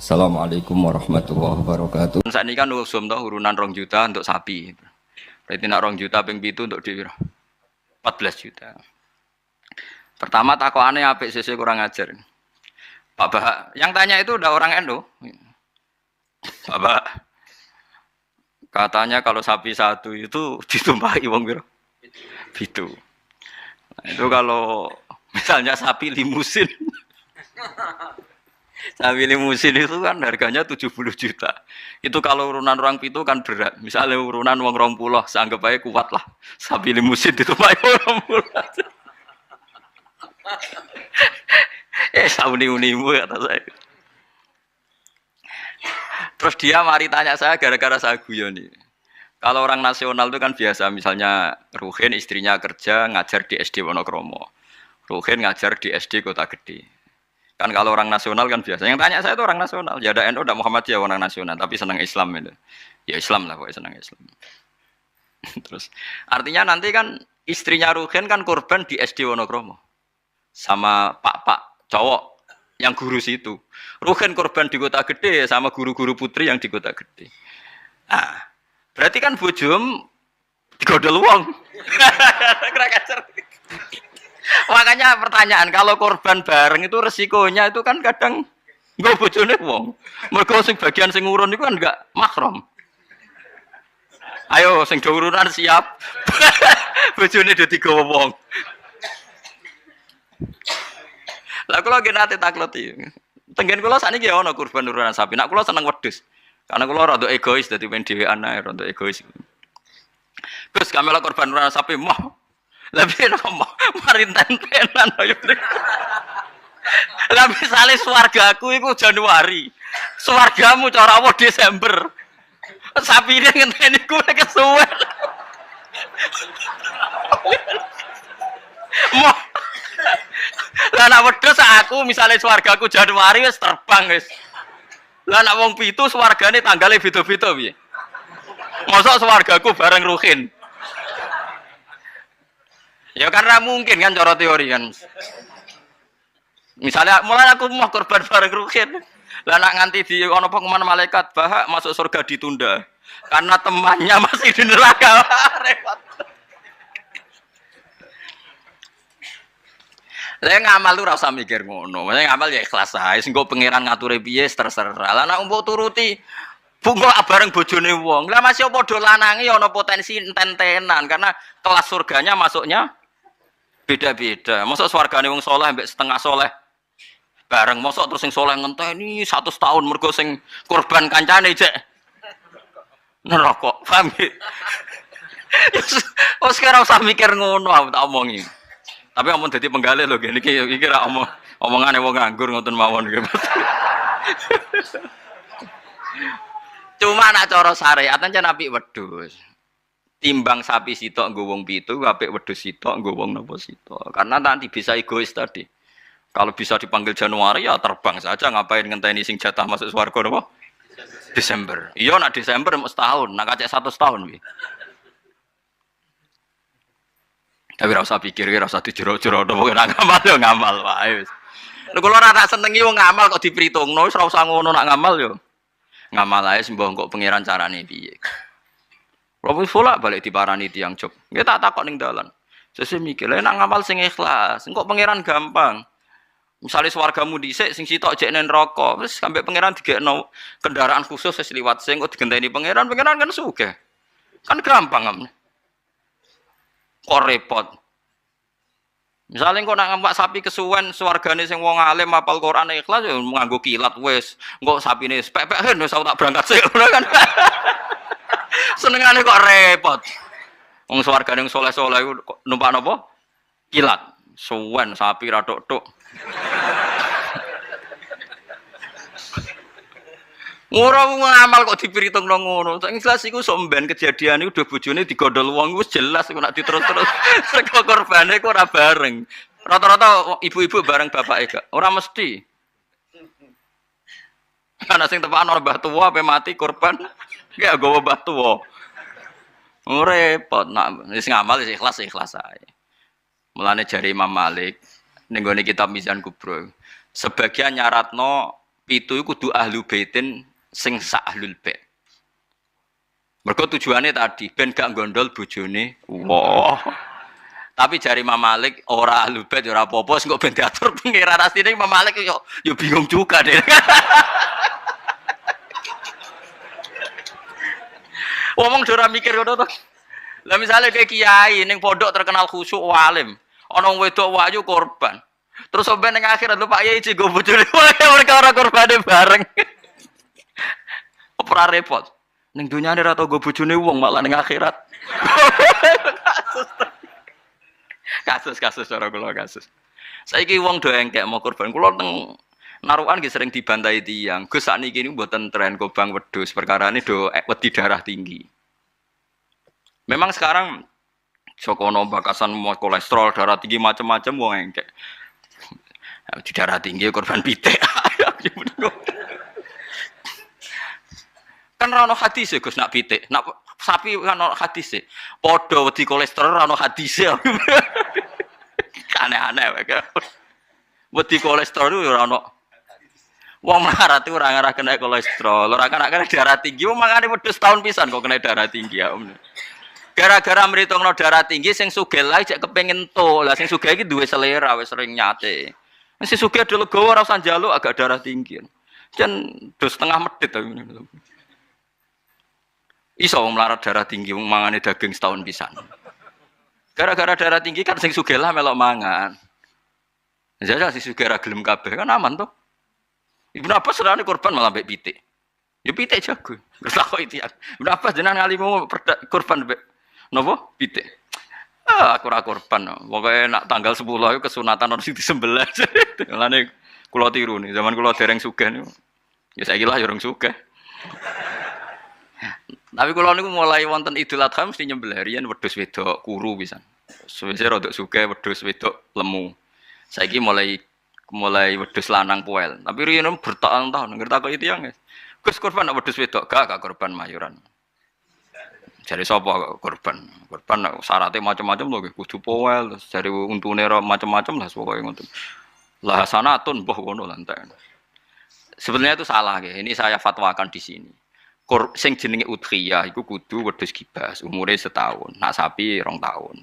Assalamualaikum warahmatullahi wabarakatuh. Saat ini kan usum toh urunan 2 juta untuk sapi. Berarti nak 2 juta ping pitu untuk di 14 juta. Pertama takokane apik sisi kurang ajar. Pak Bah, yang tanya itu udah orang Endo. Pak Bah, katanya kalau sapi satu itu ditumpahi wong piro? Pitu. Nah, itu kalau misalnya sapi limusin. Sapi limusin itu kan harganya 70 juta. Itu kalau urunan orang pitu kan berat. Misalnya urunan wong 20, seanggap aja kuat lah. Sapi limusin ditumpahi wong 20. Sauni-unimu kata saya. Terus dia mari tanya saya gara-gara saya guyon nih. Kalau orang nasional itu kan biasa, misalnya Ruhin istrinya kerja ngajar di SD Wonokromo. Ruhin ngajar di SD Kota Gede. Kan kalau orang nasional kan biasa. Yang tanya saya itu orang nasional. Ya ada NU, ada Muhammadiyah orang nasional, tapi senang Islam itu. Ya Islam lah pokoknya senang Islam. Terus artinya nanti kan istrinya Ruhin kan korban di SD Wonokromo. Sama pak cowok yang guru situ. Ruhin korban di Kota Gede sama guru-guru putri yang di Kota Gede. Nah, berarti kan bojom digodol wong. Makanya pertanyaan, kalau korban bareng itu resikonya itu kan kadang nggak bojone wong. Mergo sing bagian sing urun itu kan enggak mahram. Ayo sing do urunan siap. Bojone do digawa wong. Lah kula nggih nate takleti. Tenggen kula sakniki ya ana kurban urunan sapi. Nak kula seneng wedhus. Karena kula rada egois dadi men dhewean ae rada egois. Terus kamela korban urunan sapi mah. Lah piye kok mari ten-tenan yo. Lah misale swargaku iku Januari. Swargamu cara apa Desember. Sapine ngenteni kuwi kesuwen. Moh. Lah nek wedhus aku misale swargaku Januari wis terbang wis. Lah nek wong pitu swargane tanggale beda-beda piye? Mosok swargaku bareng Ruhin. Ya karena mungkin kan cara teori kan. Misalnya mulai aku mau korban bareng Ruhin. Lah nak nganti di ana pengumuman malaikat bahak masuk surga ditunda. Karena temannya masih di neraka. Repot. Lah ngamal lu ora usah mikir ngono. Maksudnya ngamal ya ikhlas ae. Sing go pangeran ngature piye terserah. Lah nek mbok turuti bungo bareng bojone wong. Lah masih padha lanange ya ana potensi enten-tenan karena kelas surganya masuknya beda-beda. Mosok swargane wong saleh mbek setengah saleh bareng, mosok terus sing saleh ngenteni 100 tahun mergo sing korban kancane cek neraka. Paham ya? Wes ora usah mikir ngono aku tak omongi. Tapi omong dadi penggalih lho iki ra omongane wong nganggur ngoten mawon nggih. Cuma nak cara syariat ancen apik wedhus. Timbang sapi sitok nggo wong pitu, apik wedhus sitok nggo wong napa sitok. Karena nanti bisa egois tadi. Kalau bisa dipanggil Januari ya terbang saja, ngapain ngenteni sing jatah masuk swarga napa? Desember. Iya nak Desember mesti setahun, nak kacek 100 tahun piye. Tapi ora usah pikir, ora usah dijero-jero pokoke nak ngamal yo ngamal wae wis. Lha kula ora tak senengi wong ngamal kok diperhitungno, wis ora usah ngono nak ngamal yo. Ngamal ae sembah kok pangeran carane piye. Kalau bolak balik diparani tiang job, dia tak takut ning dalan. Sesuk mikir, lha nek ngamal sing ikhlas, engko pangeran gampang. Misalnya swargamu dhisik sing sitok jek nen rokok, wis sampe pangeran digekno kendaraan khusus wis liwat sing kok digenteni pangeran, pangeran kan sugih. Kan gampang am. Kok repot. Misalnya engko nak ngempak sapi kesuwen swargane sing wong alim hafal Quran ikhlas ya nganggo kilat wis. Engko sapine pepeken wis tak berangkat sik kan. Senengane kok repot. Wong swargane saleh-saleh iku numpak napa? Kilat. Suwen sapi ra tok-tok. Ora ngamal kok dipiritungno ngono. Sak ikhlas iku sok mben kejadian iku udah bojone digondol wong wis jelas kok nek diterus-terus sego korbane kok ora bareng. Rata-rata ibu-ibu bareng bapake gak. Ora mesti. Ana sing tepakan ora mbah tuwa ape mati korban. Gak gowo mbah tuwa. Repot nak wis ngamal wis ikhlas ae. Mulane jari Imam Malik ning gone kitab Mizan Kubro. Sebagian nyaratno pitu iku kudu ahlu baitin sing sak ahlul bait. Mergo tujuannya tadi ben gak gondol bojone. Wah. Tapi jari Imam Malik ora ahlu bait ora apa-apa sing kok ben diatur pengiran asline Imam Malik yo bingung juga deh. Ngomong ora mikir ngono to. Lah misale kayak kiai ning pondok terkenal khusyuk alim, ana wedok wayu korban. Terus sampai ning akhirat lho Pak Yai cigo bojone mereka ora korbane bareng. Ora repot. Ning dunyane ora tau go bojone wong malah ning akhirat. Kasus ora kula kasus. Saiki wong do engkek mau korban. Kula teng narukan nggih sering dibantai tiyang. Gus sakniki niku mboten tren kobang wedhus, perkarane do wedi darah tinggi. Memang sekarang sokono bakasan mau kolesterol, darah tinggi macam-macam wong engkek. Di darah tinggi korban pitik. Kan ra ono hadis Gus nak pitik. Nak sapi kan ono hadis. Padha wedi kolesterol ra ono hadis. Aneh-aneh wae. Wedi kolesterol ora ono. Wong melarat ora ngarah kena kolesterol, ora kena darah tinggi, wong mangane wedhus tahun pisan kok kena darah tinggi ya Om. Gara-gara mritungno darah tinggi sing sugih lae jek kepengin to. Lah sing sugih iki duwe selera wis sering nyate. Sing sugih do legowo ora usah njaluk agak darah tinggi. Jan do setengah medhit ta. Iso wong melarat darah tinggi wong mangane daging setahun pisan. Gara-gara darah tinggi kan sing sugih lah melok mangan. Jajal sing sugih ra gelem kabeh kan aman to. Ibnu Abbas serane korban malah mbek pitik. Ya pitik jago. Terus takok iki. Ibnu Abbas jenengan ngalimu korban mbek napa? Pitik. Aku ora korban. Pokoke nak tanggal 10 iku kesunatan ono sing disembelih. Lane kula tiru nih, zaman kula dereng sugih niku. Ya saiki lah ya urung sugih. Tapi kula niku mulai wonten Idul Adha mesti nyembelih riyen wedhus wedok kuru pisan. Suwe-suwe rodok sugih wedhus wedok lemu. Saiki mulai wedhus lanang poel. Tapi riyen bertahun-tahun ngerti kok itu yang. Gus korban wedhus wedok gak korban mayuran. Jare sapa korban? Korban syaratnya macam-macam lho nggih kudu poel terus jare untune macam-macam lah pokoke ngoten. Lah sanatun mbah ngono lah entek. Sebenarnya itu salah nggih. Ini saya fatwakan di sini. Sing jenenge udhiyah iku kudu wedhus kibas, umure setahun. Nak sapi 2 tahun.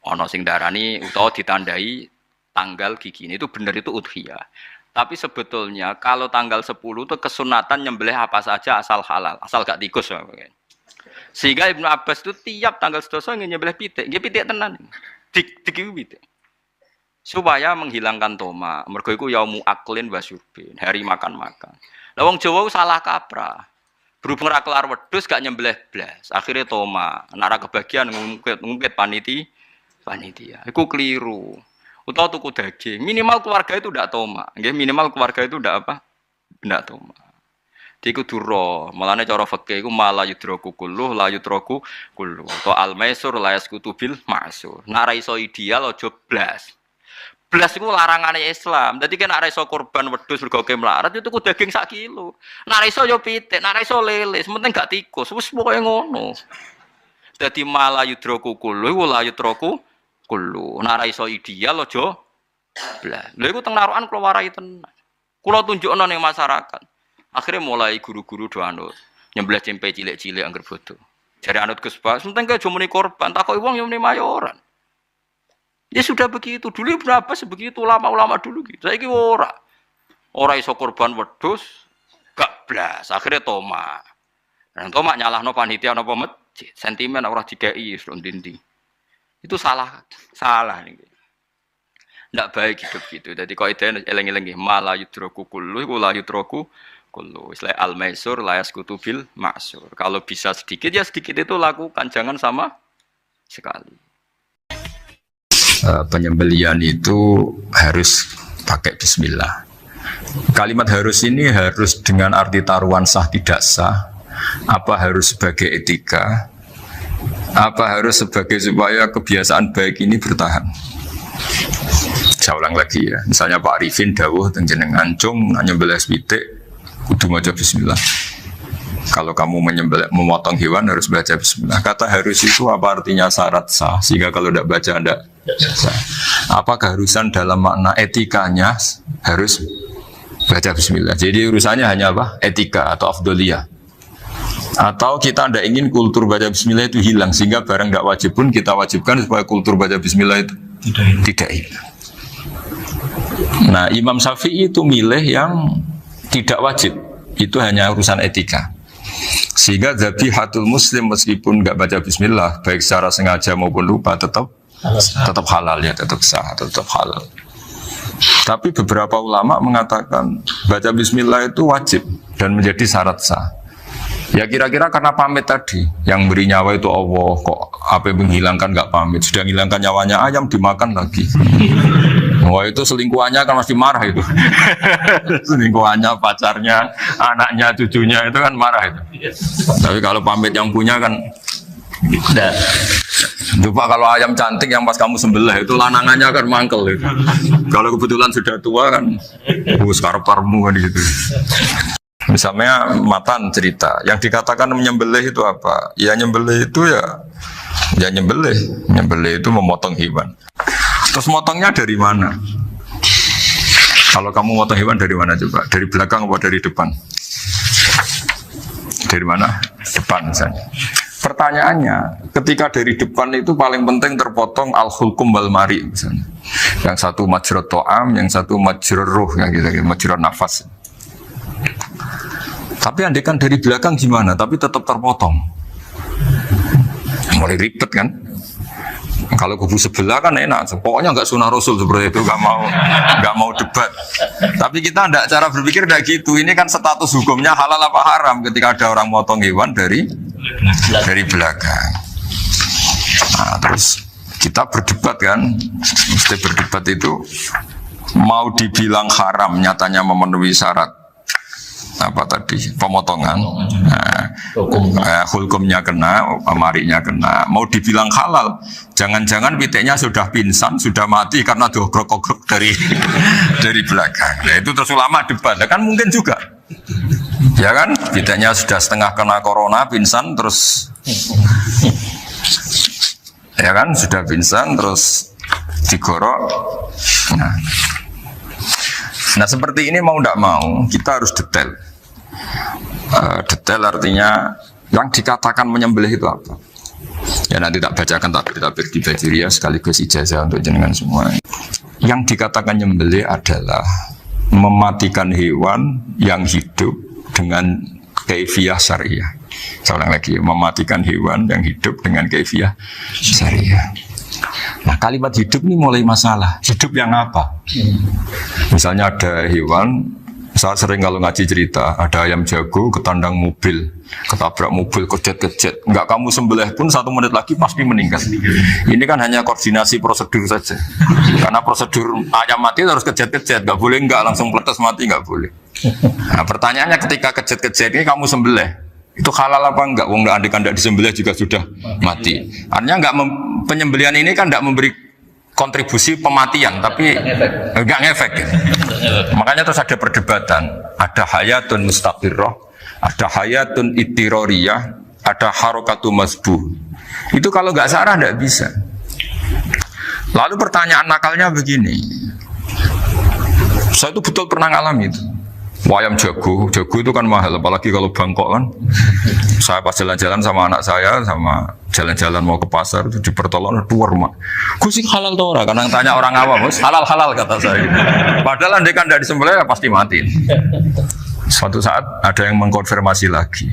Ana sing darani utawa ditandai tanggal gigi ini itu benar itu udhiyah. Tapi sebetulnya kalau tanggal 10 itu kesunatan nyembelih apa saja asal halal, asal gak tikus. Sehingga Ibnu Abbas itu tiap tanggal 11 nyembelih pitik, nggih pitik tenan. Dik pitik. Supaya menghilangkan toma. Mergo iku yaumu aklin wa syurbin, hari makan-makan. Lah wong Jawa salah kaprah. Berhubung ra kelar wedhus gak nyembelih blas, akhirnya toma. Nek ra kebagian ngungkit panitia. Iku keliru. Utawa tuku daging, minimal keluarga itu ndak toma. Nggih, minimal keluarga itu ndak apa? Ndak toma. Iku duro, malane cara fikih iku mala yudraku kulluh la yudraku kulluh. To al-maisur la yasqutu bil ma'sur. Nek ra iso ideal aja blas. Blas iku larangane Islam. Dadi nek ora iso korban wedhus mergo melarat itu tuku daging 1 kilo. Nek ora iso yo pitik, nek ora iso lele, penting gak tikus. Wis pokoke ngono. Dadi mala yudraku kulluh la yudraku kullu. Nek ora iso ideal aja blas. Lha iku teng narukan kula warai tenan. Kula tunjukno ning masyarakat. Akhirnya mulai guru-guru do anut nyembelih cempe cilik-cilik angger bodoh. Jare anut Gus Bas, penting ke aja muni korban, takoki wong yo muni mayoran. Ya sudah begitu. Dulu berapa sebegitu ulama-ulama dulu gitu. Saiki ora. Ora iso korban wedhus gak blas. Akhirnya toma. Dan toma nyalahno panitia napa masjid. Sentimen ora dikai wis ndi. Itu salah nih. Ndak baik hidup gitu. Jadi kaidah eleng-eleng nggih mala yudraku kullu iku la yudraku kullu. Isla al-maisur la yasqutu bil ma'sur. Kalau bisa sedikit ya sedikit itu lakukan, jangan sama sekali. Penyembelian itu harus pakai bismillah. Kalimat harus ini harus dengan arti taruhan sah tidak sah. Apa harus sebagai etika? Apa harus sebagai supaya kebiasaan baik ini bertahan? Saya ulang lagi ya. Misalnya Pak Arifin dawuh teng jenengan cung nyembelih pitik kudu maca bismillah. Kalau kamu memotong hewan harus baca bismillah. Kata harus itu apa artinya syarat sah? Sehingga kalau tidak baca tidak sah. Apa keharusan dalam makna etikanya harus baca bismillah. Jadi urusannya hanya apa? Etika atau afdoliyah. Atau kita tidak ingin kultur baca bismillah itu hilang, sehingga barang tidak wajib pun kita wajibkan supaya kultur baca bismillah itu tidak hilang. Nah, Imam Syafi'i itu milih yang tidak wajib, itu hanya urusan etika. Sehingga zabihatul muslim meskipun nggak baca bismillah, baik secara sengaja maupun lupa, tetap halal ya, tetap sah, tetap halal. Tapi beberapa ulama mengatakan baca bismillah itu wajib dan menjadi syarat sah. Ya kira-kira karena pamit tadi, yang beri nyawa itu Allah, kok apa yang menghilangkan nggak pamit, sudah menghilangkan nyawanya ayam dimakan lagi. Wah itu selingkuhannya kan masih marah itu. Selingkuhannya, pacarnya, anaknya, cucunya itu kan marah itu. Tapi kalau pamit yang punya kan tidak. Coba kalau ayam cantik yang pas kamu sembelih itu lanangannya kan mangkel itu. Kalau kebetulan sudah tua kan, karep-karepmu kan gitu. Misalnya Matan cerita, yang dikatakan menyembelih itu apa? Ya nyembelih itu ya nyembelih itu memotong hewan. Terus motongnya dari mana? Kalau kamu motong hewan dari mana coba? Dari belakang atau dari depan? Dari mana? Depan misalnya. Pertanyaannya, ketika dari depan itu paling penting terpotong al-hulkum wal mari misalnya. Yang satu majrur to'am, yang satu majrur ruh, yang gitu, majrur nafas. Tapi andekan dari belakang gimana? Tapi tetap terpotong. Mulai ribet kan? Kalau kubu sebelah kan enak. Pokoknya nggak sunah Rasul seperti itu, nggak mau debat. Tapi kita tidak, cara berpikir tidak gitu. Ini kan status hukumnya halal apa haram ketika ada orang motong hewan dari belakang. Nah, terus kita berdebat kan, mesti berdebat itu mau dibilang haram, nyatanya memenuhi syarat apa tadi pemotongan, hukumnya kena, amarinya kena. Mau dibilang halal, jangan-jangan pitiknya sudah pingsan, sudah mati karena dogrok-dogrok dari belakang. Nah, itu terus ulama debat, kan mungkin juga, ya kan? Pitiknya sudah setengah kena corona, pingsan terus, ya kan? Sudah pingsan terus digorok. Nah seperti ini mau tidak mau kita harus detail. Detail artinya yang dikatakan menyembelih itu apa? Ya nanti tak bacakan tabir-tabir di Bajiriyah sekaligus ijazah untuk jenengan semua. Yang dikatakan menyembelih adalah mematikan hewan yang hidup dengan kaifiyah syariah. Saya ulang lagi, mematikan hewan yang hidup dengan kaifiyah syariah. Nah kalimat hidup ini mulai masalah. Hidup yang apa? Misalnya ada hewan, saya sering kalau ngaji cerita, ada ayam jago ketandang mobil, ketabrak mobil, kejet-kejet. Enggak kamu sembelih pun 1 menit lagi pasti meninggal. Ini kan hanya koordinasi prosedur saja. Karena prosedur ayam mati harus kejet-kejet, nggak boleh enggak langsung peletes mati, nggak boleh. Nah pertanyaannya ketika kejet-kejet ini kamu sembelih, itu halal apa enggak? Wong enggak andekan enggak disembelih juga sudah mati. Artinya enggak penyembelihan ini kan enggak memberi kontribusi pematian, tapi enggak ngefek. Ya. Makanya terus ada perdebatan, ada hayatun mustaqirrah, ada hayatun ittiroriyah, ada harokatu masbuh. Itu kalau enggak sarah enggak bisa. Lalu pertanyaan nakalnya begini. Saya itu betul pernah ngalami itu. Ayam jago itu kan mahal, apalagi kalau Bangkok kan. Saya pas jalan-jalan sama anak saya, sama jalan-jalan mau ke pasar itu di pertolongan dua rumah. Gus halal toh ora? Karena tanya orang awam, halal kata saya. Padahal andai kan tidak disembelih ya pasti mati. Suatu saat ada yang mengkonfirmasi lagi.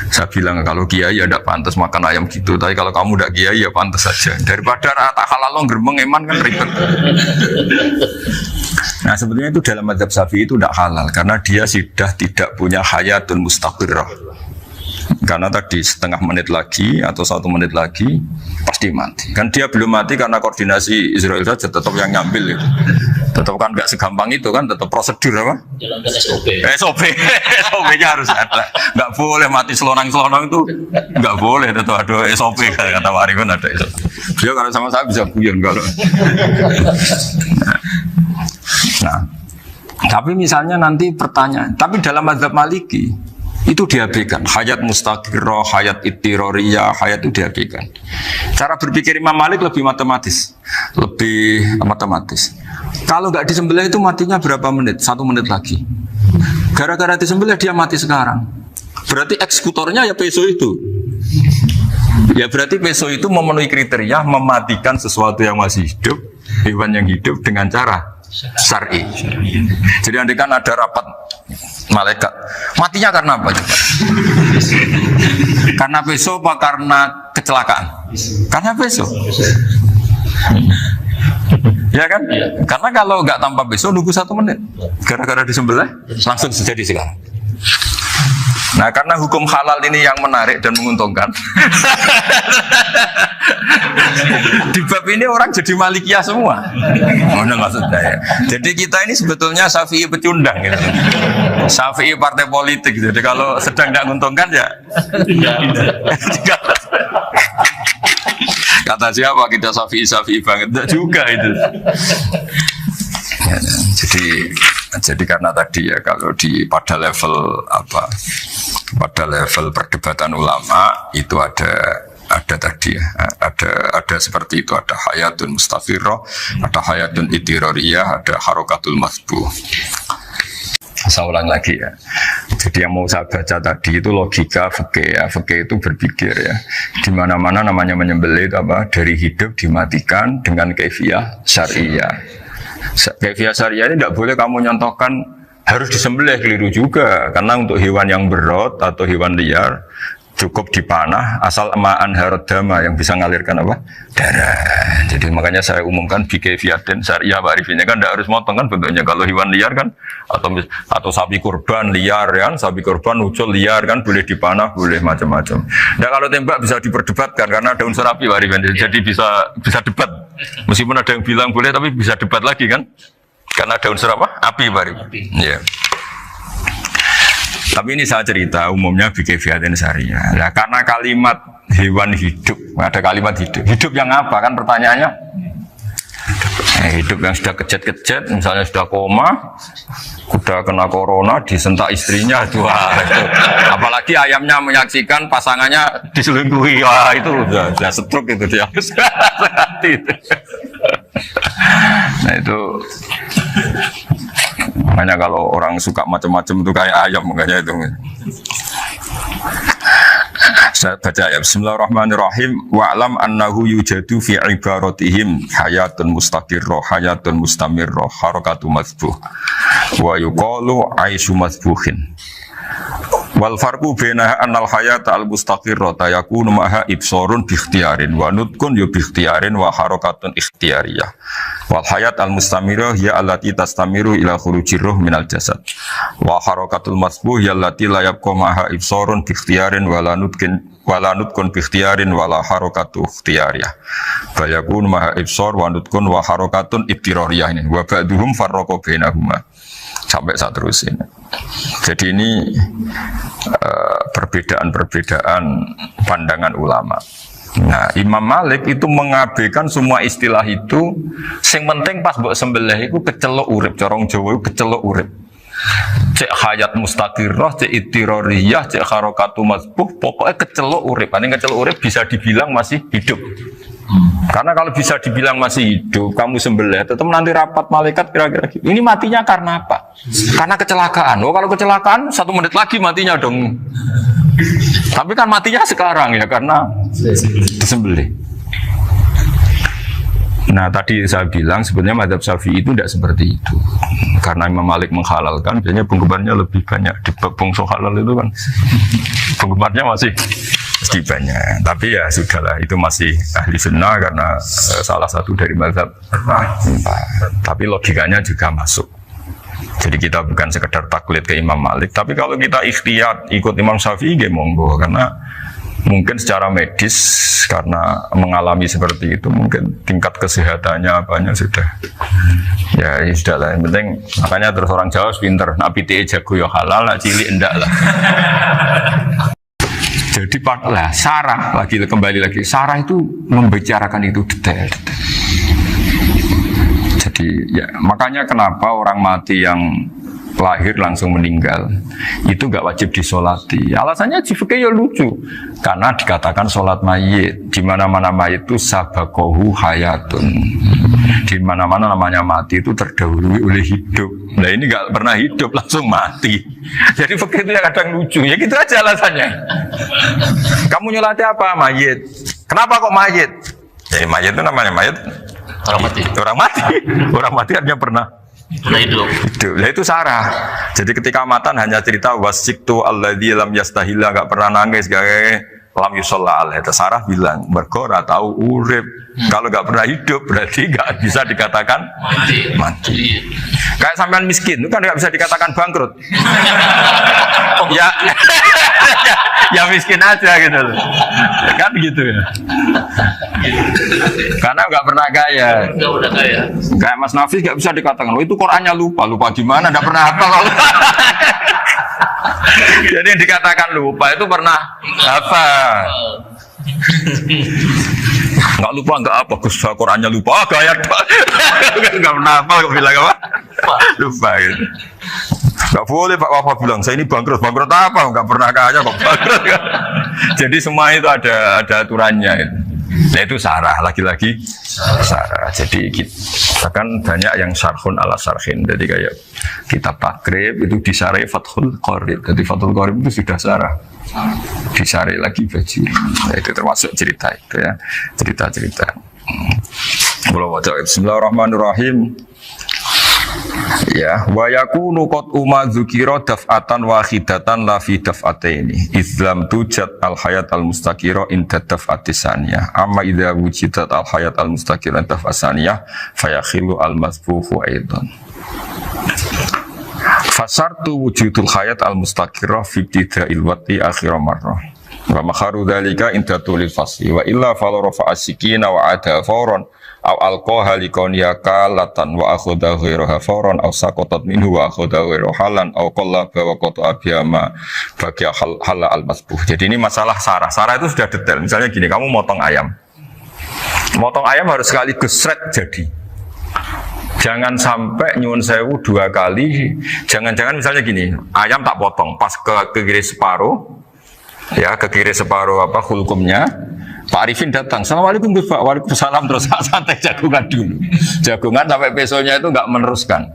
Saya bilang kalau kiai ya tidak pantas makan ayam gitu, tapi kalau kamu tidak kiai ya pantas saja. Daripada rata halal lo gerbeng eman kan ribet. Nah sebetulnya itu dalam mazhab Syafi'i itu tidak halal karena dia sudah tidak punya hayatun mustaqirrah. Karena tadi setengah menit lagi atau 1 menit lagi pasti mati. Kan dia belum mati karena koordinasi Israel saja, tetap yang ngambil itu. Tetap kan nggak segampang itu kan, tetap prosedur apa? Jalankan SOP. SOP-nya harus ada. Nggak boleh mati selonang-selonang itu, nggak boleh. Tetap ada SOP kata Warifan ada SOP. Dia kalau sama saya bisa guyon kalau. Nah, tapi misalnya nanti pertanyaan, tapi dalam mazhab Maliki itu diabaikan, hayat mustaqirrah, hayat ittiroriyah, hayat itu diabaikan. Cara berpikir Imam Malik lebih matematis. Kalau nggak disembelih itu matinya berapa menit? 1 menit lagi. Gara-gara disembelih dia mati sekarang. Berarti eksekutornya ya peso itu. Ya berarti peso itu memenuhi kriteria mematikan sesuatu yang masih hidup, hewan yang hidup dengan cara syar'i. Jadi andai kan ada rapat malaikat, matinya karena apa? Karena peso apa karena kecelakaan? Karena peso. Ya kan? Karena kalau nggak tanpa peso nunggu 1 menit, gara-gara disembelih langsung terjadi sekarang. Nah, karena hukum halal ini yang menarik dan menguntungkan. Di bab ini orang jadi Malikiyah semua. Mana maksudnya ya? Jadi kita ini sebetulnya Syafi'i pecundang gitu. Syafi'i partai politik gitu. Jadi kalau sedang tidak menguntungkan ya. Kata siapa kita Syafi'i banget? Tidak juga itu. Ya, jadi karena tadi ya kalau pada level pada level perdebatan ulama itu ada tadi ya, ada seperti itu, ada hayatun mustafirroh, ada hayatun itiroriyah, ada harokatul masbuh. Saya ulang lagi ya. Jadi yang mau saya baca tadi itu logika fikih ya. Fikih itu berpikir ya. Di mana-mana namanya menyembelih itu apa? Dari hidup dimatikan dengan kaifiyah syariah. Kaifiyah syariah ini tidak boleh kamu nyontohkan harus disembelih, keliru juga. Karena untuk hewan yang berat atau hewan liar cukup dipanah asal ma'an harodama yang bisa mengalirkan apa? Darah. Jadi makanya saya umumkan bikaifiyatin syariah Pak Arifin kan tidak harus motong kan bentuknya. Kalau hewan liar kan atau sapi kurban liar kan, sapi kurban ucul liar kan boleh dipanah, boleh macam-macam. Nah kalau tembak bisa diperdebatkan karena ada unsur api Pak Arifin. Jadi bisa debat. Meskipun ada yang bilang boleh tapi bisa debat lagi kan? Karena ada unsur apa? Api Pak Arifin. Iya. Tapi ini saya cerita umumnya bikaifiyatin syariah. Nah, karena kalimat hewan hidup, ada kalimat hidup. Hidup yang apa kan pertanyaannya? Hidup yang sudah kejet-kejet, misalnya sudah koma, sudah kena corona, disentak istrinya, itu. Apalagi ayamnya menyaksikan pasangannya diselingkuhi, wah itu sudah stroke itu dia. Nah itu. Makanya kalau orang suka macam-macam itu kayak ayam makanya itu. Saya baca ya. Bismillahirrahmanirrahim. Wa'lam annahu yujadu fi ibaratihim hayatun mustaqirrah, hayatun mustamirrah, harakatu masbuh. Wa yuqalu aisyu masbuhin. Wal farqu baina annal hayata al mustaqirrata yakunu maha ibsarun bi ikhtiyarin wa nutqun yu bi ikhtiyarin wa harakatun ikhtiyariyah. Wal hayat al mustamirah ya allati tastamiru ila khurujir ruh minal jasad. Wa harakatul masbuh ya allati la yabqa maha ibsarun bi ikhtiyarin wa la nutqun bi ikhtiyarin wa la harakatu ikhtiyariyah. Bal yakunu maha ibsar wa nutqun wa harakatun ibtirariyah ini. Wa ba'duhum farraqa bainahuma. Sampai saat terus ini. Jadi ini perbedaan-perbedaan pandangan ulama. Nah, Imam Malik itu mengabaikan semua istilah itu. Yang penting pas mbok sembelih itu kecelok urip, corong Jawa itu kecelok urip. Cek hayat mustaqirrah, cek itiroriyah, cek harakatu masbuh, pokoknya kecelok urip. Ini kecelok urip bisa dibilang masih hidup. Karena kalau bisa dibilang masih hidup, kamu sembelih, tetap nanti rapat malaikat kira-kira gitu. Ini matinya karena apa? Karena kecelakaan. Oh kalau kecelakaan 1 menit lagi matinya dong. Tapi kan matinya sekarang ya karena disembelih. Nah tadi saya bilang sebenarnya mazhab Syafi'i itu tidak seperti itu. Karena Imam Malik menghalalkan, biasanya penggemarnya lebih banyak di bangsa halal itu kan. Penggemarnya masih banyak, tapi ya sudahlah itu masih ahli sunnah karena salah satu dari mazhab. Tapi logikanya juga masuk. Jadi kita bukan sekedar taklid ke Imam Malik, tapi kalau kita ikhtiyat ikut Imam Syafi'i, monggo karena mungkin secara medis karena mengalami seperti itu mungkin tingkat kesehatannya apanya sudah. Ya sudah lah, yang penting makanya terus orang Jawa pinter, nak PTE jago ya halal, nak cilik enggak lah. Jadi lah Sarah kembali lagi Sarah itu membicarakan itu detail. Jadi ya makanya kenapa orang mati yang lahir langsung meninggal itu nggak wajib disolati. Alasannya fikih ya lucu karena dikatakan sholat mayit di mana-mana mayit itu sabakohu hayatun. Di mana-mana namanya mati itu terdahului oleh hidup. Nah ini nggak pernah hidup langsung mati. Jadi begitu ya kadang lucu. Ya gitu aja alasannya. Kamu nyolati apa? Mayit. Kenapa kok mayit? Jadi mayit itu namanya mayit. Orang mati. Orang mati. Orang mati artinya pernah hidup. Nah itu sarah. Jadi ketika matan hanya cerita wasiktu alladzi lam yastahila, nggak pernah nangis, gak lam yusolla alaih. Sarah bilang mergo ora tahu urip. Kalau nggak pernah hidup berarti nggak bisa dikatakan mati. Kayak sampean miskin itu kan nggak bisa dikatakan bangkrut. Ya, ya miskin aja gitu loh. Kan gitu ya. Karena nggak pernah kaya. Udah kaya. Kayak Mas Nafis nggak bisa dikatakan, oh itu Qurannya lupa gimana? Nggak pernah hafal. Jadi yang dikatakan lupa itu pernah hafal. Nggak lupa nggak apa, Gus Qurannya lupa, gaya nggak pernah hafal, kok bilang apa? Lupa gitu. Nggak boleh Pak Wafa bilang saya ini bangkrut apa? Nggak pernah kaya kok bangkrut. Jadi semua itu ada aturannya. Itu. Nah itu sarah, lagi-lagi sarah. Jadi kita kan banyak yang syarhun ala syarhin. Jadi kayak kitab takrib itu disarai Fathul Qorib. Jadi Fathul Qorib itu sudah sarah. Disarai lagi baju. Nah, itu termasuk cerita itu ya. Cerita-cerita. Bismillahirrahmanirrahim. Ya, wa yakunu qad dzukira daf'atan wahidatan la fi daf'ataini. Islam tujad al hayat al mustaqira inda daf'atisaniyah. Amma idza wujidat al hayat al mustaqira inda daf'asaniyah fayakhilu al masbuhu aidan. Fasartu wujudul hayat al mustaqira fi ibtida'il wati akhir marrah. Wa makharu dzalika inda tulil fasli wa illa fala rafa'a sikina wa ada fawran aw alqaha liqawniya kalatan wa akhudha ghairaha fawran aw saqatat minhu wa akhudha ghairu halan aw qallaba wa qata'a biyama bagi hal al masbuh. Jadi ini masalah sarah. Sarah itu sudah detail. Misalnya gini, kamu motong ayam. Motong ayam harus sekaligus shred jadi. Jangan sampai nyuwun sewu 2 kali. Jangan-jangan misalnya gini, ayam tak potong pas ke kiri separuh. Ya, ke kiri separuh apa hulkumnya. Pak Arifin datang, Assalamualaikum Gus Pak, waalaikumsalam, terus santai jagungan dulu. Jagungan sampai besoknya itu nggak meneruskan.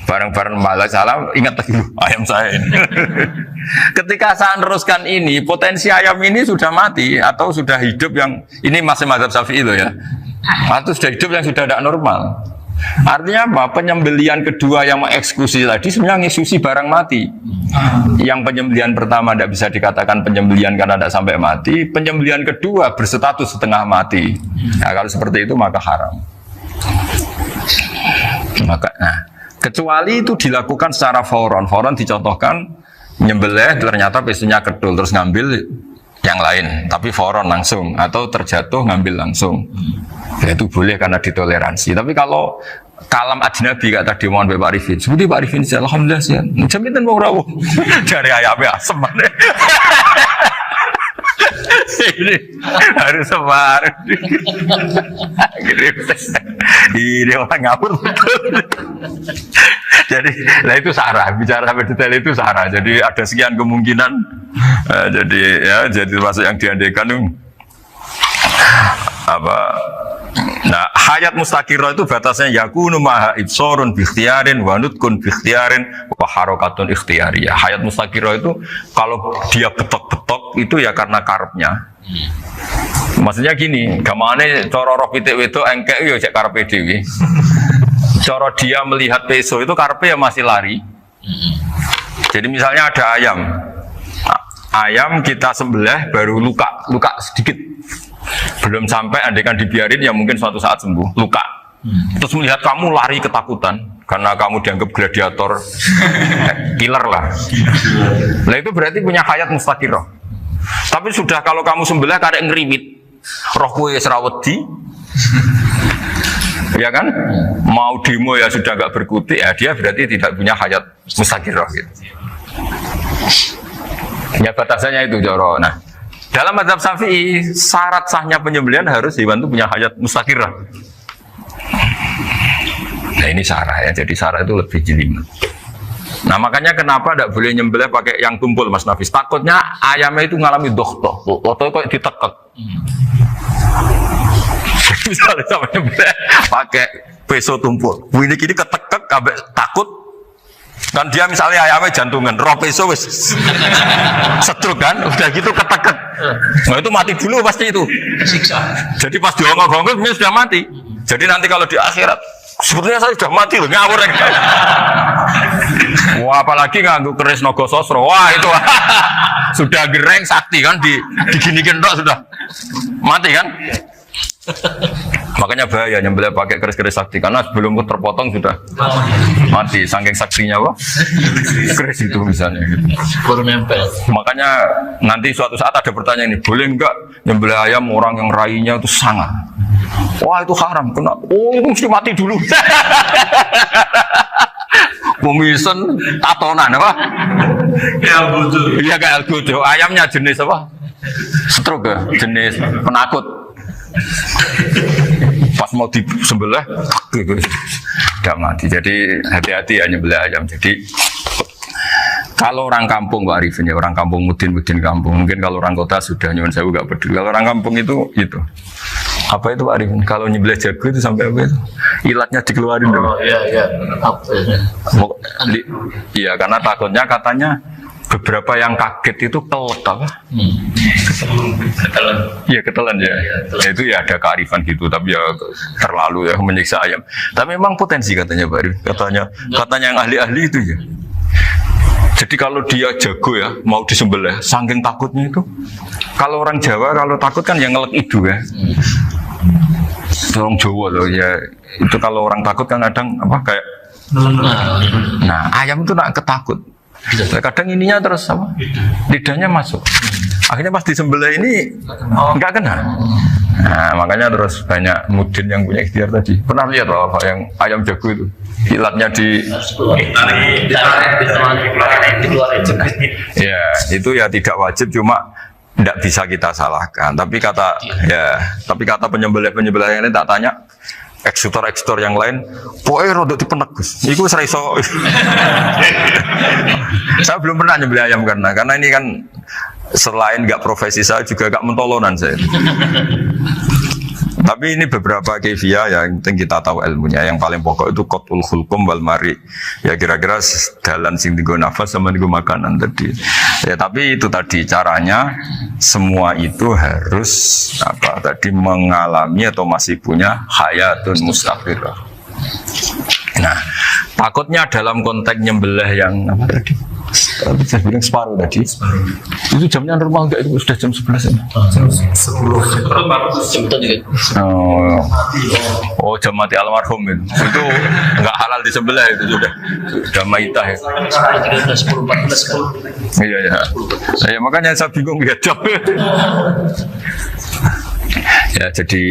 Bareng-bareng malah salam, ingat lagi ayam saya ini. Ketika saya meneruskan ini, potensi ayam ini sudah mati atau sudah hidup yang ini masih mazhab Syafi'i loh ya. Atau sudah hidup yang sudah tidak normal. Artinya apa? Penyembelian kedua yang mengeksekusi tadi sebenarnya ngeksusi barang mati. Yang penyembelian pertama tidak bisa dikatakan penyembelian karena tidak sampai mati. Penyembelian kedua berstatus setengah mati. Nah, kalau seperti itu maka haram. Kecuali itu dilakukan secara fauron. Fauron dicontohkan nyembelih ternyata pesunya kedul terus ngambil yang lain, tapi fauron langsung atau terjatuh ngambil langsung. Ya, itu boleh karena ditoleransi. Tapi kalau kalam ajnabi kata tadi mohon Pak Arifin, seperti Pak Arifin sih, alhamdulillah sih. Jaminan mau rawuh dari ayamnya asem. Ini harus sebar. Ini orang ngawur betul. Jadi, nah itu sarah. Bicara detail itu sarah. Jadi ada sekian kemungkinan. Jadi ya, jadi termasuk yang diandaikan apa? Nah, hayat mustaqirah itu batasnya yakunu maha ibsorun bikhtiarin wa nutkun bikhtiarin wa harakatun ikhtiyariyah. Hayat mustaqirah itu kalau dia betok-betok itu ya karena karepnya. Maksudnya gini, gamane cara roh pitik wedok engkek yo cek karepe dhewe. Cara dia melihat peso itu karepe ya masih lari. Jadi misalnya ada ayam. Ayam kita sembelih baru luka sedikit. Belum sampai andaikan dibiarin ya mungkin suatu saat sembuh, luka. Terus melihat kamu lari ketakutan karena kamu dianggap gladiator killer lah. Nah itu berarti punya hayat mustaqirah. Tapi sudah kalau kamu sembelih karek ngeriwit, roh kowe ora wedi. Ya kan? Mau demo ya sudah enggak berkutik ya dia berarti tidak punya hayat mustaqirah gitu. Ya batasannya itu Joro. Nah, dalam mazhab Syafi'i syarat sahnya penyembelihan harus hewan itu punya hayat mustaqirah. Nah ini sarah ya, jadi sarah itu lebih jelimet. Nah makanya kenapa tidak boleh nyembelih pakai yang tumpul Mas Nafis? Takutnya ayamnya itu ngalami dohtoh, atau kok ditekek. Misalnya sama nyembelih pakai peso tumpul. Ini kini ketekek kabeh takut. Kan dia misalnya ayamnya jantungan, roh peso wis setruk kan, udah gitu ketekek. Nah itu mati dulu pasti itu. Siksa. Jadi pas diongok-ongok dia sudah mati. Jadi nanti kalau di akhirat sebetulnya saya sudah mati loh, ngawur ya. Wah apalagi nganggu keris nogo sosro, wah itu sudah gereng sakti kan diginikin dok sudah mati kan. Makanya bahaya nyembelih pakai keris-keris sakti karena sebelum terpotong sudah mati saking saksinya apa keris itu misalnya gitu. Baru nempel. Makanya nanti suatu saat ada pertanyaan ini, boleh enggak nyembelih ayam orang yang rainya itu sangat? Wah itu haram, kenapa? Oh mesti mati dulu. Kumisen tatonan apa? Ya betul. Iya kayak algojo. Ayamnya jenis apa? Stroke ya? Jenis penakut. Pas mau disembelih, udah mati. Jadi hati-hati ya nyembelih ayam. Jadi kalau orang kampung Pak Arifin ya, orang kampung mudin kampung. Mungkin kalau orang kota sudah nyuwun sewu gak peduli. Kalau orang kampung itu apa itu Pak Arifin? Kalau nyembelih jago itu sampai apa itu? Ilatnya dikeluarin dulu. Oh iya. Apa ya? Iya karena takutnya katanya beberapa yang kaget itu kelet apa? Ketelan. Iya ketelan ya. Ya itu ya ada kearifan gitu, tapi ya terlalu ya menyiksa ayam. Tapi memang potensi katanya Pak Arif. Katanya yang ahli-ahli itu ya. Jadi kalau dia jago ya mau disembelih, saking takutnya itu. Kalau orang Jawa kalau takut kan yang ngelek idu ya. Orang Jawa loh ya. Itu kalau orang takut kan kadang apa kayak. Nah ayam itu nak ketakut. Kadang ininya terus apa? Lidahnya masuk. Akhirnya pas disembelih ini nggak kena. Nah, makanya terus banyak mudin yang punya ikhtiar tadi. Pernah lihat apa yang ayam jago itu? Ilatnya ya, itu ya tidak wajib cuma tidak bisa kita salahkan. Tapi kata penyembelih yang ini tak tanya eksekutor yang lain, pokoknya rodok dipenegus. Iku serai so. Saya belum pernah nyembelih ayam karena ini kan selain nggak profesi saya juga nggak mentolonan saya. Tapi ini beberapa kefiah yang penting kita tahu ilmunya. Yang paling pokok itu qatul khulqum wal mari. Ya kira-kira dalan sing digo nafas sama digo makanan tadi. Ya tapi itu tadi caranya semua itu harus mengalami atau masih punya hayatun mustaqirah. Nah, takutnya dalam konteks nyembelih yang apa tadi? Saya bilang separuh tadi. Itu jamnya normal enggak? Itu sudah jam 11 ya? Jam 10. Jam 3. Oh, jam mati almarhum itu. Itu enggak halal disembelih itu sudah maitah ya. 10, 14. Iya ya. Ya makanya saya bingung ya jam. Ya jadi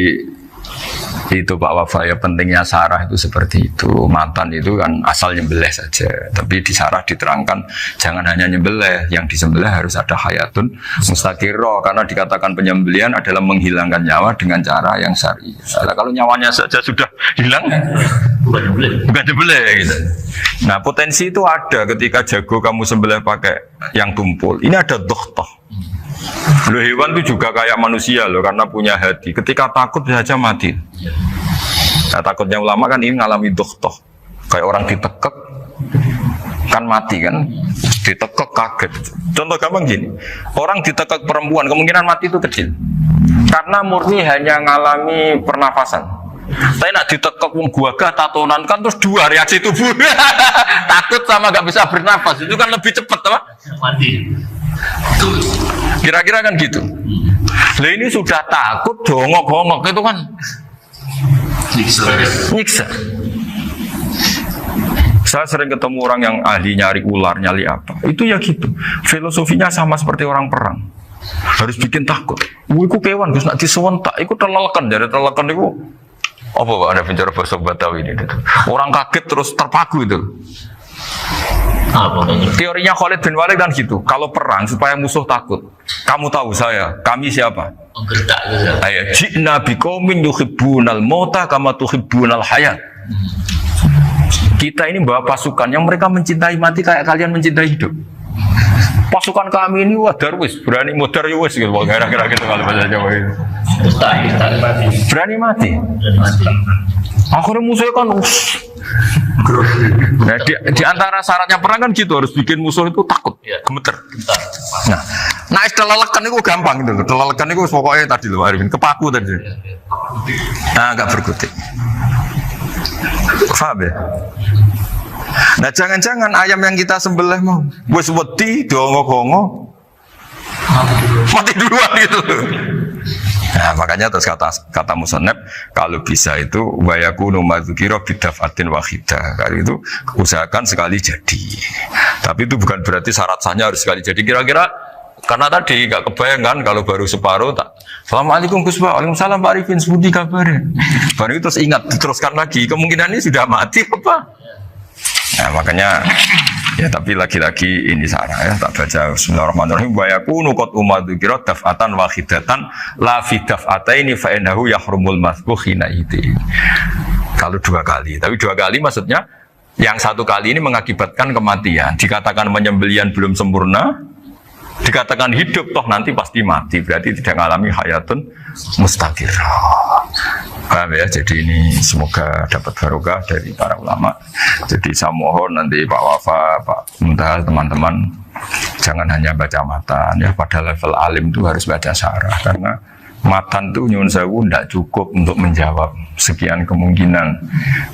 itu Pak Wafa ya pentingnya sarah itu seperti itu. Mantan itu kan asal nyembelih saja, tapi di sarah diterangkan jangan hanya nyembelih, yang disembelih harus ada hayatun mustaqirah karena dikatakan penyembelihan adalah menghilangkan nyawa dengan cara yang syar'i. Kalau nyawanya saja sudah hilang bukan nyembelih gitu. Nah potensi itu ada ketika jago kamu sembelih pakai yang tumpul. Ini ada dohtoh. Loh, hewan itu juga kayak manusia loh karena punya hati. Ketika takut saja mati. Nah, takutnya ulama kan ini ngalami dohtoh. Kayak orang ditekek kan mati kan. Ditekek kaget. Contoh gampang gini. Orang ditekek perempuan kemungkinan mati itu kecil. Karena murni hanya ngalami pernafasan. Tapi nak ditekek wong gagah tatonan kan terus dua reaksi tubuh. Takut sama gak bisa bernafas. Itu kan lebih cepat apa? Mati. Kira-kira kan gitu. Lah ini sudah takut dongok-dongok itu kan nyiksa. Saya sering ketemu orang yang ahli nyari ular, nyari apa. Itu ya gitu. Filosofinya sama seperti orang perang. Harus bikin takut. Iku kewan Gus nak disewentak, iku telelekan dari telelekan itu. Apa Pak ada bicara bahasa Batawi ini? Orang kaget terus terpaku itu. Teorinya Khalid bin Walid kan gitu. Kalau perang supaya musuh takut. Kamu tahu saya, kami siapa? Gertak gitu. Ayat ji'na biqaumin yuhibbunal mauta kama tuhibbunal hayat. Kita ini bawa pasukan yang mereka mencintai mati kayak kalian mencintai hidup. pasukan kami ini wah darwis berani modar ya wis gitu gara-gara gitu kalau bahasa Jawa itu. Mustahil mati. Berani mati. Dan mati. Akhirnya musuhnya kan nah, di antara syaratnya perang kan gitu harus bikin musuh itu takut, gemeter. Nah telelekan itu gampang gitu. Telelekan itu pokoknya tadi loh Arifin kepaku tadi. Nah nggak berkutik. Paham ya? Nah jangan-jangan ayam yang kita sembelih mau wis wedi dongo-dongo mati duluan gitu. Nah makanya terus kata musannaf kalau bisa itu wayakunu madzukira bidafatin wahidah. Kalau itu usahakan sekali jadi. Tapi itu bukan berarti syarat sahnya harus sekali jadi. Kira-kira karena tadi nggak kebayang kalau baru separuh tak. Assalamualaikum Gus Pak. Waalaikumsalam Pak Arifin. Sebuti kabarnya. Baru itu terus ingat diteruskan lagi. Kemungkinan ini sudah mati apa? Nah makanya ya tapi lagi-lagi ini sarah ya tak baca Bismillahirrahmanirrahim wa yakunu qad umadzukira daf'atan wahidatan la fi daf'ataini fa innahu yahrumul masbuh hina itu. Kalau 2 kali, tapi 2 kali maksudnya yang 1 kali ini mengakibatkan kematian. Dikatakan penyembelian belum sempurna, dikatakan hidup toh nanti pasti mati, berarti tidak mengalami hayatun mustaqirah. Paham ya? Jadi ini semoga dapat barokah dari para ulama. Jadi saya mohon nanti Pak Wafa, Pak Muntaha, teman-teman jangan hanya baca matan ya, pada level alim itu harus baca syarah karena matan itu nyuwun sewu tidak cukup untuk menjawab sekian kemungkinan.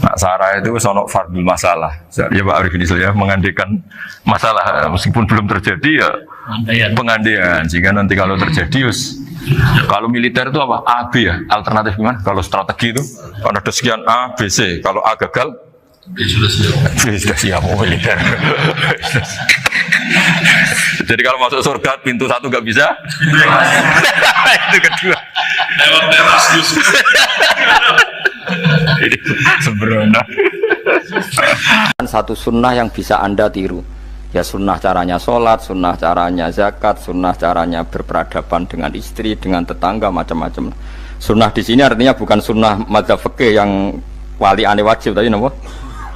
Nah syarah itu sono fardul masalah. Ya Pak Arifin ya mengandekan masalah meskipun belum terjadi ya pengandaian. Jika nanti kalau terjadi kalau militer itu apa? A, B ya? Alternatif gimana? Kalau strategi itu kalau ada sekian A, B, C. Kalau A gagal B sudah siap militer. Jadi kalau masuk surga pintu 1 nggak bisa itu kedua lewat teras ini sembrono. Satu sunnah yang bisa Anda tiru. Ya sunnah caranya sholat, sunnah caranya zakat, sunnah caranya berperadaban dengan istri, dengan tetangga, macam-macam. Sunnah di sini artinya bukan sunnah madzhab fikih yang wali ane wajib tadi, nopo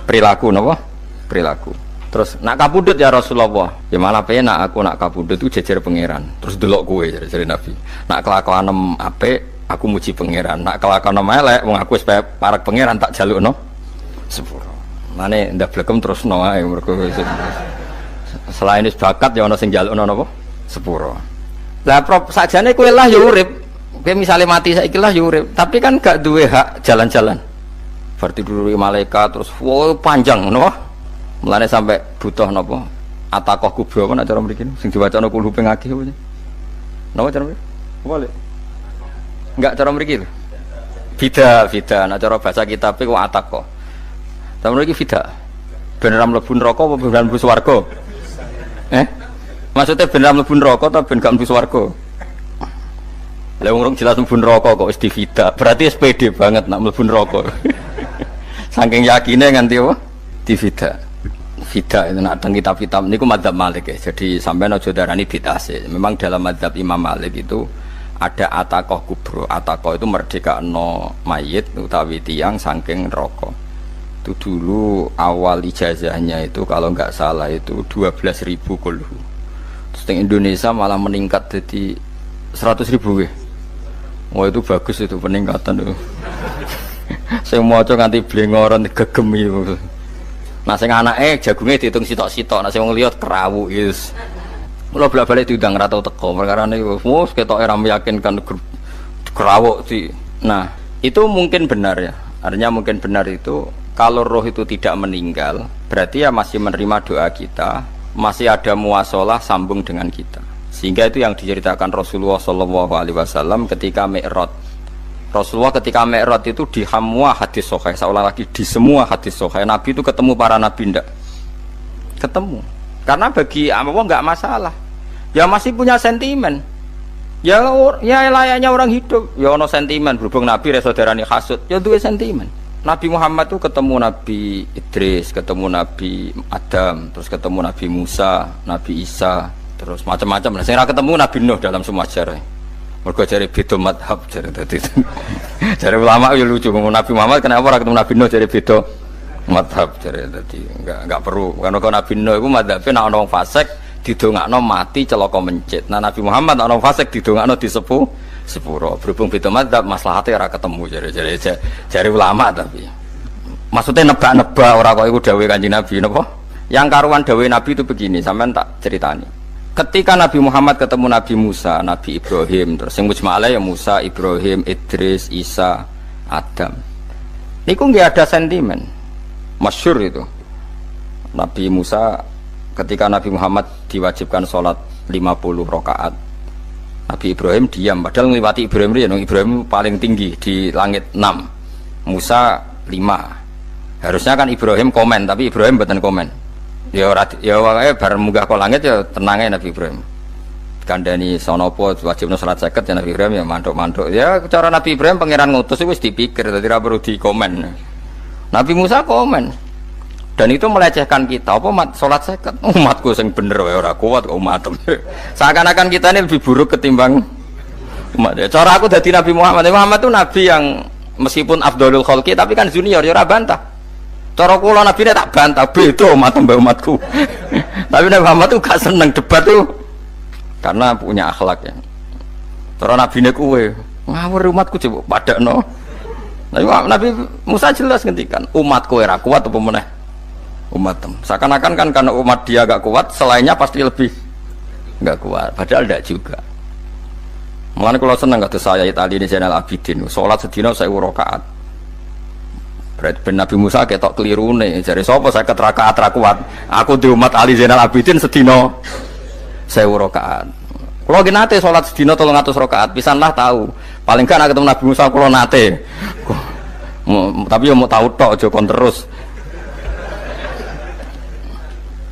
perilaku, nopo perilaku. Terus nak kabudut ya Rasulullah, ya malah penak aku nak kabudut itu jejer pangeran. Terus delok kowe jadi Nabi. Nak kelakuan apik, aku muji pangeran. Nak kelakuan elek, wong aku wis parek pangeran tak jalukno sepuro. Mane ndak blekem terus no ae mergo selain is bakat ya ono sing jalukno napa sepuro. Lah prop sakjane kowe lah ya urip. Kowe misale mati saiki lah ya urip, tapi kan gak duwe hak jalan-jalan. Berarti dulu malaikat terus panjang ngono. Mulane sampai butuh napa atakoh kubro apa nek cara mriki sing diwacana kulhu ping akeh apa. Napa cara mriki? Boleh. Enggak cara mriki lho. Bida nek cara bahasa kitab ku atakoh. Cara mriki bida. Ben ra mlebu neraka apa ben mlebu swarga? Maksudnya ben mlebu neraka ta ben gak mlebu swarga? Lah wong jelas mlebu neraka kok wis divida. Berarti SPD banget nak mlebu neraka. Saking yakine nganti apa? Divida. Vida itu nak teng kitab-kitab niku madzhab Malik ya. Jadi sampean aja darani bid'ah sih. Memang dalam madzhab Imam Malik itu ada atakoh kubro. Atakoh itu merdekakno mayit utawi tiyang saking neraka. Itu dulu awal ijazahnya itu kalau nggak salah itu 12.000 kulhu. Terus di Indonesia malah meningkat jadi 100.000 ya. Wah itu bagus itu peningkatan itu. Saya mau coba nganti blengoran gegem itu. Nah sing anake jagunge diitung sitok-sitok, nah sing wong liya kerawu wis. Mula bolak-balik diundang ra tau teko, perkara niku wis ketoke ra meyakinkan kerawuk sih. Nah, itu mungkin benar ya. Artinya mungkin benar itu kalau roh itu tidak meninggal, berarti ya masih menerima doa kita, masih ada muwasalah sambung dengan kita. Sehingga itu yang diceritakan Rasulullah SAW ketika Mi'raj. Rasulullah ketika Mi'raj itu di semua hadis sahih, saya ulang lagi di semua hadis sahih, Nabi itu ketemu para nabi ndak? Ketemu. Karena bagi Allah nggak masalah. Ya masih punya sentimen. Ya layaknya orang hidup. Ya ono sentimen berhubung Nabi saudarane hasud, ya duwe sentimen. Nabi Muhammad itu ketemu Nabi Idris, ketemu Nabi Adam, terus ketemu Nabi Musa, Nabi Isa, terus macam-macam. Nah, saya ketemu Nabi Nuh dalam semua sejarah. Mergo jare beda madhab jare dadi. Jare ulama yo lucu ngomong Nabi Muhammad kenapa ora ketemu Nabi Nuh jare beda madhab jare dadi enggak perlu. Karena Nabi Nuh iku madhabe nek ana wong fasik didongakno mati celaka mencit. Nah Nabi Muhammad ana fasik didongakno sepuro. Berhubung beda madzhab maslahate ora ketemu jare ulama tapi. Maksudnya nebak-nebak ora kok iku dawuhe Kanjeng Nabi napa? Yang karuan dawuhe Nabi itu begini, sampean tak ceritani. Ketika Nabi Muhammad ketemu Nabi Musa, Nabi Ibrahim, terus yang mujma'ala ya Musa, Ibrahim, Idris, Isa, Adam. Niku nggak ada sentimen. Masyhur itu. Nabi Musa ketika Nabi Muhammad diwajibkan sholat 50 rakaat. Nabi Ibrahim diam, padahal ngliwati Ibrahim paling tinggi di langit 6. Musa 5. Harusnya kan Ibrahim komen, tapi Ibrahim mboten komen. Ya wae bar munggah ke langit ya tenange Nabi Ibrahim. Kandhani sonopo wajibna salat 50 ya Nabi Ibrahim ya mantuk-mantuk. Ya cara Nabi Ibrahim pangeran ngutus wis dipikir dadi ora perlu dikomen. Nabi Musa komen. Dan itu melecehkan kita. Apa salat 50? Umatku sing bener wae ora kuat kok umatem. Seakan-akan kita ini lebih buruk ketimbang umat. Ya, cara aku dadi Nabi Muhammad. Muhammad itu nabi yang meskipun afdhalul khalqi tapi kan junior ya ora bantah. Cara kula Nabi tak bantah, beda umat mbak umatku. Tapi Nabi Muhammad tuh gak seneng debat tuh karena punya akhlak ya. Cara Nabi ini kuwe ngawur umatku coba padakno. Nabi Musa jelas ngendikan umatku ora kuat apa meneh umatem. Seakan-akan kan karena umat dia gak kuat, selainnya pasti lebih gak kuat. Padahal tidak juga. Mulane kula seneng kados saya Itali ini Zainal Abidin, salat sedina 1000 rakaat. Ben Nabi Musa ketok kelirune jare sapa 50 rakaat ra kuat. Aku di umat Ali Zainal Abidin sedina 1000 rakaat. Kula nggih nate salat sedina 300 rakaat, pisanlah tahu. Paling kan ketemu Nabi Musa kula nate. Tapi ya mau tahu tok aja kon terus.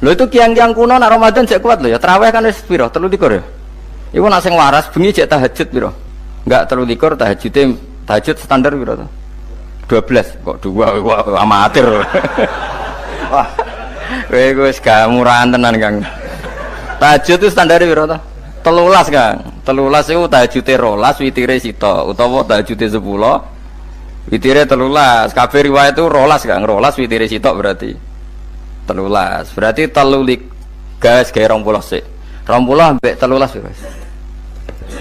Lho itu kiang-kiang kuno nak Ramadan cek kuat lho ya. Tarawih kan wis piro? 23 ya. Iku nak sing waras bengi cek tahajud piro? Enggak 23 tahajud standar piro to? 12 kok 2 amatir. Wah. Kowe wis gak murahan tenan Kang. Tahajud itu standar piro to? 13 Kang. 13 iku tahajude 12 witire sita utawa tahajude 10 witire 13. Kabeh riwayat itu 12 Kang. 12 witire sita berarti 13. Berarti 3 guys gawe 20 sik. 20 ambek 13 wis.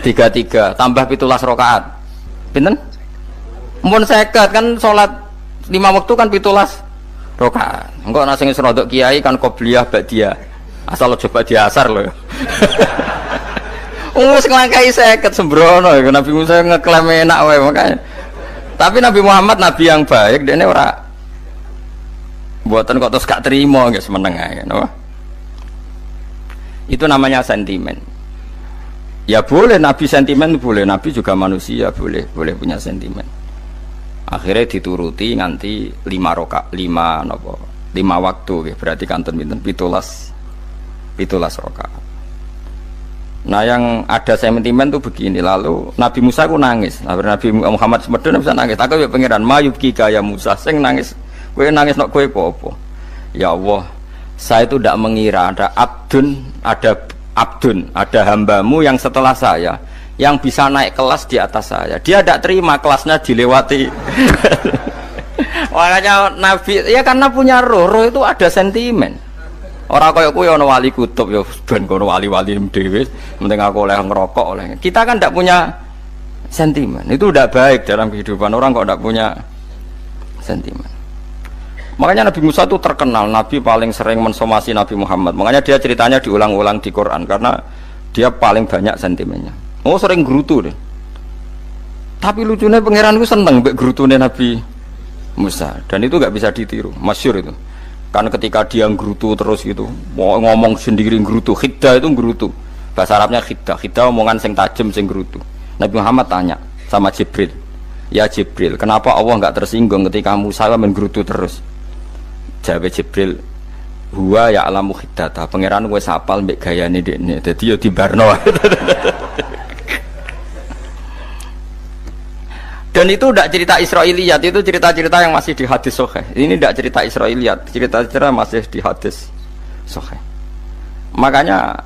33 tambah 17 rakaat. Pinten? Mun 50 kan salat 5 waktu kan 17 rakaat. Engko ana sing rodok kiai kan qobliyah ba'diyah. Asal coba diasar lho. Wis nglangkai 50 sembrono Nabi Musa ngeklaim enak wae makanya. Tapi Nabi Muhammad nabi yang baik, dene ora buatan kok terus gak terima nggak semeneng aja, no? Itu namanya sentimen. Ya boleh Nabi sentimen boleh, Nabi juga manusia boleh punya sentimen. Akhirnya dituruti nganti 5 waktu, berarti kanton pinten 17 rakaat. Nah yang ada sentimen tuh begini, lalu Nabi Musa ku nangis, Nabi Muhammad semedon bisa nangis. Aku ya pangeran mayubki kaya Musa, sing nangis. Kowe nangis nok kowe apa? Ya Allah, saya itu tidak mengira ada abdun, ada hambamu yang setelah saya yang bisa naik kelas di atas saya. Dia tidak terima kelasnya dilewati. Makanya Nabi ya karena punya roh itu ada sentimen. Orang kaya kowe ana wali kutub ya ben kono wali-wali dhewe, penting aku oleh ngerokok oleh. Kita kan tidak punya sentimen. Itu tidak baik dalam kehidupan orang kok tidak punya sentimen. Makanya Nabi Musa itu terkenal, Nabi paling sering mensomasi Nabi Muhammad. Makanya dia ceritanya diulang-ulang di Quran karena dia paling banyak sentimennya. Oh sering gerutu deh. Tapi lucunya pangeran itu seneng mbek gerutune Nabi Musa dan itu gak bisa ditiru, masyhur itu. Karena ketika dia gerutu terus gitu, mau ngomong sendiri gerutu, khiddah itu gerutu. Bahasa Arabnya khiddah omongan sing tajem sing gerutu. Nabi Muhammad tanya sama Jibril, ya Jibril, kenapa Allah nggak tersinggung ketika Musa menggerutu terus? Jawab Jibril, huwa ya alamu khiddata, pangeran wis hafal mbek gayane dekne, dadi yo dibarno. Dan itu tidak cerita Israiliyat, itu cerita-cerita yang masih di hadis sahih. Ini tidak cerita Israiliyat, cerita-cerita masih di hadis sahih. Makanya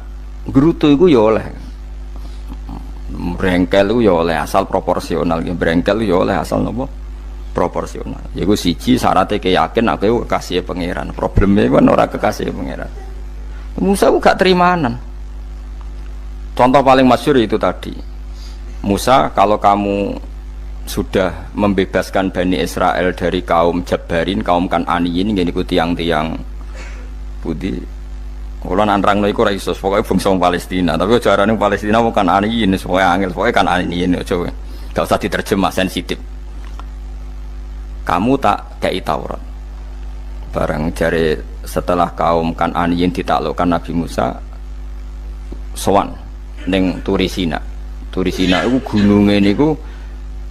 gerutu itu ya oleh brengkel itu ya oleh asal proporsional, brengkel itu ya oleh asal nopo proporsional. Yaiku siji syaratnya keyakin aku kekasih pangeran. Problemnya kan ora kekasih pangeran. Musa itu gak terimanan. Contoh paling masyhur itu tadi. Musa, kalau kamu sudah membebaskan Bani Israel dari kaum Jabbarin, kaum Kan'aniyin, ngene iku tiang-tiang budi. Kula nanrangno iku ora iso, pokoke bangsa Palestina, tapi aja arane Palestina bukan Kan'aniyin, pokoke angel, pokoke Kan'aniyin aja. Gak usah diterjemah, sensitif. Kamu tak kei Taurat. Barang jare setelah kaum Kan'aniyin ditaklukkan Nabi Musa sowan ning Turisina. Turisina iku gununge niku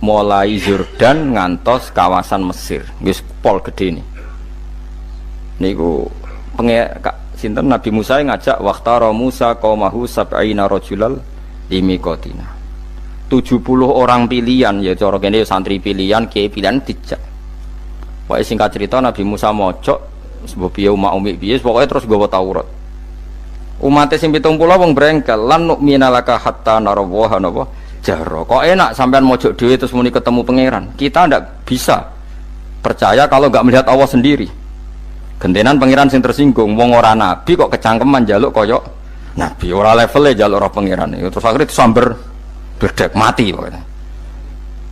mulai Yordan ngantos kawasan Mesir. Wis pol gede nih. Niku sinten Nabi Musa ngajak waqtara Musa qaumahu sab'ina rajulal limiqatina. 70 orang pilihan ya cara kene santri pilihan, kiai pilihan dijak. Pokoke singkat cerita Nabi Musa mojok sebab piye umat umi piye pokoke terus gawa Taurat. Umatnya sing 70 wong brengkel lan nu'mina laka hatta narawaha napa jahra. Kok enak sampean mojok dhewe terus muni ketemu pangeran. Kita ndak bisa percaya kalau enggak melihat Allah sendiri. Gentenan pangeran sing tersinggung, wong ora nabi kok kecangkeman njaluk kaya nabi, ora levele njaluk roh pangeran. Terus akhirnya disamber berdek mati pokoknya.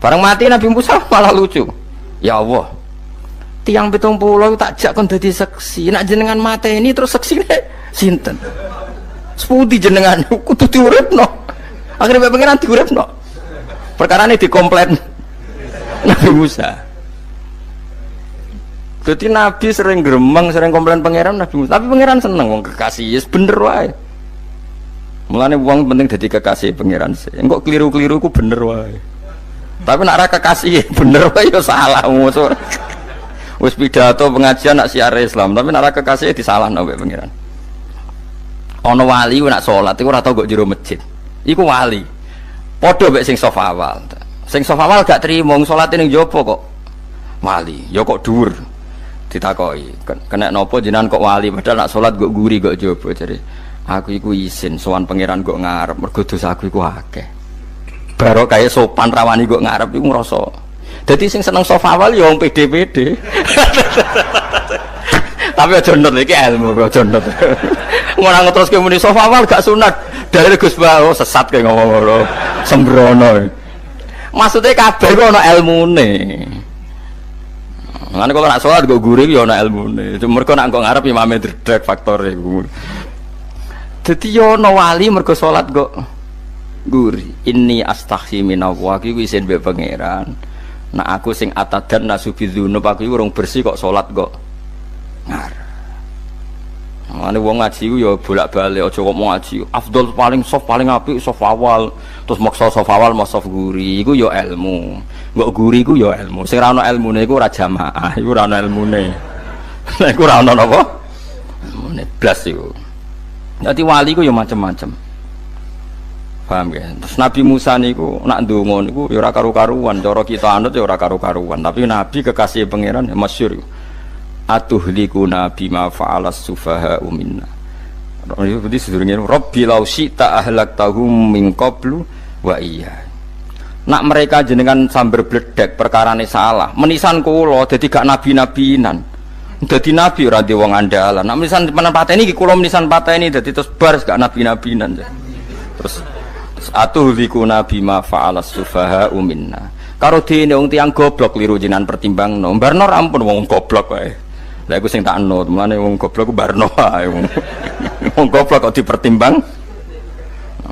Bareng mati Nabi Musa malah lucu. Ya Allah, tiang 70 tak jak kon dadi saksi. Nek jenengan mateni terus saksine sinten? Sepundi jenengan kudu diuripno. Akhirnya pangeran diuripno. Perkarane dikomplain Nabi Musa. Jadi Nabi sering gremeng, sering komplain pangeran Nabi Musa. Tapi pangeran seneng wong kekasih, yes bener wae. Mulane wong penting dadi kekasih pangeran. Engko keliru-keliru ku bener wae. Tapi nek ora kekasih bener wae ya salah. Wis pidato pengajian nak siar Islam, tapi nek ora kekasih disalahno mbek pangeran. Ana wali nak salat iku ora tau kok jero masjid. Iku wali. Padha mek sing saf awal. Sing saf awal gak trimo salate ning jopo kok. Wali, ya kok dhuwur. Ditakoki, kena napa jenengan kok wali padahal nak salat kok guri kok jopo jare. Aku iku isin sowan pangeran kok ngarep mergo dosa aku iku akeh. Baro kaya sopan rawani kok ngarep iku ngrasa. Dadi sing seneng saf awal ya wong pede-pede. Tapi aja nut iki ilmu aja nut. Ora ngeteruske muni saf awal gak sunat. Dari Gus Bawo sesat kayak ngomong ngono. Sembrono. Maksudnya kabeh kok ana ilmune. Ngene kok nak salat kok guri ya ana ilmune. Mergo nak kok ngarep imame dredeg faktore iku. Dadi yo ana wali mergo salat kok guri. Inni astaghfi minallah iki wis mbek pangeran. Nak aku sing atadan nasubidzunub aku urung bersih kok salat kok ngarep. Ane wong ngaji ku ya bolak-balik aja kok mau ngaji. Afdol paling soft paling apik soft awal. Terus maksa soft awal mau soft guri iku ya ilmu. Mbok guri ku ya ilmu. Sing ora ana ilmune iku ora jamaah, iku ora ana ilmune. Nek iku ora ana napa? Ilmune blas iku. Dadi wali ku ya macam-macam. Paham ya? Terus Nabi Musa niku nak ndonga niku ya ora karu-karuan, cara kita anut ya ora karu-karuan, tapi Nabi kekasih pangeran ya masyhur. Atuhlikuna bima fa'alas sufaha'u minna. Berarti sedurunge Rabbi law syi'ta ahlaktahum min qablu wa iya. Nak mereka jenengan sambar bledek perkarane salah, menisan kula dadi gak nabi-nabinan. Dadi nabi ora di wong andalan. Nak menisan pateni iki kula menisan pateni dadi terus bar gak nabi-nabinan. Terus atuhlikuna bima fa'alas sufaha'u minna. Karo dene wong tiyang goblok liru jenengan pertimbangno. Barno rampun wong goblok wae. Lah iku sing tak anut, mulane wong goblok ku barno wae. Wong goblok kok dipertimbang.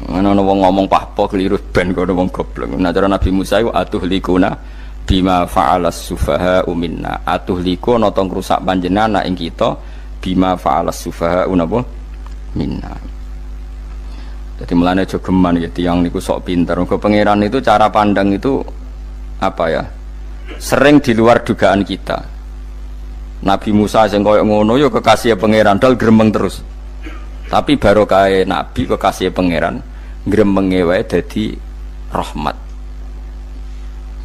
Ana wong ngomong pahpo keliru ben kono wong goblok. Nah cara Nabi Musa iku atuhlikuna bima fa'alas sufaha'u minna. Atuhliku nata ngrusak panjenengan ing kita bima fa'alas sufaha'u napa minna. Jadi mulane aja geman ya tiyang niku sok pinter. Mergo pangeran itu cara pandang itu apa ya? Sering di luar dugaan kita. Nabi Musa sing koyo ngono ya kekasih pangeran dal gremeng terus. Tapi barokah Nabi kekasih pangeran gremenge wae dadi rahmat.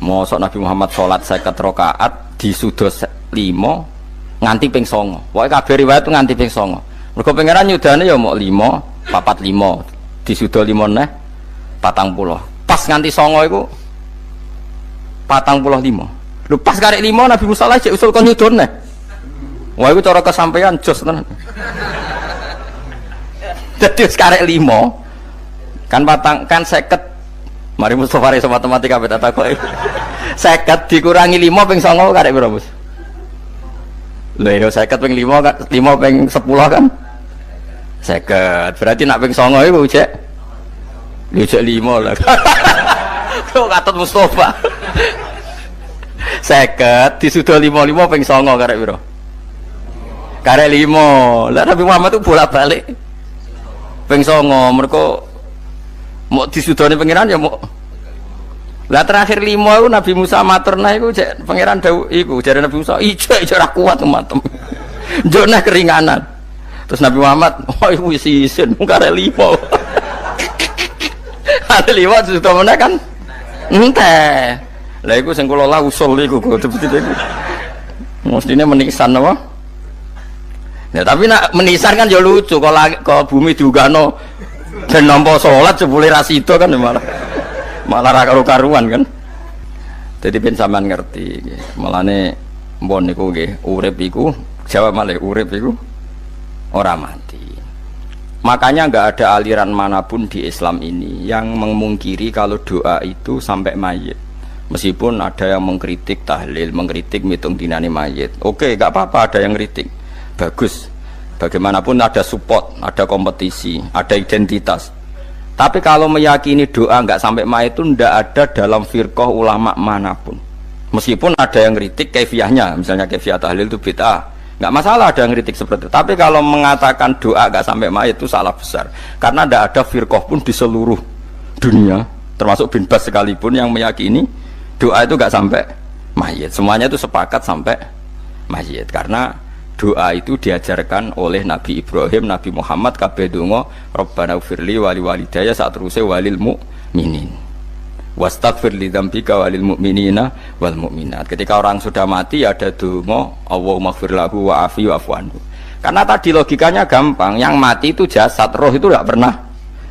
Mosok Nabi Muhammad salat 50 rakaat disuda 5 nganti ping 9. Pokoke kabeh riwayat nganti ping 9. Mergo pangeran nyudane ya mok 5, 4 5 disuda 5 neh 40. Pas nganti 9 iku 45. Lho pas karek 5 Nabi Musa lagi usul kon nyudon neh. Wah iku cara kesampaian jos tenan. Dadi wis karek 5. Kan patang kan 50. Mari Mustofa iso matematika beta takoki. 50 dikurangi 5 ping 9 karek piro, Mus? Lha yo 50 ping 5 kan 5 ping 10 kan 50. Berarti nak ping 9 iku cek. Yo cek 5 lah. Kok katut Mustofa. 50 disudo 55 ping 9 karek piro? Karek 5. Lah Nabi Muhammad itu bolak-balik ping 9 mergo mau disudone pangeran ya mau. Lah terakhir 5 itu Nabi Musa maturna iku cek pangeran dawuh iku jare Nabi Musa ijo ora kuat matem. Njone keringanan. Terus Nabi Muhammad oh iku wis isin karek 5. Ada 5 disudo meneh kan enteh. Lah iku sing kula lah usul iku betul-betul iku. Mestine menisan apa? Ya tapi nak menisan kan ya lucu kalau bumi diugano ben nampa salat jebule ra sida kan malah ra karo-karuan kan. Dadi ben sampean ngerti nggih. Mulane mbon niku nggih urip iku jawab malih urip iku ora mati. Makanya enggak ada aliran manapun di Islam ini yang memungkiri kalau doa itu sampai mayit. Meskipun ada yang mengkritik tahlil, mengkritik mitung dinane mayit. Oke, enggak apa-apa ada yang kritik. Bagus. Bagaimanapun ada support, ada kompetisi, ada identitas. Tapi kalau meyakini doa enggak sampai mayit itu enggak ada dalam firqah ulama manapun. Meskipun ada yang kritik kaifiahnya, misalnya kaifiah tahlil itu bid'ah. Enggak masalah ada yang kritik seperti itu. Tapi kalau mengatakan doa enggak sampai mayit itu salah besar. Karena enggak ada firqah pun di seluruh dunia, termasuk bin Bas sekalipun yang meyakini doa itu enggak sampai mayit. Semuanya itu sepakat sampai mayit. Karena doa itu diajarkan oleh Nabi Ibrahim, Nabi Muhammad kabeh donga Rabbana ighfirli wali walidayya saat teruse walil mukminin. Wastaghfir li dzambika walil mu'minina wal mu'minat. Ketika orang sudah mati ada donga Allahumma ighfir lahu wa afi wa'fu anhu. Karena tadi logikanya gampang, yang mati itu jasad, roh itu tidak pernah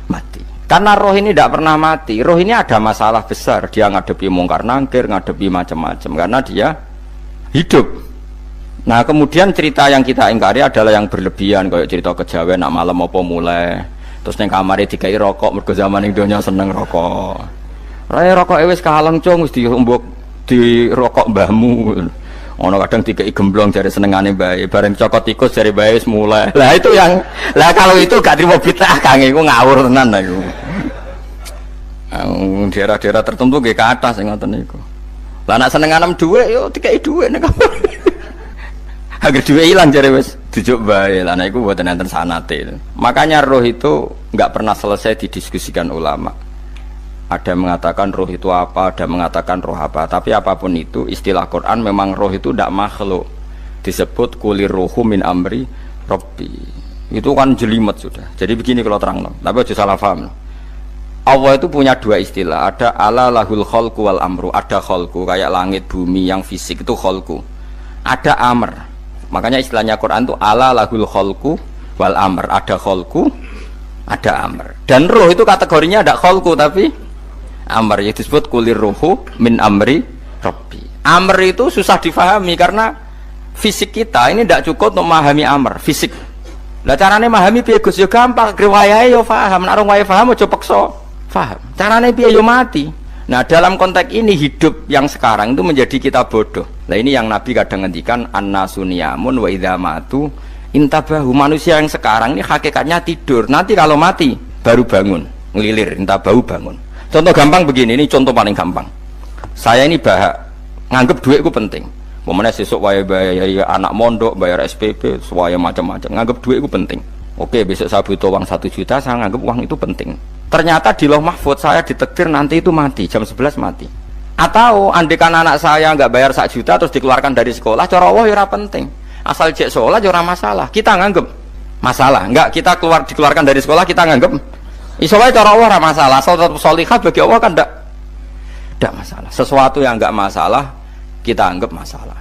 mati. Karena roh ini tidak pernah mati, roh ini ada masalah besar, dia ngadepi mungkar nangkir, ngadepi macam-macam karena dia hidup. Nah kemudian cerita yang kita ingkari adalah yang berlebihan, kayak cerita kejawen nak malam apa mulai terus neng kamare dikai rokok mergo zaman ning donya seneng rokok. Raya rokok wis kaleng cung wis diumbuk di rokok mbahmu. Ono kadang dikai gemblong jare senengane bae, bareng cokot tikus jare bae wis mulai. Lah itu yang lah kalau itu gak trimo bid'ah Kang iku ngawur tenan lha iku. Daerah-daerah tertentu nggih kathah sing ngoten niku. Lah nek senenganem dhuwit yo dikai dhuwit nek agar duit hilang jare wis dijuk bae. Lah niku mboten enten sanate. Makanya roh itu enggak pernah selesai didiskusikan ulama. Ada mengatakan roh itu apa, ada mengatakan roh apa. Tapi apapun itu istilah Quran memang roh itu tidak makhluk. Disebut kulir ruhu min amri rabbi. Itu kan jelimet sudah. Jadi begini kalau terang, tapi aja salah paham. Allah itu punya dua istilah. Ada ala lahul khalqu wal amru. Ada khalqu kayak langit bumi yang fisik itu khalqu. Ada amr. Makanya istilahnya Quran itu ala lahul khalqu wal amr. Ada khalqu, ada amr. Dan roh itu kategorinya ada khalqu tapi amr, yang disebut kulir ruhu min amri rabbi. Amr itu susah difahami karena fisik kita ini tidak cukup untuk memahami amr fisik. Lah carane memahami piye Gus? Ya gampang, riwayahe yo paham. Nek ora paham aja paksa paham. Carane piye yo mati. Nah dalam konteks ini hidup yang sekarang itu menjadi kita bodoh. Nah ini yang Nabi kadang ngendikan an-nasuniyamun wa idza matu intabahu. Manusia yang sekarang ini hakikatnya tidur. Nanti kalau mati baru bangun, ngelilir intabahu bangun. Contoh gampang begini, ini contoh paling gampang. Saya ini nganggep duit itu penting. Momennya sesuk bayar anak mondok, bayar SPP, semuanya macam-macam. Nganggep duit itu penting. Oke, besok saya butuh uang 1 juta, saya nganggep uang itu penting. Ternyata di Lauh Mahfudz saya ditakdir nanti itu mati, jam 11 mati. Atau andikan anak saya nggak bayar 1 juta terus dikeluarkan dari sekolah, cara Allah ya penting. Asal cek sekolah ya masalah. Kita nganggep masalah. Enggak, kita dikeluarkan dari sekolah kita nganggep isolasi cara Allah masalah. Asal tetap sholihah bagi Allah kan enggak masalah. Sesuatu yang enggak masalah kita anggap masalah.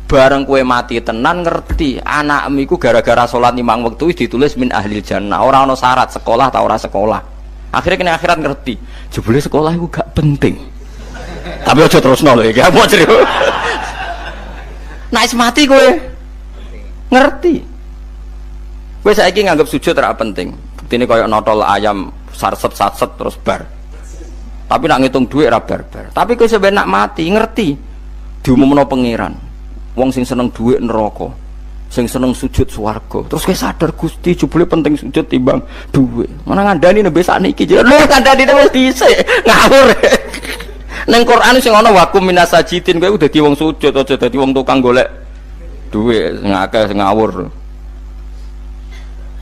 Bareng kue mati tenan ngerti anakmu iku gara-gara sholat 5 waktu ditulis min ahlil jannah. Orang ono syarat sekolah atau ora sekolah. Akhirnya kena akhirat ngerti. Jebule sekolah itu gak penting. Tapi aja terusno lho iki. Apa cerita? Nek mati kowe ngerti. Kowe saiki nganggep sujud ora penting. Buktine koyo notol ayam sarset-sarset terus bar. Tapi nak ngitung dhuwit ora bar-bar. Tapi kowe sampe nak mati ngerti diumumno pangeran. Wong sing seneng dhuwit neraka, sing seneng sujud swarga. Terus kowe sadar Gusti jebule penting sujud timbang dhuwit. Mana ngandani nembe sakniki lho ngandani wis dhisik ngawur. Neng Quran sing ana wakum minasajidin kowe dadi wong sujud aja dadi wong tukang golek dhuwit sing akeh sing ngawur.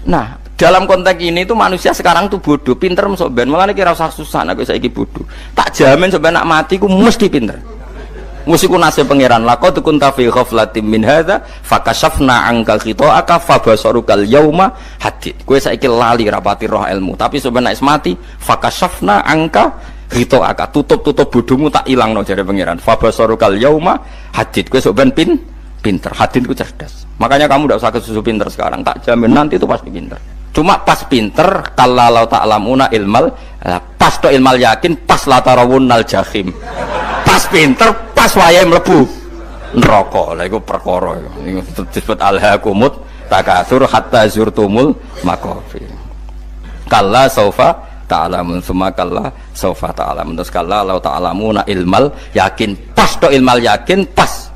Nah, dalam konteks ini tuh manusia sekarang tuh bodoh, pinter masuk ben. Malah kira usah susah, aku saiki bodoh. Tak jamin sampai nak mati, ku mesti pinter. Musiku nasib pangeran. Laqad kunta fi ghaflatin min hadza, fakashafna anka khita'aka fabasarukal yauma hadid. Kowe saiki lali rapati roh ilmu, tapi sampai nak mati, fakashafna anka khita'aka. Tutup bodohmu tak ilangno jare pangeran. Fabasarukal yauma hadid. Kowe sok ben pinter. Hadid ku cerdas. Makanya kamu tidak usah kesusu pinter sekarang, tak jamin nanti itu pasti pinter. Cuma pas pinter, kalau ta'lamuna ilmal, pas to ilmal yakin, pas latarawunnal jahim. Pas pinter, pas wayahe mlebu neraka. Lha iku perkara iku disebut alhaakumut takatsur hatta zurtumul maqabir. Kalla saufa ta'lamun, summa kalla saufa ta'lamun. Terus kalla law ta'lamuna ilmal yakin, pas to ilmal yakin, pas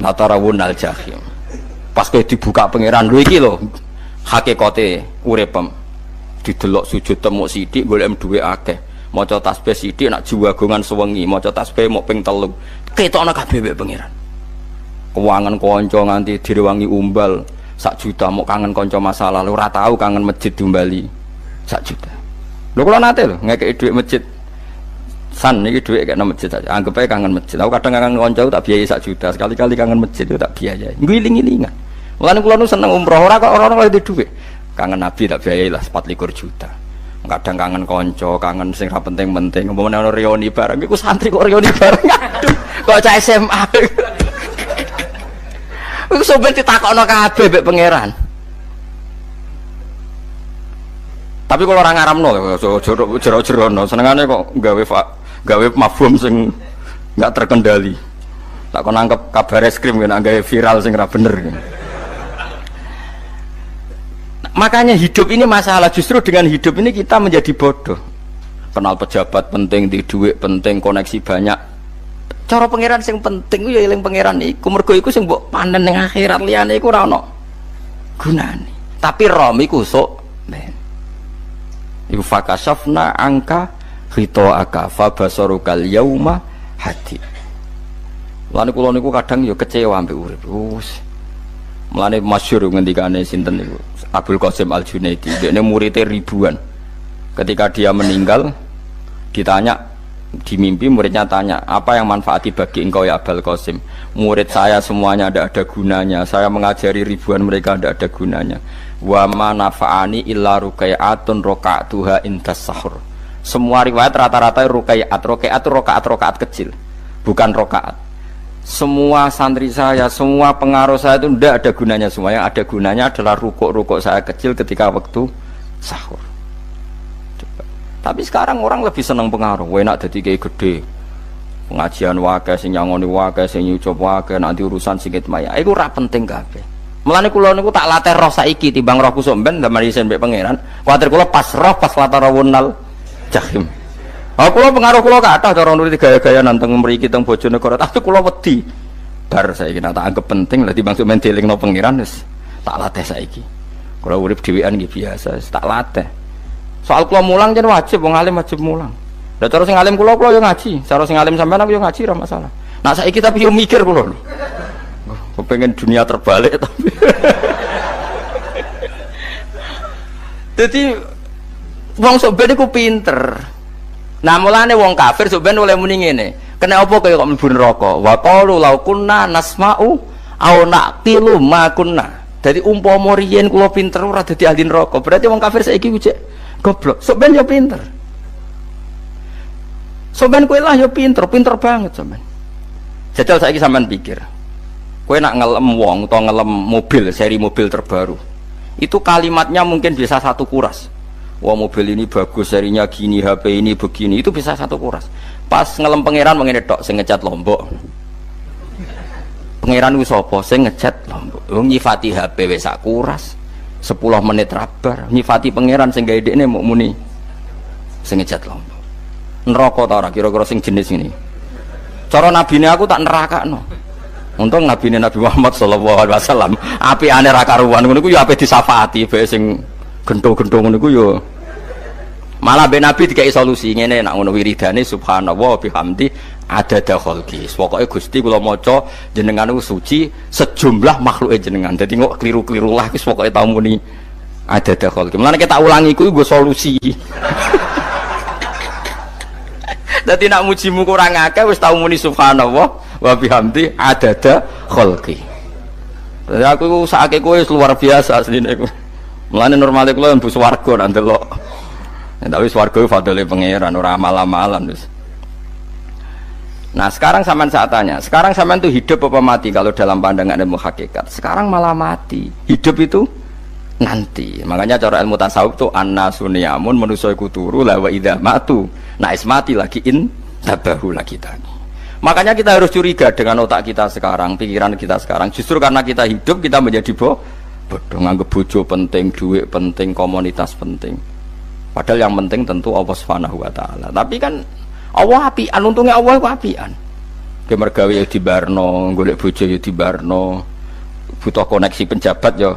latarawunnal jahim. Pas kowe dibuka pangeran lho iki lho hakikate uripem didelok sujud temuk sithik golek duwe akeh maca tasbih sithik nak jiwagongan sewengi maca tasbih mok ping 3 ketokno kabeh mek pangeran keuangan kanca nganti direwangi umbal 1 juta mok kangen kanca masa lalu ora tau kangen masjid diumbali 1 juta lho kula nate lho ngekeki dhuwit masjid san niki dhuwit kek nang masjid saja anggap ae kangen masjid aku kadang kangen kanca tak biayai 1 juta sekali-kali kangen masjid itu tak biayai ngiling-ngilingan. Mulane kula nu seneng umroh ora kok ora oleh duwe. Kangen Nabi tak biayai lah 24 juta. Kadang kangen kanca, kangen sing ra penting-penting. Umpamane ana reuni bareng iku santri kok reuni bareng. Aduh, kok cah SMA. Iku sampe ditakokno kabeh mbek pangeran. Tapi kalau orang ngaramno jero-jerono senengane kok gawe mafhum sing enggak terkendali. Tak kon nangkep kabar eskrim kan gawe viral sing ra bener. Makanya hidup ini masalah, justru dengan hidup ini kita menjadi bodoh. Kenal pejabat penting, di duit penting, koneksi banyak. Cara pangeran sing penting ya eling pangeran iku, mergo iku sing mbok panen ning akhirat, liyane iku ora ono gunane. Tapi rom iku sok men. Iku fakashafna angka khita'aka fabasarukal yauma hadid. Lan kula niku kadang ya kecewa ambek urip. Mulane masyhur ngendikane sinten niku Abdul Qasim Al-Junaidi, dia muridnya ribuan. Ketika dia meninggal, ditanya di mimpi, muridnya tanya, apa yang manfaati bagi engkau ya Abdul Qasim? Murid saya semuanya tidak ada gunanya, saya mengajari ribuan mereka tidak ada gunanya. Wa ma nafa'ani illa rukai'atun roka'atuha indas sahur. Semua riwayat rata-rata rukai'at itu rokaat kecil, bukan rokaat. Semua santri saya, semua pengaruh saya itu tidak ada gunanya semua. Yang ada gunanya adalah rukuk saya kecil ketika waktu sahur. Coba. Tapi sekarang orang lebih senang pengaruh. Enak jadi kayak gede. Pengajian wakai, sing nyangoni wakai, sing nyucup wakai, nanti urusan sikit maya. Itu ora penting kabeh. Mulane kula niku tak latih roh saiki timbang roh kusuk ben zaman isen mbek pangeran. Kuwatir kula pas roh pas latarawunal jahim. Aku kula pengaruh kula kathah cara nuruti gaya-gaya nanteng mriki teng Bojonegoro, tapi kula wedi. Bar saiki tak anggap penting lah timbang men delingno pangeran wis tak latih saiki. Kula urip dhewean nggih biasa, tak latih. Soal kula mulang jen wajib wong alim wajib mulang. Lah cara sing alim kula yo ngaji, cara sing alim sampean aku yo ngaji ora masalah. Nah saiki tapi yo mikir kula lho. Kepengen dunia terbalik tapi. Jadi wong sok ben iku pinter. Nah mulane wong kafir sok ben oleh muni ngene. Kena apa kaya kok mlebu neraka? Wa qalu law kunna nasma'u aw naqilu ma kunna. Dadi umpama riyen kula pinter ora dadi ahli neraka. Berarti wong kafir saiki cek goblok. Sok ben yo pinter. Sok ben kowe lah yo pinter banget sok ben. Jajal saiki sampean pikir. Kowe nak ngelem wong atau ngelem mobil, seri mobil terbaru. Itu kalimatnya mungkin bisa 1 kuras. Wah mobil ini bagus, serinya gini, HP ini begini, itu bisa 1 kuras. Pas ngelem pangeran mengene tok sing ngecat Lombok. Pangeran ku sapa sing ngecat Lombok? Wong nyifati HP wis sak kuras. 10 menit rabar nyifati pangeran sing gawe dekne muk muni sing ngejat lombok. Neraka ta ora kira-kira sing jenis ini. Cara nabine aku tak nerakakno. Untung nabine Nabi Muhammad sallallahu alaihi wasallam apikane ra karuan ngono iku ya ape disafaati bae sing gento-gento ngono iku ya. Malah ben Nabi dikai solusi ngene nek ngono wiridane subhanallah bihamdi adada khalqi. Pokoke Gusti kula maca jenengan niku suci sejumlah makhluke jenengan. Dadi kok kliru-kliru lah wis pokoke tau muni adada khalqi. Mulane tak ulangi kuwi nggo solusi. Dadi nak mujimu kurang akeh wis tau muni subhanallah wa bihamdi adada khalqi. Dadi aku sakake kowe luar biasa asline iku. Mulane normale kula mlebu swarga nang delok. Tapi swarga fadhole pangeran ora amal-amalan wis. Nah, sekarang sampean saat tanya, sekarang sampean itu hidup apa mati kalau dalam pandangan ilmu hakikat? Sekarang malah mati. Hidup itu nanti. Makanya cara ilmu tasawuf itu annasuniyamun manusa iku turu la wa idza matu. Nah, mati lagi tabahu lagi tani. Makanya kita harus curiga dengan otak kita sekarang, pikiran kita sekarang. Justru karena kita hidup kita menjadi bodoh, nganggep bojo penting, duit penting, komunitas penting. Padahal yang penting tentu Allah Subhanahu wa taala. Tapi kan Allah apian, untungnya Allah itu apian. Ki mergawe ya dibarno, golek bojo ya dibarno. Butuh koneksi penjabat ya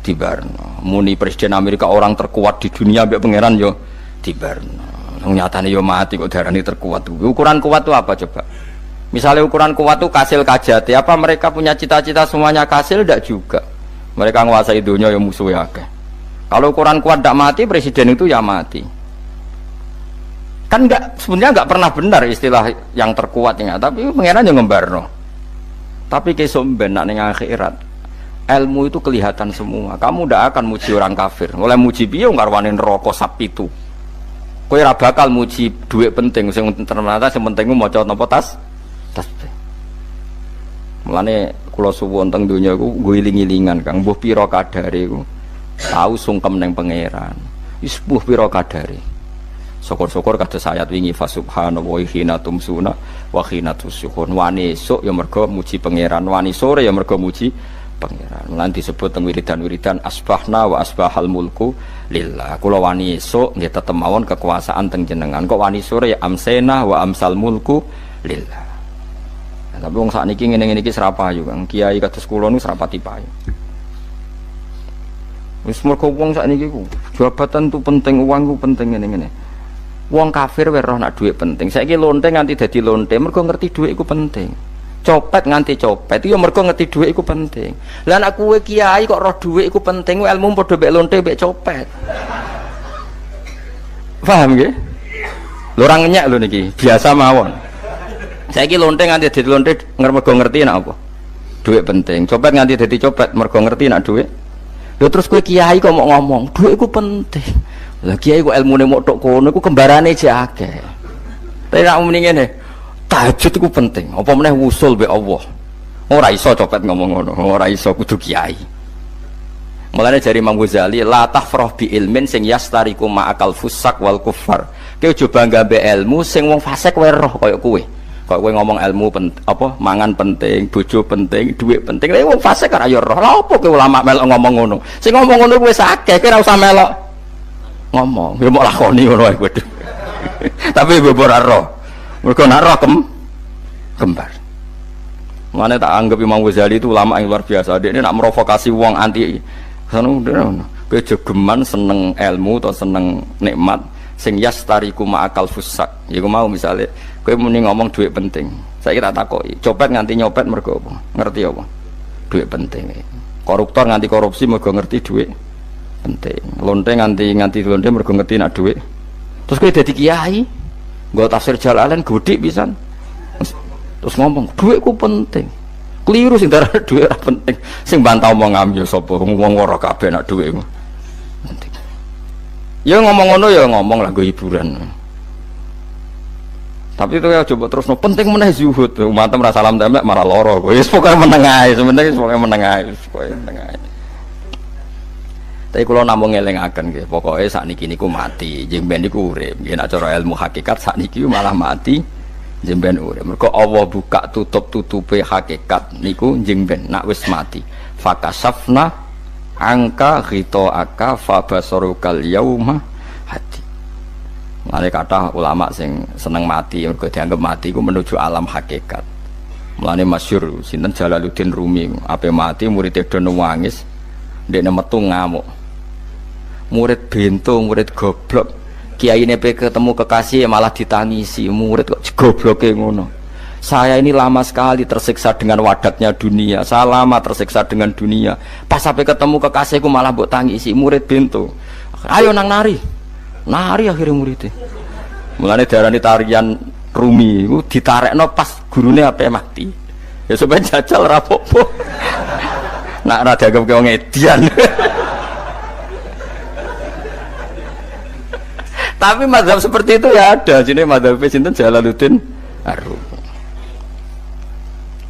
dibarno. Muni presiden Amerika orang terkuat di dunia mbek pangeran ya dibarno. Nyatane yo mati kok darani terkuat. Ukuran kuat itu apa coba? Misalnya ukuran kuat itu kasil kajati, apa mereka punya cita-cita semuanya kasil? Tidak juga. Mereka menguasai dunia yang musuhnya akeh. Kalau ukuran kuat tidak mati, presiden itu ya mati. Kan sebenarnya enggak pernah benar istilah yang terkuat ya, tapi pangeran yang ngembarno. Tapi kesomben nak ning akhirat. Ilmu itu kelihatan semua. Kamu tidak akan muji orang kafir. Oleh muji piye ngarwani neraka sapi itu. Kowe ora bakal muji duit penting sing ternyata sing penting ku maca napa tasbih. Mulane kula suwun teng donya iku nggo iling-ilingan Kang, mbuh pira kadare iku tau sungkem ning pangeran. Wis mbuh pira kadare. Syukur-syukur kados ayat wingi fa subhanallahi hina tumsuna wa hina tusyukun. Wani esuk ya mergo muji pangeran, wani sore ya mergo muji pangeran. Mulane disebut teng wiridan-wiridan asbahna wa asbahal mulku lillah. Kula wani esuk nggih tetep mawon kekuasaan teng jenengan. Kok wani sore ya amsena wa amsal mulku lillah. Nah, tapi wong sakniki ngene-ngene iki serapayu Kang. Kiai kados kula niku serapati payu. Wis mergo wong sakniki ku jabatan tu penting, uang ku penting ngene-ngene. Wong kafir wae roh nak dhuwit penting. Saiki lonte nganti dadi lonte mergo ngerti dhuwit iku penting. Copet nganti copet itu ya mergo ngerti dhuwit iku penting. Lah nek kowe kiai kok roh dhuwit iku penting, ilmu padha mek lonte mek copet. Paham nggih? Lho ora ngenyek lho niki, biasa mawon. Saiki lonte nganti dadi lonte mergo ngerti nek apa? Dhuwit penting. Copet nganti dadi copet mergo ngerti nek dhuwit. Lho terus kowe kiai kok mau ngomong, dhuwit iku penting. Lah kiai kok ilmune mok tok kono iku kembarane jek akeh. Tapi nek muni ngene, tahajud itu penting. Apa meneh wusul be Allah. Ora iso copet ngomong ngono, ora iso kudu kiai. Mulane jari Imam Ghazali, la tafrah bi ilmin sing yastariku ma'akal fusak wal kufar. Kowe aja bangga be ilmu sing wong fasik wae roh kaya kowe. Kaya kowe ngomong ilmu apa mangan penting, bojo penting, dhuwit penting. Lha wong fasik ora ya roh. Lha opo kowe ulama melok ngomong ngono? Sing ngomong ngono wis akeh, kowe ora usah melok ngomong. Ya mok lakoni ngono wae kowe. Tapi ora roh. Mereka nak roh kembar. Mana tak anggap Imam Ghazali itu ulama yang luar biasa. Dia ini nak merovokasi uang anti. Kejegeman seneng ilmu atau seneng nikmat. Sing yastariku ma'akal fusak. Ya aku mau misalnya, kau muni ngomong duit penting. Saya kira takoi. Copet nganti nyopet mergo apa? Ngerti apa? Duit penting. Koruptor nganti korupsi mergo ngerti duit penting. Lonte nganti lonte mergo ngerti nak duit. Terus kau jadi kiai. Gak tafsir Jalalain gudik pisan. Terus ngomong, duitku penting. Keliru sing darah duit ora penting. Sing bantah omong ngambil sapa wong ora kabeh nak duitmu. Penting. Ya ngomong ngono ya ngomong lah go hiburan. Tapi itu ya coba terus penting meneh zuhud. Umat merasa salam templek marah loro. Wis pokoke meneng ae, sebenarnya pokoke meneng ae, pokoke meneng ae. Tapi kalau namung ngelingaken nggih, pokoke sakniki niku mati, jemben niku urip. Nggih nek cara ilmu hakikat sakniki malah mati, jemben urip. Mergo Allah buka tutup-tutupe hakikat niku jemben nak wis mati. Fakasafna angka aka fa basarukal yauma hadi. Mane kata ulama sing seneng mati mergo dianggap mati iku menuju alam hakikat. Mulane masyhur sinten Jalaluddin Rumi ape mati murid do nangis ndekne metu ngamuk. Murid bento, murid goblok. Kiyaine pe ketemu kekasih malah ditangisi, murid kok gobloke ngono. Saya ini lama sekali tersiksa dengan wadatnya dunia. Saya lama tersiksa dengan dunia. Pas sampai ketemu kekasihku malah mbok tangisi, murid bento. Ayo nang nari. Nari akhirnya muridnya. Mulane darani tarian Rumi iku ditarekno pas gurune ape mati. Ya supaya jajal rapopo. Nak ora dianggap wong edian. Tapi mazhab seperti itu ya ada. Jenenge mazhab sinten Jalaluddin Ar-Rumi.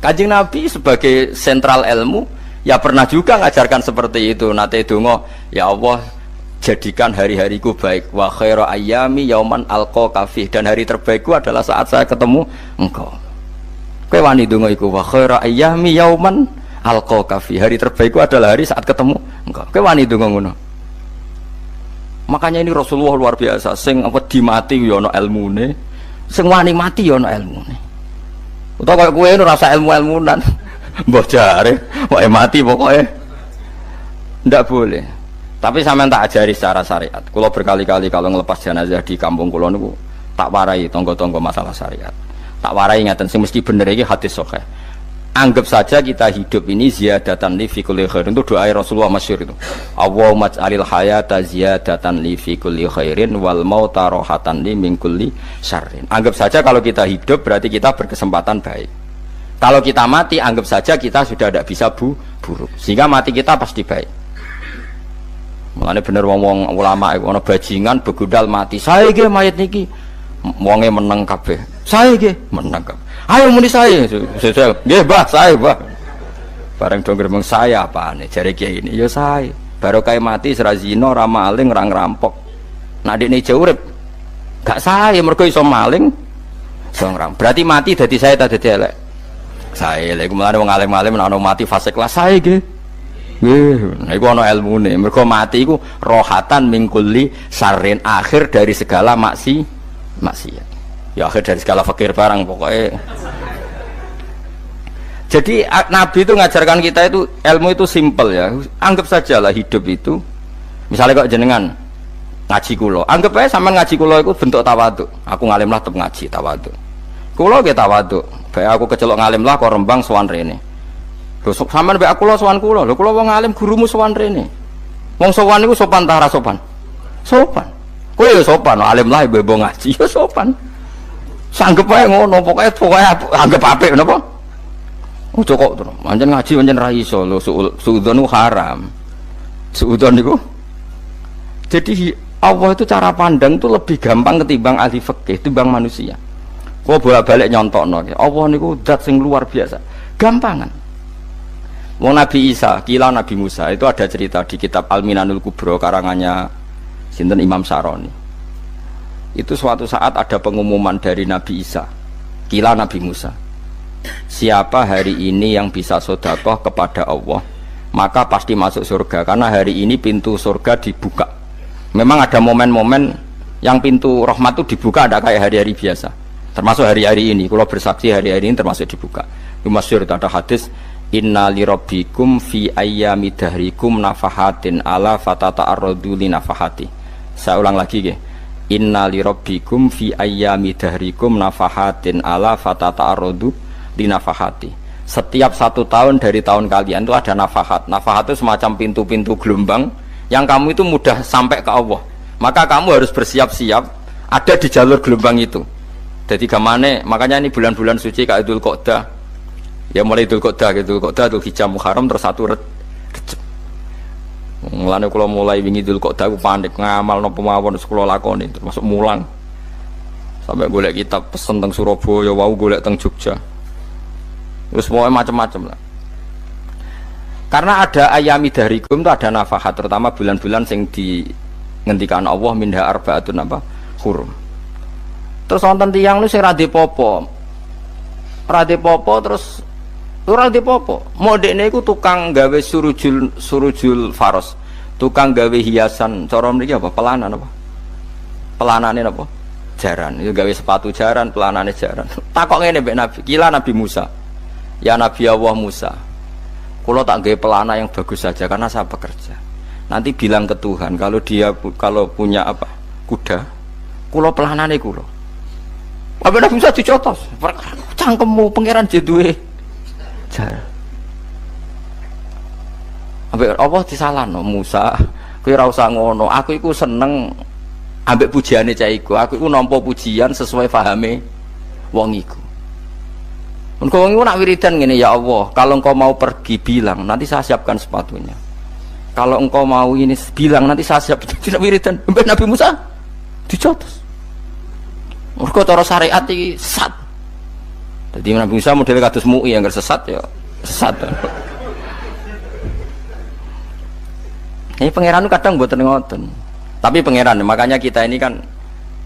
Kanjeng Nabi sebagai sentral ilmu ya pernah juga ngajarkan seperti itu. Nate donga, ya Allah jadikan hari-hariku baik, wa khairu ayyami yauman alqa kafih, dan hari terbaikku adalah saat saya ketemu engkau. Kowe wani donga iku, wa khairu ayyami yauman alqa kafih, hari terbaikku adalah hari saat ketemu engkau. Kowe wani donga ngono. Makanya ini Rasulullah luar biasa, sing wedi mati ya ana ilmune, sing wani mati ya ana ilmune. Utawa kowe ora rasa ilmu-ilmunan. Mbah jare, wae mati pokoke ndak boleh. Tapi sampean tak ajari secara syariat. Kulo berkali-kali kalau ngelepas jenazah di kampung kulo niku tak warai tonggo-tonggo masalah syariat. Tak warai ngaten sing mesti bener iki hadis sahih. Anggap saja kita hidup ini ziyadatan li fi kulli khairin, itu doa Rasulullah masyhur itu. Allahumma ij'alil hayata ziyadatan li fi kulli khairin wal mauta rahatan li min kulli syarrin. Anggap saja kalau kita hidup berarti kita berkesempatan baik. Kalau kita mati anggap saja kita sudah tidak bisa buruk. Sehingga mati kita pasti baik. Mulane bener wong-wong ulama iku ana bajingan begundal mati. Saya nggih mayit niki. Wonge meneng kabeh. Saya nggih meneng kabeh. Ayo muni saya. Nggih, Mbah, saya, Mbah. Bareng do gremeng saya apane jare kiai ini. Ya saya. Barokah mati ora zina, ora maling, ora ngrampok. Nek dekne jauh urip gak saya mergo iso maling, iso ngrampok. Berarti mati dadi saya ta dadi elek. Saya lek mulane wong alim-alim nek ana mati fase kelas saya nggih. Nggih, nah iku ana ilmune. Mergo mati iku rohatan mingkuli sarin, akhir dari segala maksiat. Ya akhir dari segala fakir barang pokoknya. Jadi Nabi itu ngajarkan kita itu ilmu itu simpel ya. Anggap saja lah hidup itu. Misalnya kok jenengan ngaji kulo, anggap aja sampean ngaji kulo itu bentuk tawaduk. Aku ngalim lah tetep ngaji tawaduk. Kulo ge tawaduk. Bae aku kecelok ngalim lah kok Rembang sowan rene. Lho sampean mbek aku sowan kulo. Lho kulo wong alim gurumu sowan rene. Wong sowan niku sopan ta ora sopan? Sopan. Kowe ya sopan, alim lah ibu ngaji ya sopan. Sanggep ae ngono, pokoke anggap apik napa? Ojo kok terus. Pancen ngaji pancen ra iso lho, suudzon niku haram. Suudzon niku. Jadi Allah itu cara pandang itu lebih gampang ketimbang ahli fikih, ketimbang manusia. Kok bolak-balik nyontokno. Allah niku zat sing luar biasa. Gampangan. Wong Nabi Isa, kila Nabi Musa itu ada cerita di kitab Al-Minanul Kubro karangannya sinten Imam Saroni. Itu suatu saat ada pengumuman dari Nabi Isa, kila Nabi Musa. Siapa hari ini yang bisa sedekah kepada Allah, maka pasti masuk surga. Karena hari ini pintu surga dibuka. Memang ada momen-momen yang pintu rahmat itu dibuka, ada kayak hari-hari biasa. Termasuk hari-hari ini. Kalau bersaksi hari-hari ini termasuk dibuka. Itu masyhur, ada hadis. Inna li rabbikum fi ayyami dahrikum nafahatin ala fatata'arradu li nafahati. Saya ulang lagi nggih. Inna li rabbikum fi ayyami dahrikum nafahatin ala fatata'arradu li nafahati. Setiap 1 tahun dari tahun kalian itu ada nafahat. Nafahat itu semacam pintu-pintu gelombang yang kamu itu mudah sampai ke Allah. Maka kamu harus bersiap-siap ada di jalur gelombang itu. Jadi gamane, makanya ini bulan-bulan suci kayak Dzul Qa'dah. Ya mulai Dzul Qa'dah, Dzul Hijjah, Muharram terus 1 Rejab. Mulane kula mulai wingi Dzul Qa'dah aku panik ngamal napa mawon kula lakoni termasuk mulang. Sampai golek kitab pesen teng Surabaya, wau golek teng Jogja. Terus pokoknya macam-macam lah. Karena ada ayami dahrikum itu ada nafahat, terutama bulan-bulan sing di ngendikan Allah minha arba'atun apa hurum. Terus wonten tiyang nu sing rade popo terus Ora dipopo. Modekne iku tukang gawe surujul faros. Tukang gawe hiasan, cara mriki apa? Pelanan apa? Pelanane apa? Jaran. Itu gawe sepatu jaran, pelanane jaran. Takok ngene mbek Nabi, kila Nabi Musa. Ya Nabi Allah Musa. Kula tak gawe pelana yang bagus saja karena saya bekerja. Nanti bilang ke Tuhan kalau punya apa? Kuda. Kula pelanane kula. Apa Nabi Musa dicotos? Cangkemmu pangeran duwe jaran. Ambek apa disalahno Musa, kowe ora usah ngono. Aku iku seneng ambek pujiane cah iku. Aku iku nampa pujian sesuai pahame wong iku. Engko wong iku nak wiridan ngene, ya Allah, kalau engkau mau pergi bilang, nanti saya siapkan sepatunya. Kalau engkau mau ini bilang, nanti saya siap. Tidak wiridan. Ambek Nabi Musa dicotos. Mergo cara syariat iki sesat. Jadi Nabi Musa model kados MUI yang sesat ya sesat. Ini pangeran kadang buat ngoten. Tapi pangeran, makanya kita ini kan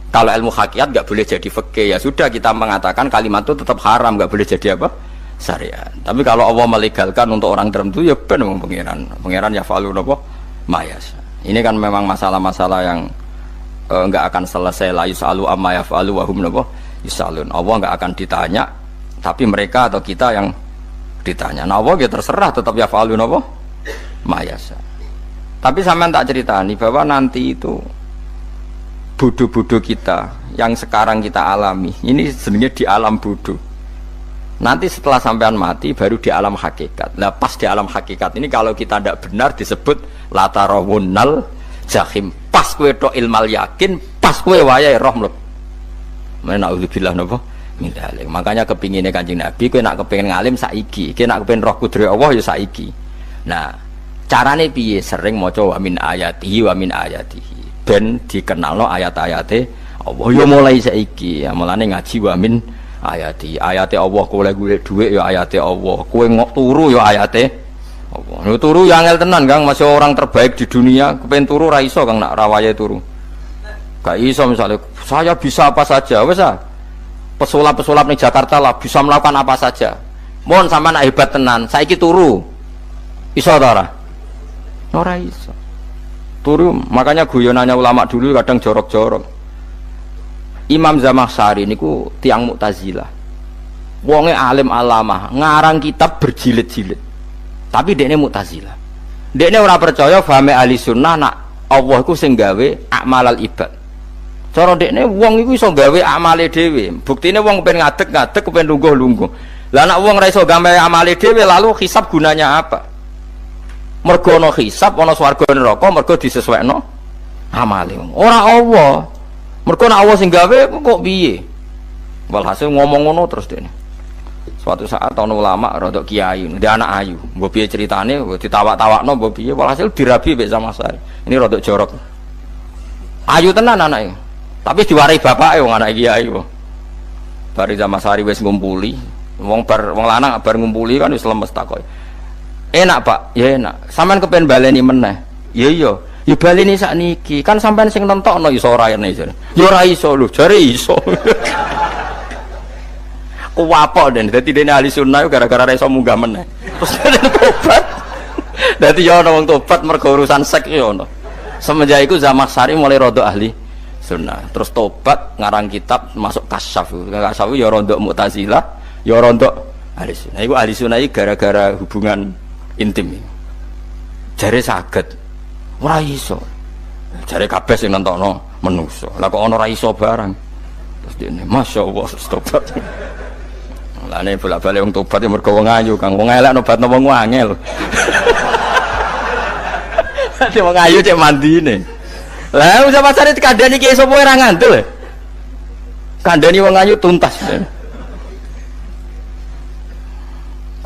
kalau ilmu hakikat nggak boleh jadi fikih, ya sudah kita mengatakan kalimat itu tetap haram, nggak boleh jadi apa? Syariat. Tapi kalau Allah melegalkan untuk orang tertentu, ya benar pangeran. Pangeran ya falu nopo mayas. Ini kan memang masalah-masalah yang nggak akan selesai. La yusalu amma yafalu wa hum nopo yusalun. Allah nggak akan ditanya, tapi mereka atau kita yang ditanya. Nah Allah ya terserah, tetap ya falu nopo mayas. Tapi sampean tak ceritani bahwa nanti itu bodoh-bodoh kita yang sekarang kita alami ini sebenarnya di alam bodoh. Nanti setelah sampean mati baru di alam hakikat. Nah pas di alam hakikat ini kalau kita tidak benar disebut latarawunnal jahim. Pas kue tok ilmal yakin, pas kue wayai roh mleb. Na'udzubillah napa min dzalik. Makanya kepinginnya Kanjeng Nabi kue nak kepengin ngalim saiki, kue nak kepengin roh kudrat Allah ya saiki. Nah carane piye? Sering maca wa min ayatihi ben dikenalno ayat-ayate Allah ya mulai saiki. Ya mulane ngaji wa min ayati Allah, kowe golek dhuwit ya ayate Allah, kowe ngok turu ya ayate Allah. Nek turu ya angel tenan Kang, masih orang terbaik di dunia kepen turu ra iso Kang nak rawaye turu. Gak iso misalnya saya bisa apa saja wis ah. Pesulap-pesulap ning Jakarta lah bisa melakukan apa saja. Mohon sampean hebat tenan, saiki turu. Iso ta ora? Ora iso. Turu, makanya guyonannya ulama dulu kadang jorok-jorok. Imam Zamakhsyari niku tiang Mu'tazilah. Wonge alim alamah, ngarang kitab berjilid-jilid. Tapi dekne Mu'tazilah. Dekne ora percaya fahame ahli sunnah nak Allah iku sing gawe akmalal ibad. Cara dekne wong iku iso gawe amale dhewe. Buktine wong kepen ngadeg-ngadeg, kepen lungguh-lungguh. Lah nek wong ora iso gawe amale dhewe lalu hisab gunanya apa? Mergo ana hisab, ana swarga neraka, mergo disesuaikno amale. Ora Allah. Mergo nek Allah sing gawe kok piye? Walhasil ngomong ngono terus dene. Suatu saat ana ulama rodok kiai, ndek anak ayu. Mbok piye critane, ditawak-tawakno mbok piye, walhasil dirabi mek Zamakhsyari. Ini rodok jorok. Ayu tenan anake. Tapi diwarai bapake wong anak kiai kok. Bari Zamakhsyari wis ngumpuli, wong lanang bar ngumpuli kan wis lemes takoki. Enak Pak, ya enak. Sampean kepen baleni meneh. Ya iya. Ya baleni sakniki. Kan sampean sing nentokno iso ora rene jare. Ya ora iso lho, jare iso. Kuwapok den. Dadi dene ahli sunnah gara-gara ora iso munggah meneh. Terus tobat. Dadi ya ana wong tobat mergo urusan seks ya ono. Semenjak iku Zamakhsyari mulai rodok ahli sunnah. Terus tobat ngarang kitab masuk kasyaf. Kasyaf ya rodok Mu'tazilah, ya rodok ahli sunnah. Iku ahli sunnah iki gara-gara hubungan intim. Jare saged ora iso. Jare kabeh sing nentokno menungso. Lah kok ana ora iso barang. Terus dene masyaallah tobat. Lah nek bolak-balik wong tobat ya mergo wong ayu Kang. Wong elek nobatno wong angel. Dadi wong ayu cek mandine. Lah usah pasare dikandani ki sapa ora ngandel. Kandani wong ayu tuntas.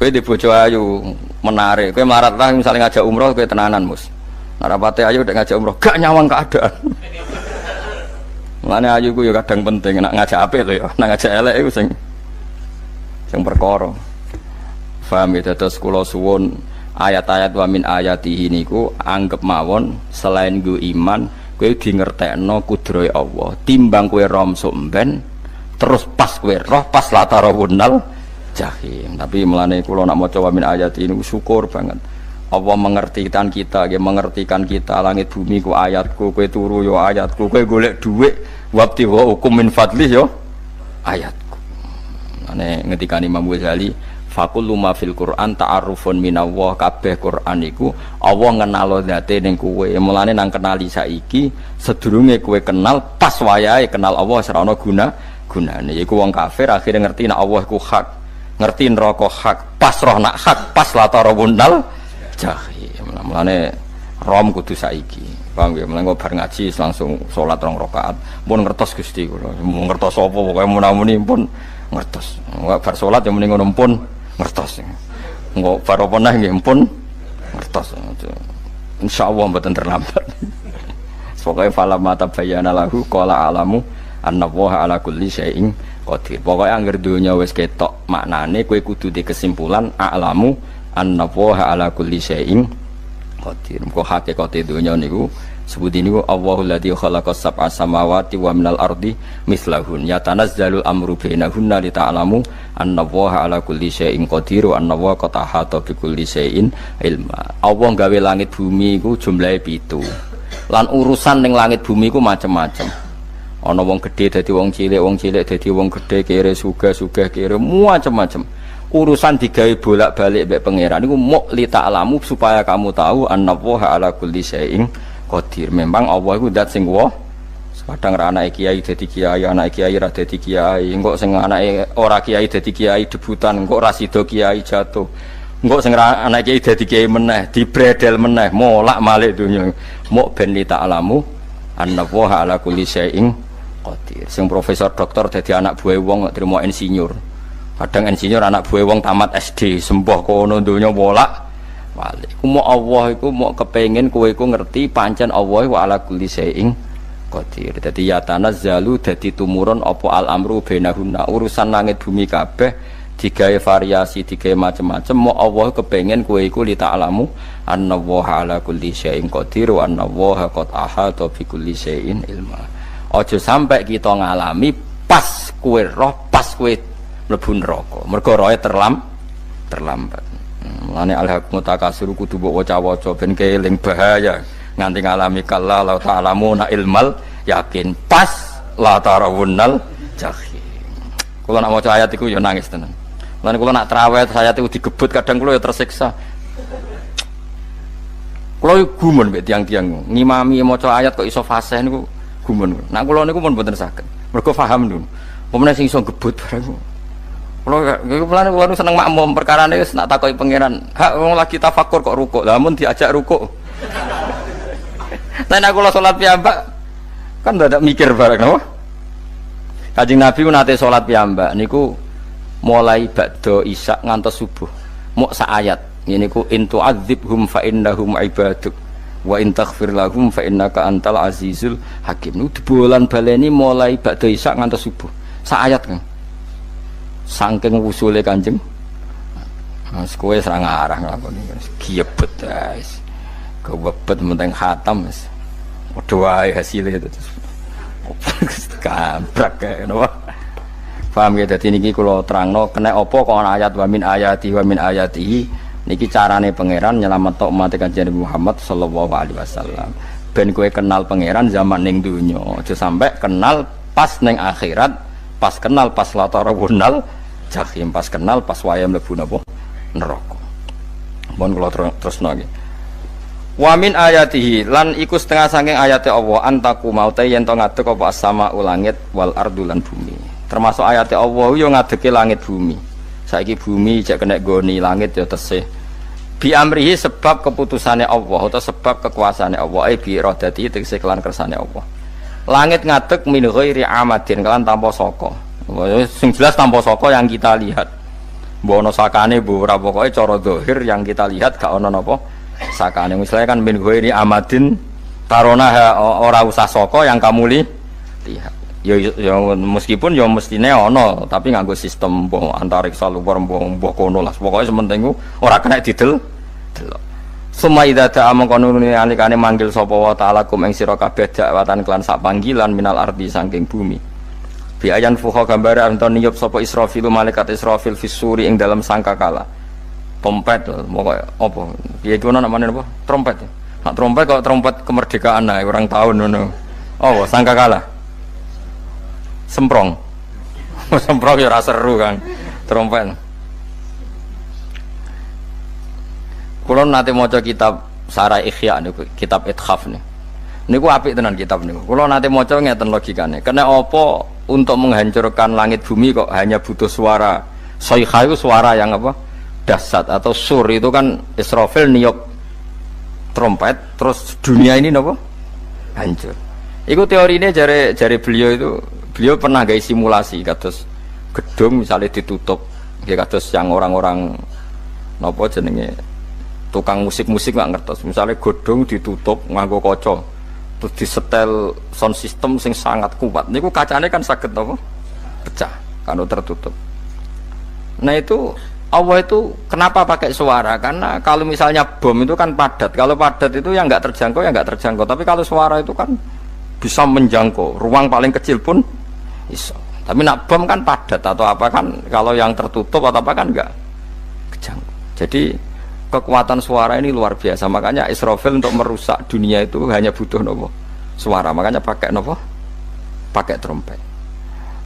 Kowe di bojo ayu menarik, kowe melarat lah misalnya ngajak umroh kowe tenanan mus. Narapate ayu udah ngajak umroh gak nyawang keadaan. Mulane ayu ku ya kadang penting nak ngajak apik lho ya, nak ngajak elek iku sing perkara. Paham ya, terus kula suwun ayat-ayat wa min ayatihi niku anggap mawon selain go iman kowe di ngertekno kudrohe Allah. Timbang kowe rom somben terus pas kowe roh pas latarawunnal jahim. Tapi melane kula nak maca wa min ayati niku syukur banget. Allah mengertikan kita, mengertikan kita langit bumi ku ayatku, kowe turu yo ayatku, kowe golek dhuwit wabti wa hukum min fadlih yo ayatku. Ane ngendikane Imam Ghazali, faqullu ma fil Qur'an ta'arufun minallah, kabeh Qur'an iku Allah ngenalo zate ning kowe. Mulane nang kenali saiki sedurunge kowe kenal pas wayahe kenal Allah ora ana gunane. Iku wong kafir akhirnya ngerti nek Allah iku hak, ngerti neraka hak, pas roh nak hak, pas latarawunal jahim. Mulane rom kudu saiki. Paham ya? Mulane bar ngaji langsung salat 2 rakaat. Mun ngertos Gusti kula. Mun ngertos apa pokoke munamuni pun ngertos. Enggak bar salat ya muni ngono pun ngertos. Engko bar apa neh nggih pun ngertos. Insyaallah mboten terlambat. Pokoke fala mata bayana lahu qala alamu annallaha ala kulli syai'in qadir. Pokoke anggere donya wis ketok maknane kowe kudu di kesimpulan alamu annallaha ala kulli syai'in qadir. Kok hakikate donya niku sebuti niku Allahul ladzi khalaqas sab'a samawati wa minal ardi mislahun yatanazzalul amru bainahunna lita'lamu annallaha ala kulli syai'in qadir wa annallaha qad ahata bi kulli syai'in ilma. Allah gawe langit bumi iku jumlahe 7. Lan urusan ning langit bumi iku macam-macam. Ana wong gedhe dadi wong cilik dadi wong gedhe, kere sugih kere macam-macam. Urusan digawe bolak-balik mbek pangeran niku muk li ta'lamu supaya kamu tahu annallaha ala kulli syai'in qadir. Memang Allah iku zat sing wa. Kadang ra anake kiai dadi kiai, anake kiai ra dadi kiai, engko sing anake ora kiai dadi kiai debutan, engko ra sida kiai jatuh. Engko sing ra anake kiai dadi kiai meneh, dibredel meneh, molak-malik donya. Muk ben li ta'lamu annallaha ala kulli syai'in qadir. Sing profesor doktor dadi anak buah wong trimo insinyur. Kadang insinyur anak buah wong tamat SD sembah kono donya bolak balik. Mau Allah iku mau kepengin kowe iku ngerti pancen Allah wa ala kulli syai'in qadir. Dadi ya tanazzalu dadi tumurun apa al amru bainahunna, urusan langit bumi kabeh digawe variasi, digawe macam-macam. Mau Allah kepengin kowe iku li ta'lamu annallaha ala kulli syai'in qadir wa annallaha qad ahata bi kulli syai'in ilma. Aja sampai kita ngalami pas kowe roh, pas kowe mlebu neraka. Mergo roe terlambat. Mulane al-haqqu takasur kudu mbok waca-waca ben keling bahaya nganti ngalami kalla la ta'lamuna ilmal yakin pas la tarawunnal jahim. Kula nak maca ayat iku ya nangis tenan. Mulane kula nak traweh ayat iku digebut kadang kula ya tersiksa. Kula gumun mbek tiang-tiang ngimami maca ayat kok iso fasih niku gumun. Nak kula niku pun mboten saged. Mergo paham niku. Pemene sing iso gebut barang. Kalau seneng makmum perkara ini nak takoki pangeran, hak wong lagi tafakur kok rukuk, namun diajak rukuk. Nah, aku sholat piyambak kan tidak mikir bareng, no? Kanjeng Nabi nate sholat piyambak, niku mulai ba'da isya ngantos subuh, mau saayat. Ini ku intu adzibhum fa innahum ibaduk, wa in taghfir lahum fa innaka antal azizul hakim. Niku dibolan baleni mulai ba'da isya ngantos subuh, saayat kan. Saking usule Kanjeng Mas kowe serang arah nglakoni giebet guys. Kewebet menteng khatam wis. Padha wae hasile terus. Kabrak kae napa. Paham ya dadi niki kula terangno kena apa kok ana ayat wa min ayatihi niki carane pangeran nyelametno umat Kanjeng Muhammad sallallahu alaihi wasallam. Ben kowe kenal pangeran zaman ning donya, aja sampe kenal pas ning akhirat, pas kenal pas latarawunal jahim, pas kenal pas waya mlebu napa neraka. Mohon kula terusno nggih. Wa min ayatihi lan iku setengah saking ayate Allah antaku maute yen to ngadeg apa as-sama langit wal ardu lan bumi. Termasuk ayate Allah yo ngadege langit bumi. Saiki bumi jek kena goni langit ya tesih. Bi amrihi sebab keputusane Allah atau sebab kekuasaane Allah bi iradati tegese kelan kersane Allah. Langit ngadeg min ghairi amadin kelan tanpa saka. Sing jelas tanpa saka yang kita lihat. Mbok ana sakane mbok ora pokoke cara zahir yang kita lihat gak ana napa sakane. Misalnya kan min ghairi amadin tarona ora usah saka yang kamu lihat. Ya meskipun ya mestine ana tapi nganggo sistem mbok antariksa luar mbok kono lah. Pokoke sementing ora kena didel. Suma idza ta'a mangkonune alikane manggil sapa wa ta'ala kum ing sira kabeh dakwatan kelan sak panggilan minal ardi saking bumi. Bi ayan fuha gambare anton niyup sapa Israfil malaikat Israfil fisuri ing dalam sangkakala. Trompet pokoke apa? Piye iku namane apa? Trompet. Nak trompet kok trompet kemerdekaan ae orang tahun ngono. Oh, sangkakala. Semprong. Semprong ya ora seru kan. Trompet. Kulo nate maca kitab Sarah Ikhya niku, kitab Ithaf niku. Niku apik tenan kitab niku. Kulo nate maca ngeten logikane. Kena apa untuk menghancurkan langit bumi kok hanya butuh suara. Sayha itu suara yang apa? Dahsyat atau sur itu kan Israfil niup trompet terus dunia ini apa? Hancur. Iku teorinya jare beliau pernah gawe simulasi kados gedung misalnya ditutup nggih kados yang orang-orang napa jenenge tukang musik-musik nggak ngertos misalnya gedung ditutup nganggo kaca terus disetel sound system sing sangat kuat niku kacane kan saged napa pecah kalau tertutup. Nah itu Allah itu kenapa pakai suara? Karena kalau misalnya bom itu kan padat. Kalau padat itu yang nggak terjangkau, ya nggak terjangkau. Tapi kalau suara itu kan bisa menjangkau. Ruang paling kecil pun bisa. Tapi nak bom kan padat atau apa kan? Kalau yang tertutup atau apa kan nggak kejangkau. Jadi kekuatan suara ini luar biasa. Makanya Israfil untuk merusak dunia itu hanya butuh nopo suara. Makanya pakai nopo, pakai trompet.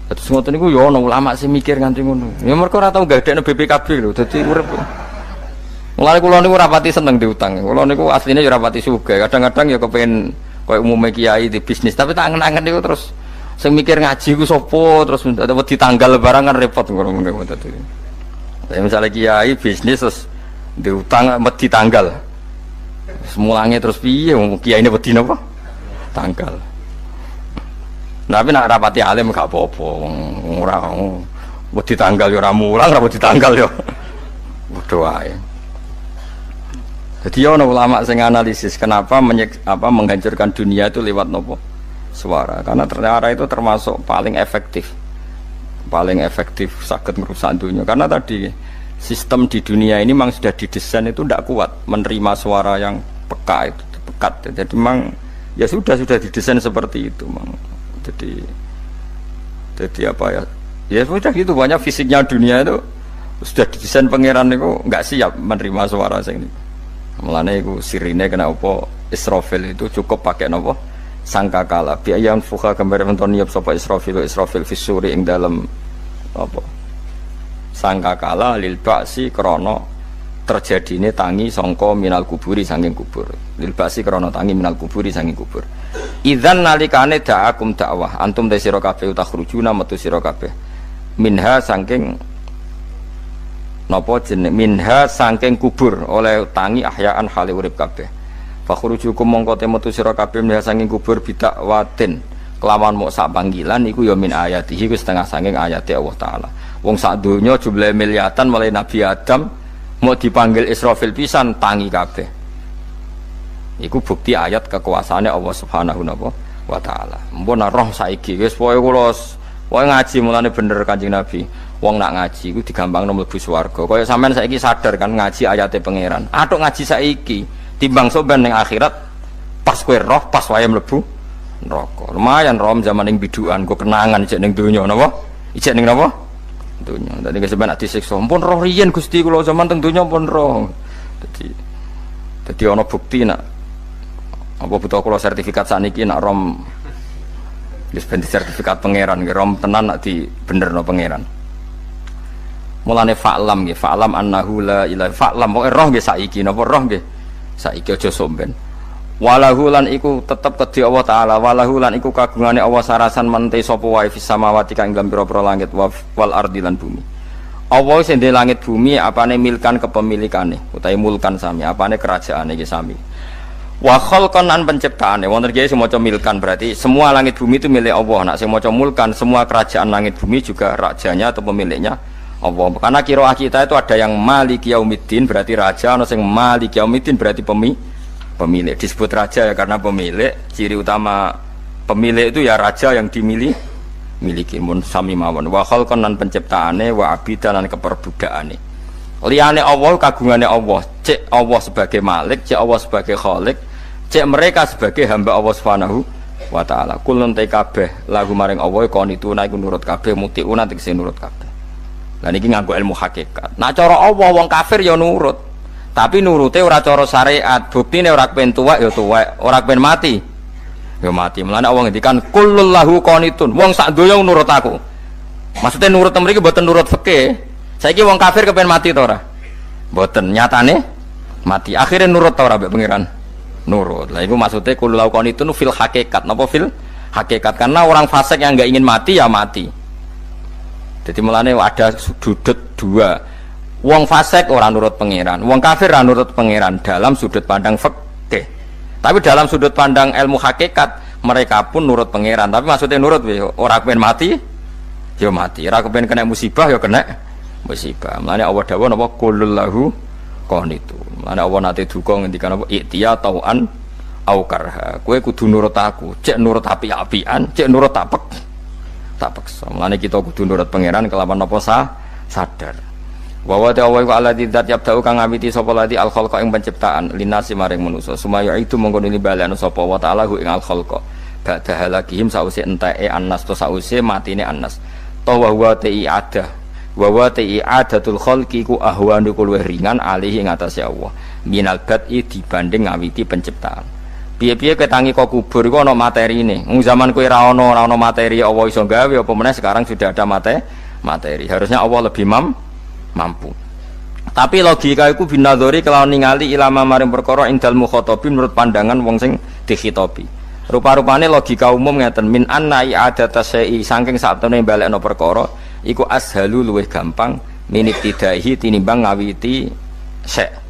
Terus ngoten niku yo ana ulama sing mikir nganti ngono. Ya mergo ora tau gadekno BPKB lho, dadi urip. Mulane kula niku ora pati seneng diutang. Kula niku asline yo ora pati sugih. Kadang-kadang ya kepengin koyo umume kiai di bisnis, tapi tak angen-angen niku terus sing mikir ngaji ku sapa, terus wedi tanggal barang kan repot ngono niku dadi. Tapi misalnya kiai bisnis terus diutang wedi tanggal. Semulange terus piye wong kiai ini wedi napa? Tanggal. Tapi nak rapati alim gak apa-apa, ora wedi tanggal yo ora mulang, ora wedi tanggal yo padha wae. Jadi ana ulama sing analisis kenapa menghancurkan dunia itu lewat nopo? Suara. Karena ternyata itu termasuk paling efektif saged merusak dunia. Karena tadi sistem di dunia ini memang sudah didesain itu tidak kuat menerima suara yang pekat. Jadi memang ya sudah didesain seperti itu, memang. Jadi apa ya? Ya sudah gitu, banyak fisiknya dunia itu sudah didesain pangeran itu nggak siap menerima suara sing ini. Mulane iku sirine kena apa Israfil itu cukup pakai napa sangkakala. Bi ayam fuha gambar menton niap sapa Israfil fisuri ing dalam apa sangkakala lil ba'si krana terjadine tangi sangka minal kuburi saking kubur. Lil ba'si krana tangi minal kuburi saking kubur. Idzan nalikane da'akum dakwah antum ta sira kabeh takhrujuna metu sira kabeh minha saking napa jeneng minha saking kubur oleh tangi ahyaan hale urip kabeh fakhrujukum mongko te metu sira kabeh minha saking kubur bidakwatin kelawan mok sak panggilan iku ya min ayatihi ku setengah saking ayate Allah taala. Wong sak donya jumlah miliatan mulai Nabi Adam mau dipanggil Israfil pisan tangi kabeh. Iku bukti ayat kekuasaane Allah Subhanahu wa taala. Mpun roh saiki wis pokoke kula ngaji mulane bener Kanjeng Nabi. Wong nak ngaji iku digampangno mlebu swarga. Kaya sampean saiki sadar kan ngaji ayate pangeran. Atuk ngaji saiki timbang sampean ning akhirat pas kowe roh pas wae mlebu neraka. Lumayan rom zaman ning bidukan kok kenangan ijek ning donya napa? Ijek ning napa? Donya. Dadi sampean nak disiksa. Mpun roh riyen Gusti kula zaman teng donya pun roh. Dadi ana bukti nak apa butuh kalau sertifikat saniki nak rom wis ben sertifikat pangeran rom tenan nak di bener no pangeran. Mulane fa'lam nggih fa'lam annahu la ilaha fa'lam pokoke roh nggih saiki napa roh nggih saiki aja somben. Walahu lan iku tetep kedhi Allah taala walahu lan iku kagungane Allah sarasan mente sapa wae fis samawati kang dalam pira-pira langit wal ardi lan bumi. Allah sing ndek langit bumi apane milkan kepemilikane utawi mulkan sami apane kerajaane iki sami. Wa khalqan an penciptaane wonten iki sing maca milkan berarti semua langit bumi itu milik Allah. Nak sing maca mulkan semua kerajaan langit bumi juga rajanya atau pemiliknya Allah. Karena qiraah kita itu ada yang Maliki Yaumiddin berarti raja, ana sing Maliki Yaumiddin berarti pemilik. Disebut raja ya karena pemilik. Ciri utama pemilik itu ya raja yang dimiliki mun sami mawon. Wa khalqan an penciptaane wa abidan lan keperbudakane. Liyane Allah kagungane Allah. Cek Allah sebagai Malik, cek Allah sebagai Khalik, cek mereka sebagai hamba Allah Subhanahu wa ta'ala. Kulun te kabeh lagu maring Allah qanituna iku nurut kabeh mutiuna tegese nurut kabeh. Lah niki nganggo ilmu hakikat. Nah cara Allah wong kafir ya nurut. Tapi nurute ora cara syariat. Buktine ora kepen tuwek ya tuwek, ora kepen mati ya mati. Mulane Allah ngendikan kullul lahu qanitun. Wong sak donya nurut aku. Maksudnya nurut mriki mboten nurut fikih. Saiki wong kafir kepen mati to ora? Mboten, nyatane mati. Akhirnya nurut ta ora mbek pangeran? Nurut. Lah itu maksudnya kullul lahu qanitun fil hakikat. Napa fil hakikat? Karena orang fasik yang enggak ingin mati ya mati. Jadi mulane ada sudut dua. Wong fasik ora nurut pangeran, wong kafir ora nurut pangeran dalam sudut pandang fikih. Tapi dalam sudut pandang ilmu hakikat mereka pun nurut pangeran. Tapi maksudnya nurut ora kepen mati ya mati, ora kepen kena musibah ya kena musibah. Mulane Allah dawuh napa kullul lahu qanitun. Mulane Allah nate duka ngendikan apa iktiya tauan au karha. Kowe kudu nurut aku, cek nurut api-apian, cek nurut tapek. Paksa. Mulane kita kudu nurut pangeran kelawan apa sadar. Wa wa ta'ala wa alladzi dzat yabda'u kang ngawiti sapa lati al khalqa ing penciptaan linasi maring manusa. Sumaya itu mongko nili balekno sapa wa ta'ala ing al khalqa. Ba'da halakihim sause enteke annas to sause matine annas. Ta wa huwa ta'i'adah. Wa wa ta'i'adatul khalqi ku ahwanu luwih ringan alih ing atase Allah. Minal bad'i dibanding ngawiti penciptaan. Piye-piye ketangi kok kubur iku ana materine. Wong zaman kowe ora ana materi Allah iso gawe apa meneh sekarang sudah ada materi. Harusnya Allah lebih mampu. Tapi logika iku binadzori kelawan ningali ilama maring perkara indal mukhatabin menurut pandangan wong sing dikhitobi. Rupa-rupane logika umum ngeten min anna i'adata syai'i saking satune balekno perkara iku ashalu luwih gampang minit tidaihi tinimbang ngawiti syai'.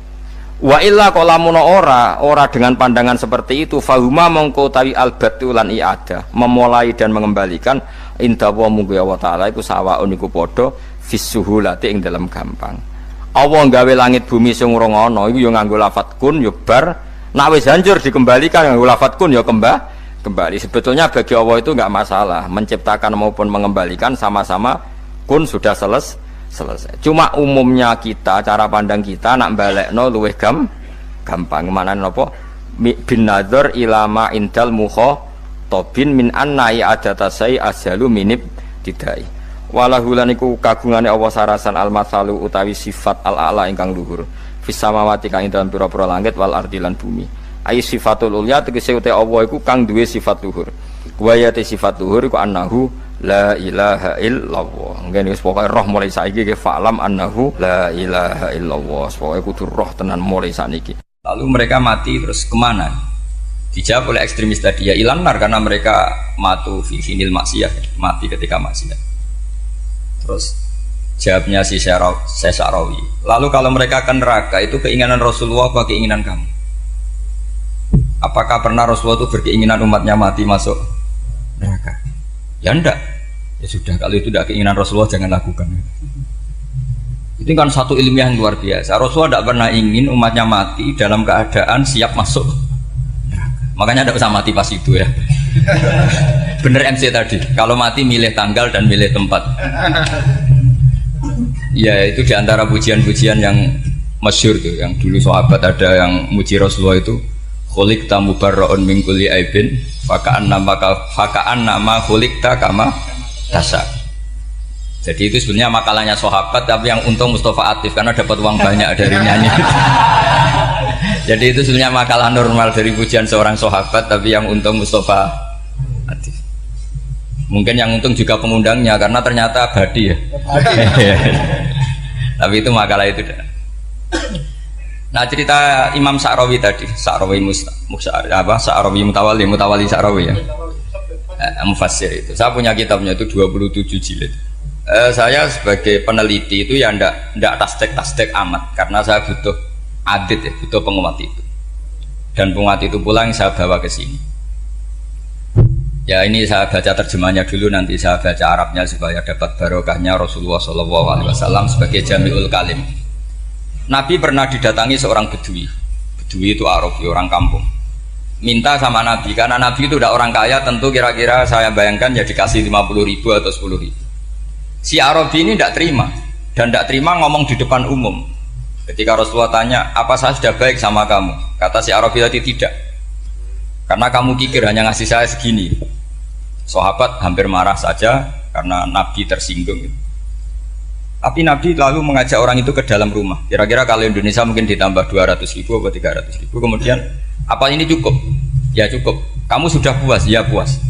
Wa illa qalamun ora dengan pandangan seperti itu fahuma mongko tawi albatu lan i'adah memulai dan mengembalikan inda wa munggu Allah taala iku sawaun iku padha fisuhulati ing dalam gampang. Allah gawe langit bumi sing ora ana iku ya nganggo lafat kun ya bar, nek wis hancur dikembalikan nganggo lafat kun ya kembali. Sebetulnya bagi Allah itu enggak masalah, menciptakan maupun mengembalikan sama-sama kun sudah selesai. Cuma umumnya kita, cara pandang kita nak balekno luwih gampang. Manane napa? Bin nadzar ilama indal mukhatabin min anna i'adata sai ashalu minib tidai. Walahu lan iku kagungane Allah sarasan al-matsalu utawi sifat al-a'la ingkang luhur fis samawati kang ing dalam pira-pira langit wal ardi lan bumi. Ai sifatul ulya tegese uta Allah iku kang duwe sifat luhur. Wa ya sifat luhur iku annahu la ilaha illallah. Ngene wis pokoke roh mulai saiki ke fa'lam annahu la ilaha illallah. Pokoke kudu roh tenan mulai saniki. Lalu mereka mati terus kemana? Dijawab oleh ekstremis tadi ya ilanar karena mereka matu fi finil maksiyah, mati ketika maksiat. Terus jawabnya si Sa'rawi. Lalu kalau mereka akan neraka itu keinginan Rasulullah apa keinginan kamu? Apakah pernah Rasulullah itu berkeinginan umatnya mati masuk neraka? Ya enggak. Ya sudah, kalau itu tidak keinginan Rasulullah jangan lakukan. Itu kan satu ilmiah yang luar biasa. Rasulullah tidak pernah ingin umatnya mati dalam keadaan siap masuk neraka. Makanya tidak usah mati pas itu ya. Bener MC tadi, kalau mati milih tanggal dan milih tempat. Ya itu diantara pujian-pujian yang masyhur tuh, yang dulu sahabat ada yang muji Rasulullah itu khuliqta mubarra'un min kulli aibin faka'an nama khuliqta kama tasa. Jadi itu sebenarnya makalahnya sahabat, tapi yang untung Mustafa Atif karena dapat uang banyak dari nyanyi. Jadi itu sebenarnya makalah normal dari pujian seorang sahabat, tapi yang untung Mustafa Atif. Mungkin yang untung juga pengundangnya karena ternyata abadi ya. Tapi itu makalah itu. Nah cerita Imam Sa'rawi tadi, Sa'rawi Sa'rawi Mutawali Sa'rawi ya. Mufassir itu. Saya punya kitabnya itu 27 jilid. Saya sebagai peneliti itu ya ndak tasdek amat karena saya butuh adit ya, butuh penguat itu. Dan penguat itu pula yang saya bawa ke sini. Ya ini saya baca terjemahnya dulu, nanti saya baca Arabnya supaya dapat barokahnya Rasulullah SAW sebagai Jami'ul Kalim. Nabi pernah didatangi seorang Bedui. Bedui itu Arabi, orang kampung. Minta sama Nabi, karena Nabi itu udah orang kaya, tentu kira-kira saya bayangkan ya dikasih 50.000 atau 10.000. Si Arabi ini tidak terima, dan tidak terima ngomong di depan umum. Ketika Rasulullah tanya, apa saya sudah baik sama kamu? Kata si Arabi tadi tidak. Karena kamu kikir hanya ngasih saya segini. Sahabat hampir marah saja karena Nabi tersinggung. Tapi Nabi lalu mengajak orang itu ke dalam rumah. Kira-kira kalau Indonesia mungkin ditambah 200.000 atau 300.000. Kemudian, apa ini cukup? Ya cukup. Kamu sudah puas? Ya puas.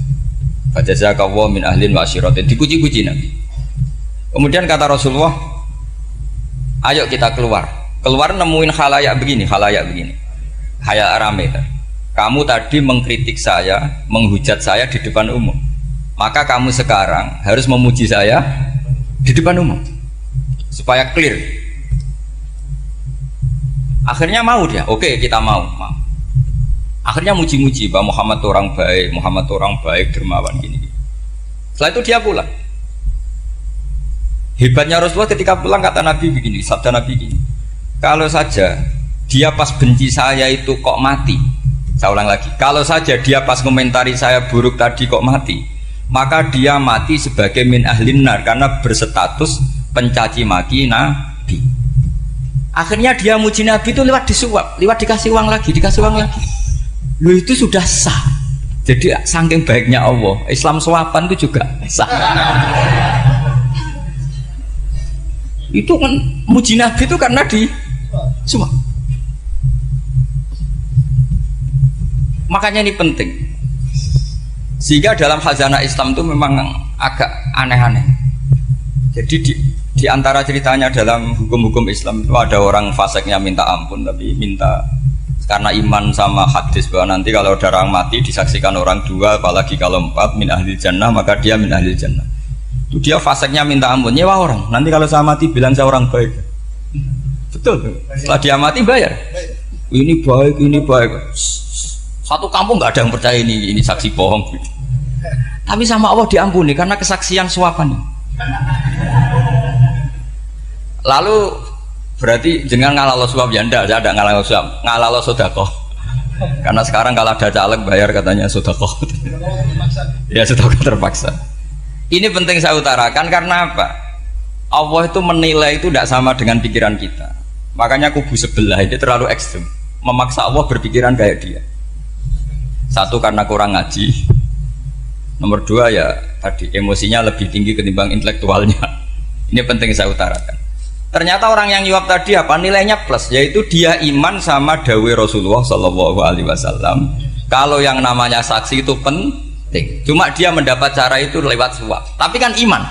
Fajazakallahu min ahlin wa asyiratin. Dipuji-puji Nabi. Kemudian kata Rasulullah, ayo kita keluar. Keluar nemuin khalayak begini. Khalayak rame. Kamu tadi mengkritik saya, menghujat saya di depan umum. Maka kamu sekarang harus memuji saya di depan umum. Supaya clear. Akhirnya mau dia. Oke, kita mau. Akhirnya muji-muji bahwa Muhammad orang baik, dermawan gini. Setelah itu dia pulang. Hebatnya Rasulullah ketika pulang kata Nabi begini, sabda Nabi begini. Kalau saja dia pas benci saya itu kok mati. Saya ulang lagi. Kalau saja dia pas komentari saya buruk tadi kok mati, maka dia mati sebagai min ahlin nar karena berstatus pencaci maki Nabi. Akhirnya dia muji Nabi itu lewat disuap, lewat dikasih uang lagi. Lu itu sudah sah. Jadi saking baiknya Allah, Islam suapan itu juga sah. Itu kan muji Nabi itu karena di suap. Makanya ini penting. Sehingga dalam khazanah Islam itu memang agak aneh-aneh. Jadi di antara ceritanya dalam hukum-hukum Islam itu ada orang fasiknya minta ampun, tapi minta karena iman sama hadis bahwa nanti kalau ada orang mati disaksikan orang dua, apalagi kalau 4 min ahli jannah, maka dia min ahli jannah. Itu dia fasiknya minta ampun, nyewa orang. Nanti kalau saya mati bilang saya orang baik. Betul. Setelah dia mati bayar. Ini baik. Satu kampung nggak ada yang percaya ini saksi bohong. Tapi sama Allah diampuni karena kesaksian suapan. Lalu berarti jangan ngalalo suap ya ndak, saya ada ngalalo suap, ngalalo sedekah. Karena sekarang kalau ada caleg bayar katanya sedekah. Ya sedekah terpaksa. Ini penting saya utarakan karena apa? Allah itu menilai itu tidak sama dengan pikiran kita. Makanya kubu sebelah ini terlalu ekstrem, memaksa Allah berpikiran kayak dia. Satu karena kurang ngaji. Nomor 2 ya tadi emosinya lebih tinggi ketimbang intelektualnya. Ini penting saya utarakan. Ternyata orang yang nyuap tadi apa nilainya plus, yaitu dia iman sama dawai Rasulullah Shallallahu Alaihi Wasallam. Kalau yang namanya saksi itu penting, cuma dia mendapat cara itu lewat suap. Tapi kan iman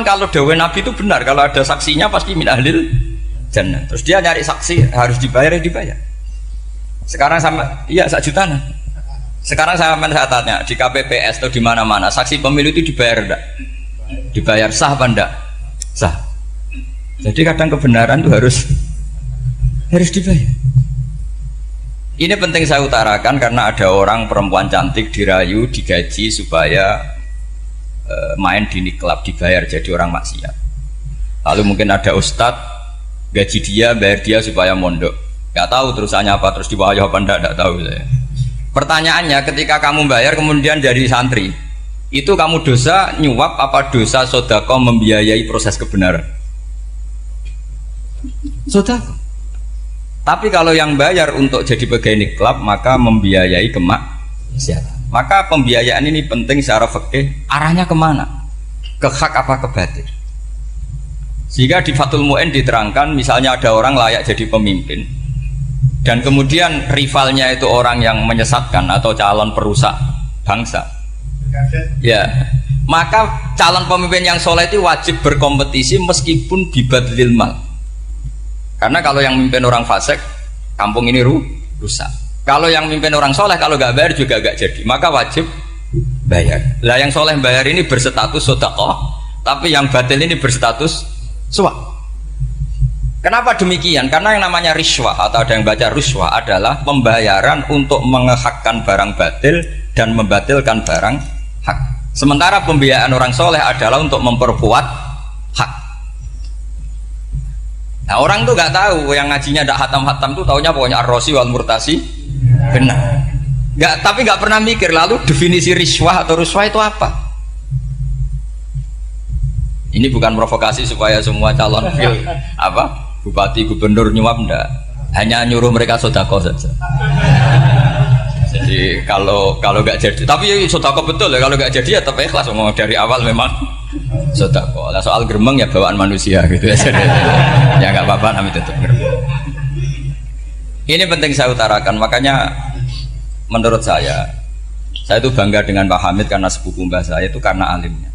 kalau dawai Nabi itu benar, kalau ada saksinya pasti min ahlil jannah. Terus dia nyari saksi harus dibayar. Sekarang sama iya 1 juta. Sekarang saya tanya di KPPS atau di mana-mana saksi pemilu itu dibayar enggak? Dibayar sah apa enggak? Sah. Jadi kadang kebenaran itu harus dibayar. Ini penting saya utarakan karena ada orang perempuan cantik dirayu, digaji supaya main di klub, dibayar jadi orang maksiat. Lalu mungkin ada ustadz gaji dia, bayar dia supaya mondok. Gak tahu terusannya apa, terus dibayar apa enggak tahu saya. Pertanyaannya ketika kamu bayar kemudian jadi santri, itu kamu dosa nyuap apa dosa sodako membiayai proses kebenaran? Sodako. Tapi kalau yang bayar untuk jadi pegawai klub maka membiayai kemaksiatan. Maka pembiayaan ini penting secara fikih, arahnya kemana? Ke hak apa ke batil? Sehingga di Fathul Mu'in diterangkan misalnya ada orang layak jadi pemimpin dan kemudian rivalnya itu orang yang menyesatkan atau calon perusak bangsa, ya maka calon pemimpin yang soleh itu wajib berkompetisi meskipun bibadlil mal. Karena kalau yang memimpin orang fasik, kampung ini rusak. Kalau yang memimpin orang soleh, kalau nggak bayar juga nggak jadi, maka wajib bayar. Lah yang soleh bayar ini berstatus sedekah, tapi yang batil ini berstatus suap. Kenapa demikian? Karena yang namanya riswah atau ada yang baca ruswah adalah pembayaran untuk mengehakkan barang batil dan membatilkan barang hak. Sementara pembiayaan orang soleh adalah untuk memperkuat hak. Nah orang tuh nggak tahu, yang ngajinya tidak hatam-hatam tuh taunya pokoknya ar-rosi wal murtasi benar. Tapi nggak pernah mikir lalu definisi riswah atau ruswah itu apa? Ini bukan provokasi supaya semua calon bupati gubernur nyuap, enggak, hanya nyuruh mereka sedekah saja. Jadi kalau nggak jadi, tapi sodako betul ya, kalau nggak jadi ya tetap ikhlas. Ngomong dari awal memang sodako. Nah, soal gremeng ya bawaan manusia gitu ya. Ya nggak apa-apa, kami tetap gremeng. Ini penting saya utarakan, makanya menurut saya itu bangga dengan Pak Hamid karena sepupu mbah saya itu karena alimnya.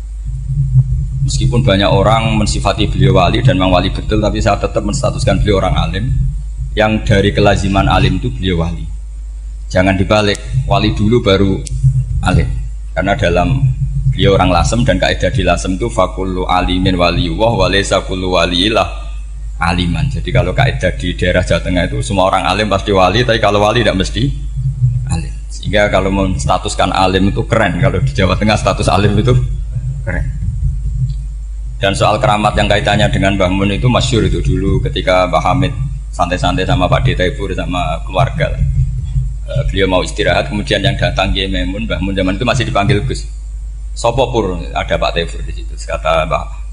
Meskipun banyak orang mensifati beliau wali dan memang wali betul, tapi saya tetap menstatuskan beliau orang alim yang dari kelaziman alim itu beliau wali. Jangan dibalik, wali dulu baru alim. Karena dalam beliau orang Lasem dan kaidah di Lasem itu fakullu alimin waliyullah wa laysa kullu waliillah aliman. Jadi kalau kaidah di daerah Jawa Tengah itu semua orang alim pasti wali, tapi kalau wali tidak mesti alim. Sehingga kalau menstatuskan alim itu keren. Kalau di Jawa Tengah status alim itu keren. Dan soal keramat yang kaitannya dengan Mbah Mun itu masyhur itu dulu ketika Mbah Hamid santai-santai sama Pak Taifur sama keluarga. Beliau mau istirahat, kemudian yang datang Kiai Maimun, Mbah Mun zaman itu masih dipanggil Gus. Sopo pur, ada Pak Taifur di situ. Kata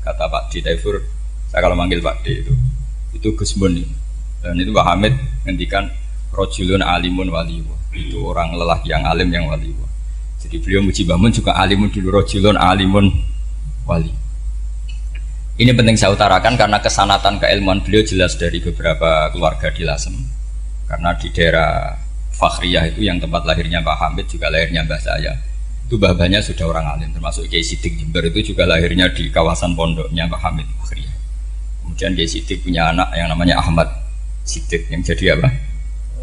Pak Taifur, saya kalau manggil Pak D itu Gus Mun. Dan itu Mbah Hamid ngendikan rojulun alimun waliyullah. Itu orang lelaki yang alim yang waliyullah. Jadi beliau muji Mbah Mun juga alimun dulu, rojulun alimun wali. Ini penting saya utarakan karena kesanatan keilmuan beliau jelas dari beberapa keluarga di Lasem. Karena di daerah Fakhriyah itu yang tempat lahirnya Pak Hamid juga lahirnya mbah saya. Itu mbah-mbahnya sudah orang alim, termasuk Kiai Sidik Jember itu juga lahirnya di kawasan pondoknya Pak Hamid Fakhriyah. Kemudian Kiai Sidik punya anak yang namanya Ahmad Sidik yang jadi apa?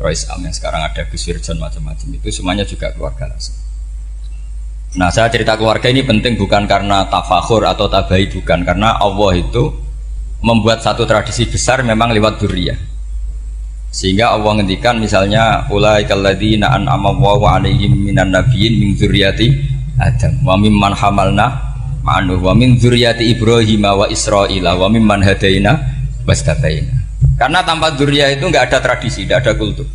Rois Am yang sekarang ada Gus Wirjon macam-macam itu semuanya juga keluarga Lasem. Nah, saya cerita keluarga ini penting bukan karena tafakhur atau tabai, bukan, karena Allah itu membuat satu tradisi besar memang lewat dzurriyyah. Sehingga Allah ngendikan misalnya ulaikal ladzina an'ama Allahu 'alaihim minan nabiyyin min dzurriyyati Adam wa mimman hamalna ma'anu wa min dzurriyyati Ibrahim wa Israila wa mimman hadaina wastabaina. Karena tanpa dzurriyyah itu enggak ada tradisi, enggak ada kultur.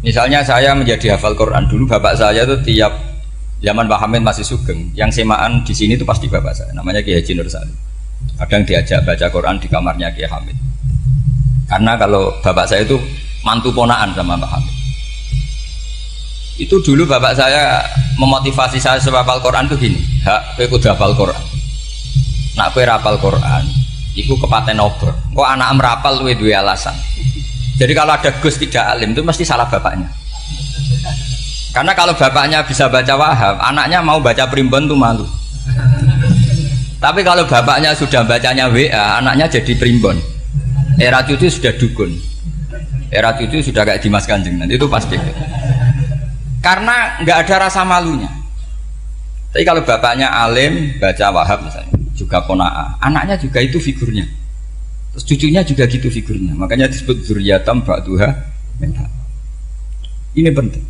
Misalnya saya menjadi hafal Quran dulu, bapak saya itu tiap zaman Pak Hamid masih sugeng, yang semaan di sini itu pasti bapak saya, namanya Kiai Haji Nur Salim. Kadang diajak baca Quran di kamarnya Kiai Hamid. Karena kalau bapak saya itu mantu ponaan sama Pak Hamid. Itu dulu bapak saya memotivasi saya supaya hafal Quran itu gini, hak kowe kudu hafal Quran. Nak kowe hafal Quran, iku kepaten obor. Kok anak merapal luwe duwe alasan. Jadi kalau ada Gus tidak alim itu mesti salah bapaknya. Karena kalau bapaknya bisa baca Wahab, anaknya mau baca primbon itu malu. Tapi kalau bapaknya sudah bacanya WA, anaknya jadi primbon. Era cucu sudah dukun. Era cucu sudah kayak Dimas Kanjeng, nanti itu pasti. Karena nggak ada rasa malunya. Tapi kalau bapaknya alim, baca Wahab misalnya, juga Qanaah, anaknya juga itu figurnya. Terus cucunya juga gitu figurnya, makanya disebut dzurriyyatam ba'duha min ba'd. Ini penting.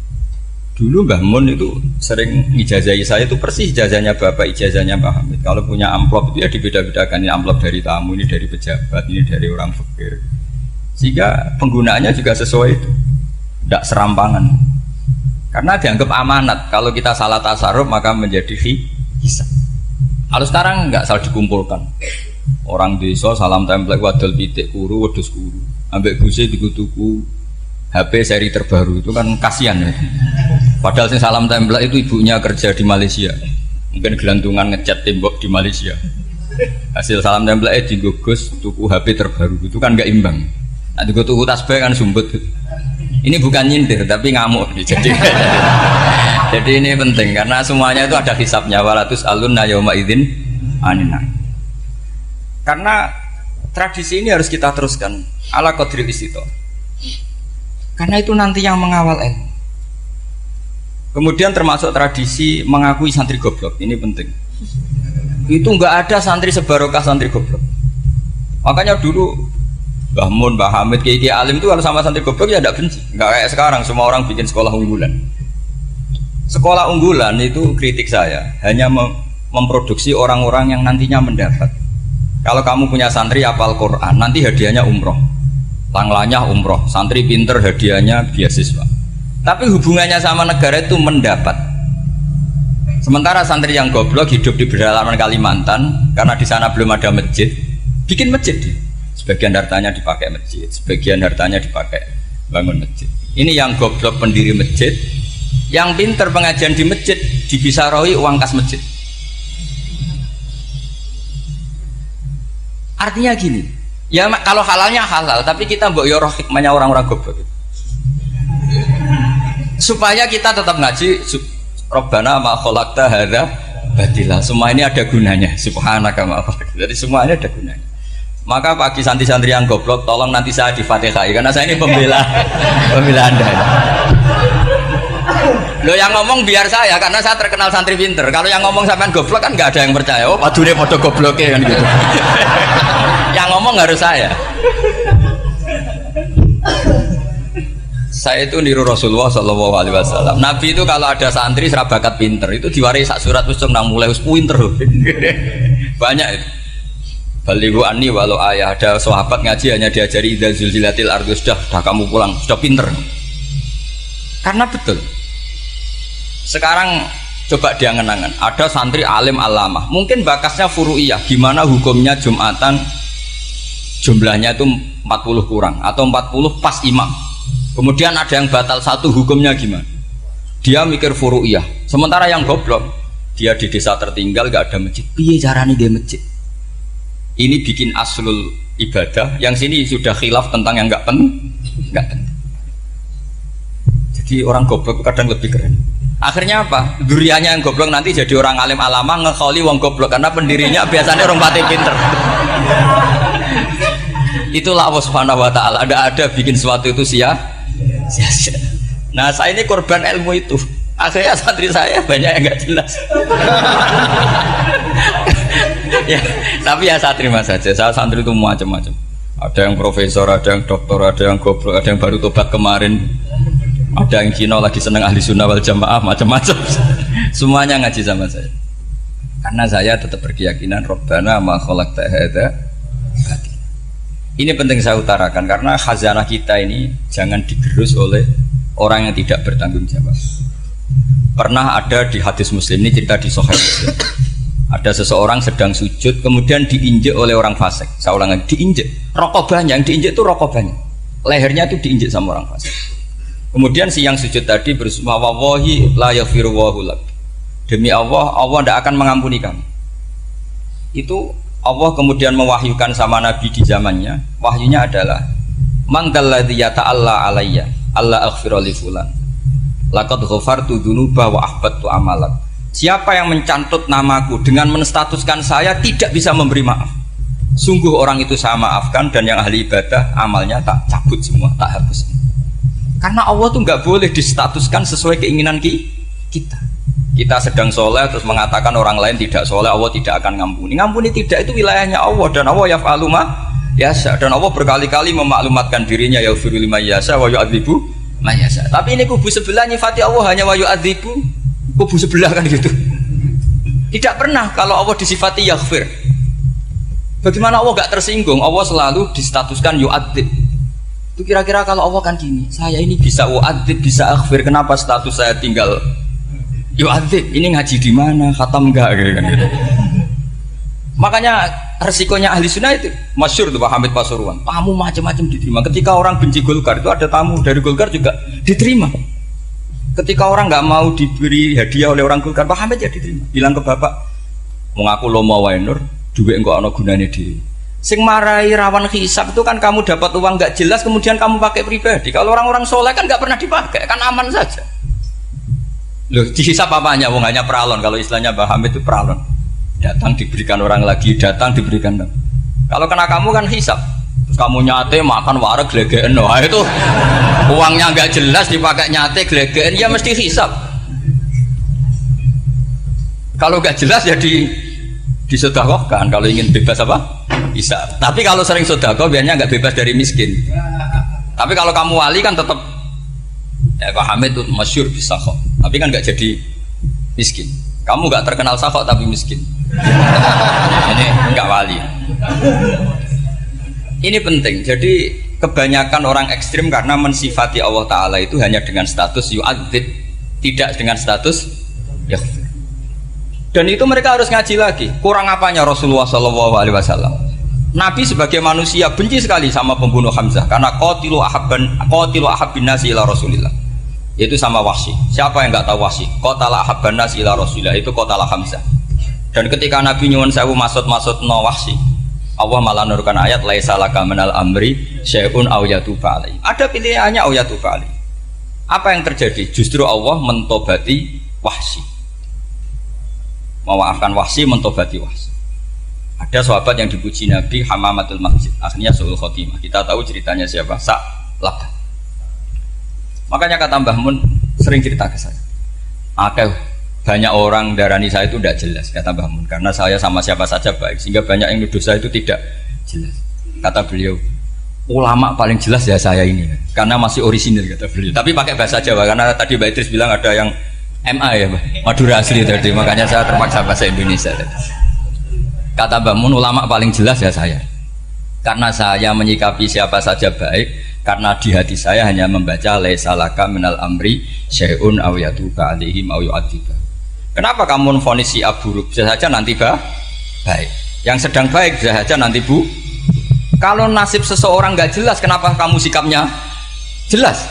Dulu Mbah Mun itu sering ijazahi saya itu persis ijazahnya bapak, ijazahnya Pak Hamid. Kalau punya amplop itu ya dibeda-bedakan, ini amplop dari tamu, ini dari pejabat, ini dari orang fakir. Sehingga penggunaannya juga sesuai itu, tidak serampangan. Karena dianggap amanat. Kalau kita salah tasarruf maka menjadi hisab. Kalau sekarang nggak salah dikumpulkan. Orang desa salam template wadol pitik kuru wedhus kuru ambek guse tuku HP seri terbaru itu kan kasihan ya. Padahal sing salam template itu ibunya kerja di Malaysia, mungkin gelantungan ngecat tembok di Malaysia, hasil salam template digugus tuku HP terbaru itu kan nggak imbang. Nah tuku tasbih kan sumbut. Ini bukan nyindir tapi ngamuk jadi ini penting karena semuanya itu ada hisabnya. Walatus alunna yauma idzin anina. Karena tradisi ini harus kita teruskan ala qadril istito. Karena itu nanti yang mengawal ilmu. Kemudian termasuk tradisi mengakui santri goblok, ini penting. Itu enggak ada santri sebarokah santri goblok. Makanya dulu Mbah Mun, Mbah Hamid, Kiai alim itu kalau sama santri goblok ya tidak benci. Enggak kayak sekarang semua orang bikin sekolah unggulan. Sekolah unggulan itu kritik saya hanya memproduksi orang-orang yang nantinya mendapat. Kalau kamu punya santri hafal Quran, nanti hadiahnya umroh, langlanya umroh, santri pinter hadiahnya beasiswa. Tapi hubungannya sama negara itu mendapat. Sementara santri yang goblok hidup di pedalaman Kalimantan, karena di sana belum ada masjid, bikin masjid. Sebagian hartanya dipakai masjid, sebagian hartanya dipakai bangun masjid. Ini yang goblok pendiri masjid, yang pinter pengajian di masjid dibisarahi uang kas masjid. Artinya gini, ya kalau halalnya halal, tapi kita mbok yo roh hikmahnya orang-orang goblok. Supaya kita tetap ngaji Rabbana ma khalaqta hadza batila. Semua ini ada gunanya. Subhanaka ma khalaqta. Jadi semuanya ada gunanya. Maka bagi santri-santri yang goblok, tolong nanti saya di Fatihai karena saya ini pembela Anda. Lo yang ngomong biar saya karena saya terkenal santri pinter. Kalau yang ngomong sampean goblok kan nggak ada yang percaya. Oh, padune padha gobloknya kan gitu. Yang ngomong harus saya. Saya itu niru Rasulullah Shallallahu Alaihi Wasallam. Nabi itu kalau ada santri serabakat pinter itu diwarai sak surat usung nang mulai pinter. Banyak itu. Balighu anni walau ayah, ada sahabat ngaji hanya diajari idza zulzilatil ardu, sudah kamu pulang, sudah pinter. Karena betul. Sekarang coba diangen-angen, ada santri alim alamah, mungkin bakasnya furu'iyah, gimana hukumnya Jumatan jumlahnya itu 40 kurang atau 40 pas imam. Kemudian ada yang batal satu, hukumnya gimana? Dia mikir furu'iyah. Sementara yang goblok, dia di desa tertinggal gak ada masjid. Piye caranya dia masjid? Ini bikin aslul ibadah, yang sini sudah khilaf tentang yang gak penting. Jadi orang goblok kadang lebih keren. Akhirnya apa? Duriannya yang goblok nanti jadi orang alim alama ngekholi wong goblok karena pendirinya biasanya orang pati pinter. Itulah Allah Subhanahu wa taala. Ada bikin sesuatu itu sia-sia. Nah, saya ini korban ilmu itu. Akhirnya santri saya banyak yang nggak jelas. Ya, tapi ya saya terima saja. Saya santri itu macam-macam. Ada yang profesor, ada yang doktor, ada yang goblok, ada yang baru tobat kemarin. Ada yang Cina lagi seneng ahli sunnah wal jamaah, macam-macam. Semuanya ngaji sama saya. Karena saya tetap berkeyakinan Rabbana ma khalaqta hadza batila. Ini penting saya utarakan karena khazanah kita ini jangan digerus oleh orang yang tidak bertanggung jawab. Pernah ada di hadis Muslim, ini cerita di Sahih Muslim. Ada seseorang sedang sujud kemudian diinjek oleh orang fasik. Saya ulang lagi, diinjek. Rokobahnya, yang diinjek itu rokobahnya. Lehernya itu diinjek sama orang fasik. Kemudian si yang sujud tadi bersumpah wallahi la yaghfiru wallahu lak. Demi Allah, Allah tidak akan mengampuni kamu. Itu Allah kemudian mewahyukan sama Nabi di zamannya. Wahyunya adalah man dalladzi yata'alla alayya alla aghfira li fulan laqad ghafartu dzunuba wa ahbattu amalat. Siapa yang mencantut namaku dengan menstatuskan saya tidak bisa memberi maaf, sungguh orang itu saya maafkan dan yang ahli ibadah amalnya tak cabut semua, tak hapus. Karena Allah tuh nggak boleh distatuskan sesuai keinginan kita. Kita sedang soleh terus mengatakan orang lain tidak soleh, Allah tidak akan ngampuni. Ngampuni tidak, itu wilayahnya Allah, dan Allah yaf'alu ma yasha, dan Allah berkali-kali memaklumatkan dirinya yaghfiru liman yasha wa yu'adzibu man yasha. Tapi ini kubu sebelah nyifati Allah hanya wa yu'adzibu, kubu sebelah kan gitu. Tidak pernah kalau Allah disifati yaghfir. Bagaimana Allah gak tersinggung? Allah selalu distatuskan yu'adzib. Itu kira-kira kalau Allah kan gini, saya ini bisa u'adzib, bisa aghfir, kenapa status saya tinggal yu'adzib? Ini ngaji di mana? Khatam enggak kan gitu. Makanya resikonya ahli sunnah itu masyhur tuh Pak Hamid Pasuruan. Tamu macam-macam diterima. Ketika orang benci Golkar itu ada tamu dari Golkar juga diterima. Ketika orang nggak mau diberi hadiah oleh orang Golkar, Pak Hamid ya diterima. Bilang ke bapak, mengaku lo mau wainur, duit enggak ono gunane di. Sing marai rawan hisab itu kan kamu dapat uang nggak jelas kemudian kamu pakai pribadi. Kalau orang-orang soleh kan nggak pernah dipakai, kan aman saja. Loh, dihisap apanya? Wong hanya peralon. Kalau istilahnya Mbah Hamid itu peralon. Datang diberikan orang lagi, datang diberikan. Kalau kena kamu kan hisap. Terus kamu nyate makan wareg glegeken. Nah, itu uangnya nggak jelas dipakai nyate glegeken, ya mesti hisap. Kalau nggak jelas ya disedekahkan. Kalau ingin bebas apa? Bisa. Tapi kalau sering sedekah biasanya nggak bebas dari miskin. Tapi kalau kamu wali kan tetap ya Pak Hamid itu masyhur bisa kok. Tapi kan nggak jadi miskin. Kamu nggak terkenal sakok tapi miskin. Ini nggak wali. Ini penting. Jadi kebanyakan orang ekstrim karena mensifati Allah Taala itu hanya dengan status yu'adzib, tidak dengan status yaghfir. Dan itu mereka harus ngaji lagi. Kurang apanya Rasulullah SAW? Nabi sebagai manusia benci sekali sama pembunuh Hamzah karena qatilu ahabbin nasi ila Rasulillah. Itu sama Wahsy. Siapa yang enggak tahu Wahsy? Qatala ahabban nasi ila Rasulillah, itu qatala Hamzah. Dan ketika Nabi nyuwun sewu maksud no Wahsy, Allah malah nurkan ayat laisa laka minal amri syai'un aw yatuba alaihi. Ada pilihannya aw yatuba alaihi. Apa yang terjadi? Justru Allah mentobati Wahsy. Memaafkan Wahsy, mentobati Wahsy. Ada sahabat yang dipuji Nabi Hamamatul Masjid, akhirnya su'ul khotimah. Kita tahu ceritanya siapa? Sa'labah. Makanya kata Mbah Mun sering cerita ke saya. Banyak orang darani saya itu tidak jelas, kata Mbah Mun, karena saya sama siapa saja baik, sehingga banyak yang nuduh saya itu tidak jelas. Kata beliau, ulama paling jelas ya saya ini, karena masih orisinil, kata beliau. Tapi pakai bahasa Jawa, karena tadi Mbak Idris bilang ada yang MA ya, Madura asli tadi, makanya saya terpaksa bahasa Indonesia tadi. Kata Mbah Mun, ulama paling jelas ya saya, karena saya menyikapi siapa saja baik, karena di hati saya hanya membaca laisa laka minal amri syai'un aw yatuba alaihim aw yu'adziba. Kenapa kamu vonis si buruk? Bisa saja nanti baik. Yang sedang baik bisa saja nanti bu. Kalau nasib seseorang nggak jelas, kenapa kamu sikapnya jelas?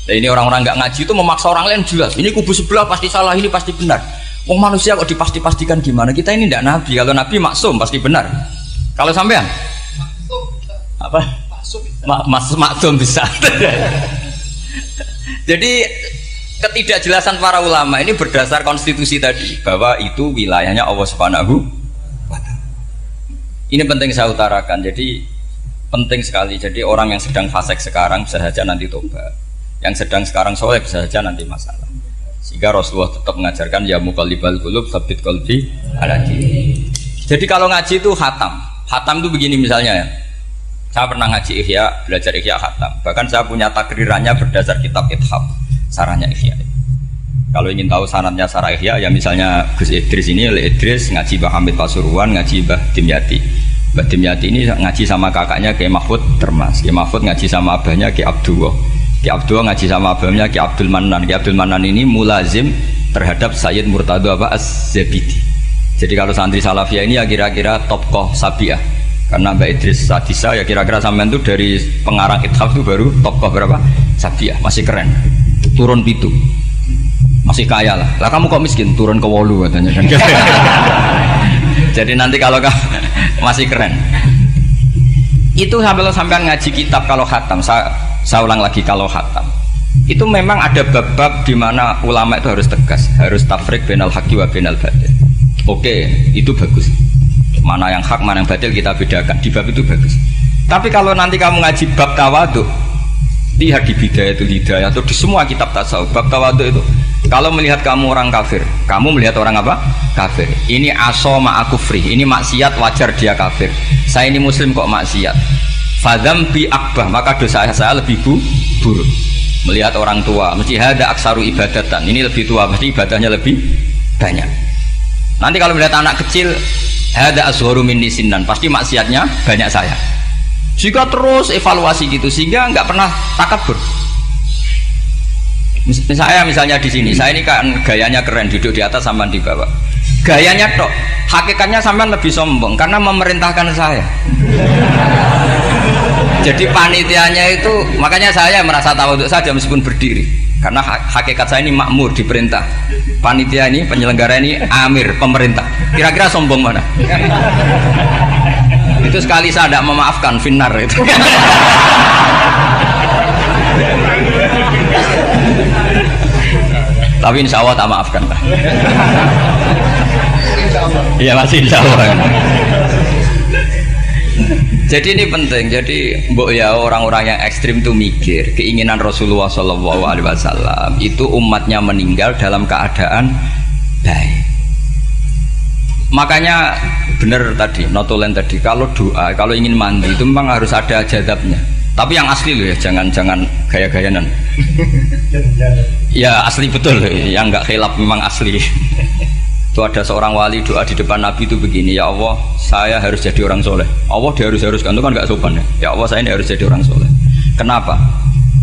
Nah, ini orang-orang nggak ngaji itu memaksa orang lain jelas. Ini kubu sebelah pasti salah, ini pasti benar. Wong manusia kok dipasti-pastikan gimana? Kita ini tidak nabi. Kalau nabi maksum pasti benar. Kalau sampean apa? Maksum bisa. Jadi ketidakjelasan para ulama ini berdasar konstitusi tadi, bahwa itu wilayahnya Allah Subhanahu wa ta'ala. Ini penting saya utarakan. Jadi penting sekali. Jadi orang yang sedang fasik sekarang bisa saja nanti tobat. Yang sedang sekarang soleh bisa saja nanti masalah. Sehingga Rasulullah tetap mengajarkan ya muqallibal qulub tsabbit qalbi ala dinik. Jadi kalau ngaji itu khatam. Khatam itu begini misalnya ya. Saya pernah ngaji Ihya, belajar Ihya khatam. Bahkan saya punya takrirannya berdasar kitab Ithaf, sarahnya Ihya. Kalau ingin tahu sanadnya sarah Ihya, ya misalnya Gus Idris ini, Idris ngaji Mbah Hamid Pasuruan, ngaji Mbah Dimyati. Mbah Dimyati ini ngaji sama kakaknya Kiai Mahfud Termas. Kiai Mahfud ngaji sama abahnya Kiai Abdullah. Kiai Abdullah ngaji sama abahnya Kiai Abdul Manan. Kiai Abdul Manan ini mulazim terhadap Sayyid Murtado Az-Zabidi. Jadi kalau santri Salafiyah ini ya kira-kira tokoh Sabiah. Karena Mbak Idris Sadisa ya kira-kira sampean itu dari pengarang Ithaf itu baru tokoh berapa? Sabiah, masih keren. Turun pitu. Masih kaya lah. Lah kamu kok miskin? Turun ke 8 katanya kan. Jadi nanti kalau masih keren. Itu sampean ngaji kitab kalau khatam. Saya ulang lagi, kalau khatam itu memang ada bab-bab di mana ulama itu harus tegas, harus tafriq bainal haqqi wa bainal batil. Oke, itu bagus. Mana yang hak, mana yang batil kita bedakan. Di bab itu bagus. Tapi kalau nanti kamu ngaji bab tawadhu, lihat di Bidayatul Hidayah atau di semua kitab tasawuf, bab tawadhu itu, kalau melihat kamu orang kafir, kamu melihat orang apa? Kafir. Ini aso ma'akufri, ini maksiat wajar dia kafir. Saya ini muslim kok maksiat. Fadzambi akbah, maka dosa saya lebih buruk. Melihat orang tua, mesti hada aksaru ibadatan, ini lebih tua, mesti ibadahnya lebih banyak. Nanti kalau melihat anak kecil, hada azharu minni sinnan, pasti maksiatnya banyak saya. Jika terus evaluasi gitu, sehingga nggak pernah takabur. Misalnya di sini, saya ini kan gayanya keren, duduk di atas sampai di bawah. Gayanya tok, hakikatnya sampean lebih sombong karena memerintahkan saya. Jadi panitianya itu, makanya saya merasa tawadhu saja meskipun berdiri, karena hakikat saya ini makmur, diperintah. Panitia ini, penyelenggara ini amir, pemerintah. Kira-kira sombong mana? Itu sekali saya tidak memaafkan, finnar itu. Tapi insya Allah tak maafkan lah. Iya masih insya Allah. Jadi ini penting. Jadi mbok ya orang-orang yang ekstrim itu mikir keinginan Rasulullah SAW itu umatnya meninggal dalam keadaan baik. Makanya benar tadi, notulen tadi, kalau doa, kalau ingin mandi itu memang harus ada jadabnya. Tapi yang asli loh ya, jangan gaya-gayanan. Ya asli betul, yang nggak khilaf memang asli. Itu ada seorang wali doa di depan Nabi itu begini, ya Allah, saya harus jadi orang soleh. Allah diharuskan, itu kan nggak sopan ya. Ya Allah, saya ini harus jadi orang soleh. Kenapa?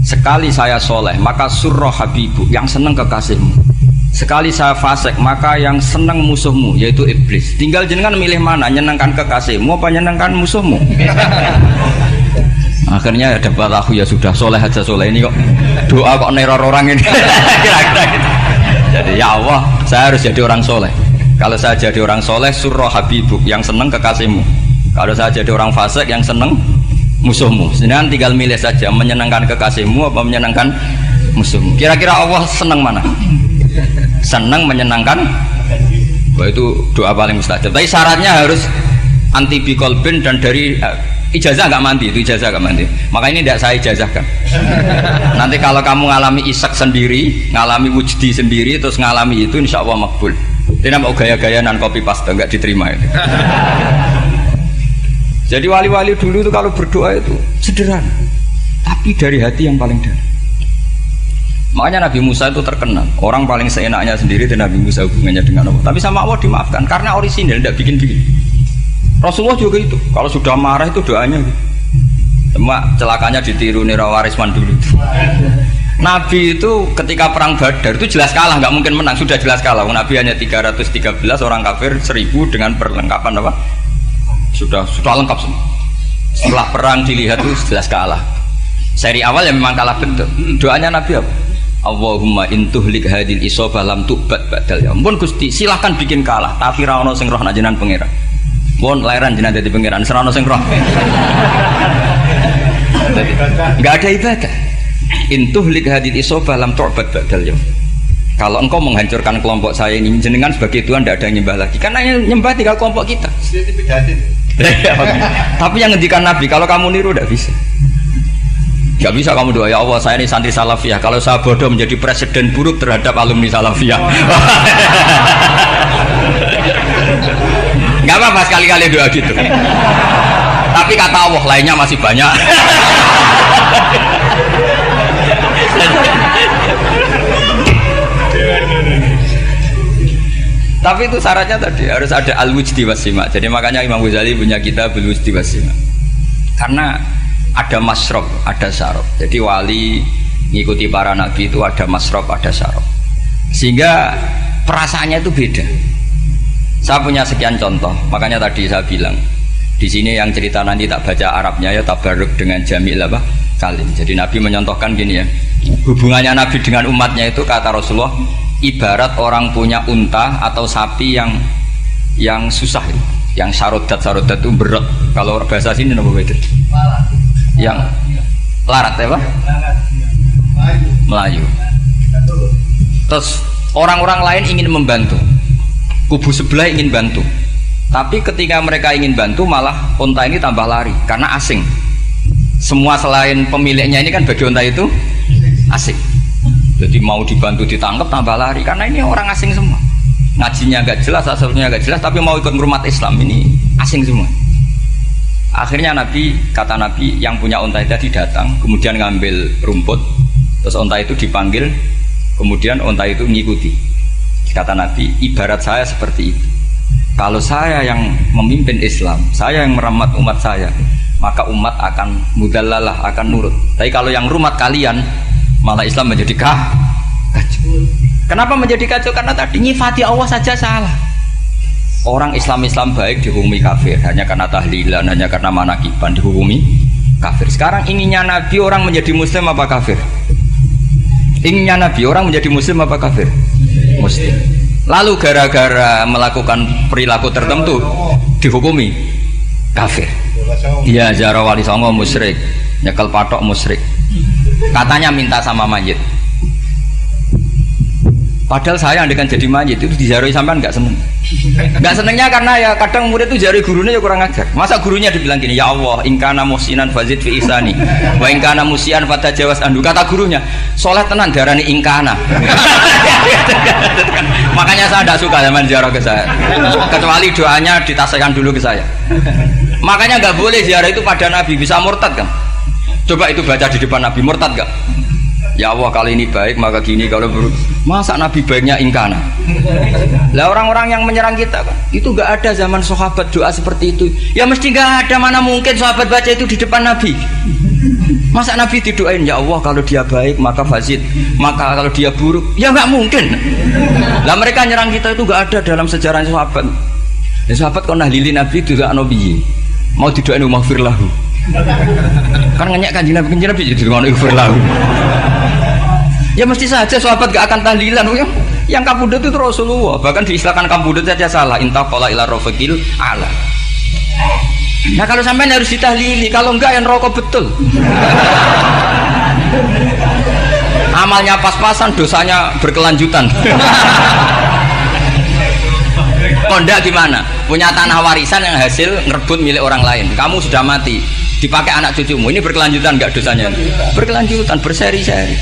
Sekali saya soleh, maka surroh habibu, yang seneng kekasihmu. Sekali saya fasik, maka yang senang musuhmu yaitu iblis. Tinggal jenengan milih mana, nyenangkan kekasihmu apa nyenangkan musuhmu. Akhirnya ada balaku, ya sudah soleh aja, soleh ini kok doa kok neror orang ini. Kira-kira gitu. Jadi ya Allah, saya harus jadi orang soleh. Kalau saya jadi orang soleh, surah habibuk, yang senang kekasihmu. Kalau saya jadi orang fasik, yang senang musuhmu. Sedangkan tinggal milih saja, menyenangkan kekasihmu apa menyenangkan musuhmu. Kira-kira Allah senang mana? Senang menyenangkan. Wah, itu doa paling mustajab. Tapi syaratnya harus anti bikolbin dan dari ijazah nggak mandi, itu ijazah nggak mandi. Maka ini tidak saya ijazahkan. Nanti kalau kamu ngalami isak sendiri, ngalami wujdi sendiri, terus ngalami itu, insya Allah makbul. Tidak mau gaya-gayaan copy paste, nggak diterima itu. Jadi wali-wali dulu itu kalau berdoa itu sederhana, tapi dari hati yang paling dalam. Makanya Nabi Musa itu terkenal, orang paling seenaknya sendiri dan Nabi Musa hubungannya dengan Allah. Tapi sama Allah dimaafkan karena orisinil, tidak bikin-bikin. Rasulullah juga itu, kalau sudah marah itu doanya gitu. Cuma celakanya ditiru Nira Warisman dulu. Nabi itu ketika perang Badar itu jelas kalah, nggak mungkin menang, sudah jelas kalah. Nabi hanya 313 orang kafir, 1000 dengan perlengkapan apa? Sudah lengkap semua. Setelah perang dilihat itu jelas kalah. Seri awal yang memang kalah betul. Doanya Nabi apa? Allahumma intuhlik hadil isobah lam tu'bad badal ya. Ampun Gusti, silahkan bikin kalah, tapi ra ono sing roh nak jenengan pangeran. Pun lairan jenengan dadi pangeran, serana sing roh. Enggak ada ibadah. Intuhlik hadil isobah lam tu'bad badal ya. Kalau engkau menghancurkan kelompok saya ini, jenengan sebagai Tuhan tidak ada yang nyembah lagi. Karena yang nyembah tinggal kelompok kita. Tapi yang ngendikan Nabi, kalau kamu niru tidak bisa. Gak bisa kamu doa, ya Allah saya ini santri salafiyah, kalau saya bodoh menjadi presiden buruk terhadap alumni salafiyah. Gak apa-apa sekali-kali doa gitu. Tapi kata Allah lainnya masih banyak. Tapi itu syaratnya tadi harus ada al-wujdi wasima. Jadi makanya Imam Ghazali punya kitab al-wujdi wasima. Karena ada masrob, ada syarab. Jadi wali ngikuti para nabi itu ada masrob, ada syarab. Sehingga perasaannya itu beda. Saya punya sekian contoh. Makanya tadi saya bilang di sini yang cerita nanti tak baca Arabnya ya tabarruk dengan jamil apa kalim. Jadi Nabi menyontohkan gini ya. Hubungannya Nabi dengan umatnya itu kata Rasulullah ibarat orang punya unta atau sapi yang susah, yang sarodat itu berat. Kalau bahasa sini apa beda? Yang larat ya Pak? Melayu. Terus orang-orang lain ingin membantu, kubu sebelah ingin bantu, tapi ketika mereka ingin bantu malah unta ini tambah lari karena asing. Semua selain pemiliknya ini kan bagi unta itu asing. Jadi mau dibantu ditangkap tambah lari karena ini orang asing semua. Ngajinya agak jelas, asalnya agak jelas, tapi mau ikut ngurumat Islam ini asing semua. Akhirnya kata Nabi yang punya unta tadi datang, kemudian ngambil rumput, terus unta itu dipanggil, kemudian unta itu mengikuti. Kata Nabi, ibarat saya seperti itu. Kalau saya yang memimpin Islam, saya yang merawat umat saya, maka umat akan mudallalah, akan nurut. Tapi kalau yang rumat kalian, malah Islam menjadi kacau. Kenapa menjadi kacau? Karena tadi nyifati Allah saja salah. Orang Islam baik dihukumi kafir hanya karena tahlilan, hanya karena manakiban dihukumi kafir. Sekarang inginnya Nabi orang menjadi muslim apa kafir? Inginnya Nabi orang menjadi muslim apa kafir? Muslim. Lalu gara-gara melakukan perilaku tertentu dihukumi kafir. Dia ziarah wali songo musyrik, nyekel patok musyrik. Katanya minta sama mayit. Padahal saya andekan jadi mayit itu diziarahi sampean nggak seneng. Nggak senengnya karena ya kadang murid itu ziarahi gurunya ya kurang ajar. Masa gurunya dibilang gini, ya Allah, ingkana muhsinan fazid fi ihsani, wa ingkana musian fatajawaz anhu. Kata gurunya, soleh tenan darani ingkana. Makanya saya tidak suka zaman ziarah ke saya. Kecuali doanya ditasihkan dulu ke saya. Makanya nggak boleh ziarah itu pada Nabi, bisa murtad kan? Coba itu baca di depan Nabi, murtad gak? Ya Allah kali ini baik maka gini, kalau buruk masa Nabi baiknya ingkana. Lah orang-orang yang menyerang kita kan itu gak ada zaman sahabat doa seperti itu. Ya mesti gak ada, mana mungkin sahabat baca itu di depan Nabi. Masa Nabi didoain, ya Allah kalau dia baik maka fasid, maka kalau dia buruk ya nggak mungkin. Lah mereka nyerang kita itu nggak ada dalam sejarah sahabat. Ya, sahabat kau nahlili Nabi juga Nabi mau didoain maghfir lahu. Kan ngenyak kanjeng Nabi jadi ngono maghfir lahu. Ya mesti saja sahabat gak akan tahlilan. Yang kabudut itu Rasulullah. Bahkan diistilahkan kabudut saja salah. Intaqala ila rafiqil ala. Nah kalau sampai harus ditahlili, kalau enggak yang rokok betul. Amalnya pas-pasan, dosanya berkelanjutan. Kondak gimana? Punya tanah warisan yang hasil ngerebut milik orang lain. Kamu sudah mati, dipakai anak cucumu. Ini berkelanjutan enggak dosanya? Berkelanjutan, berseri-seri.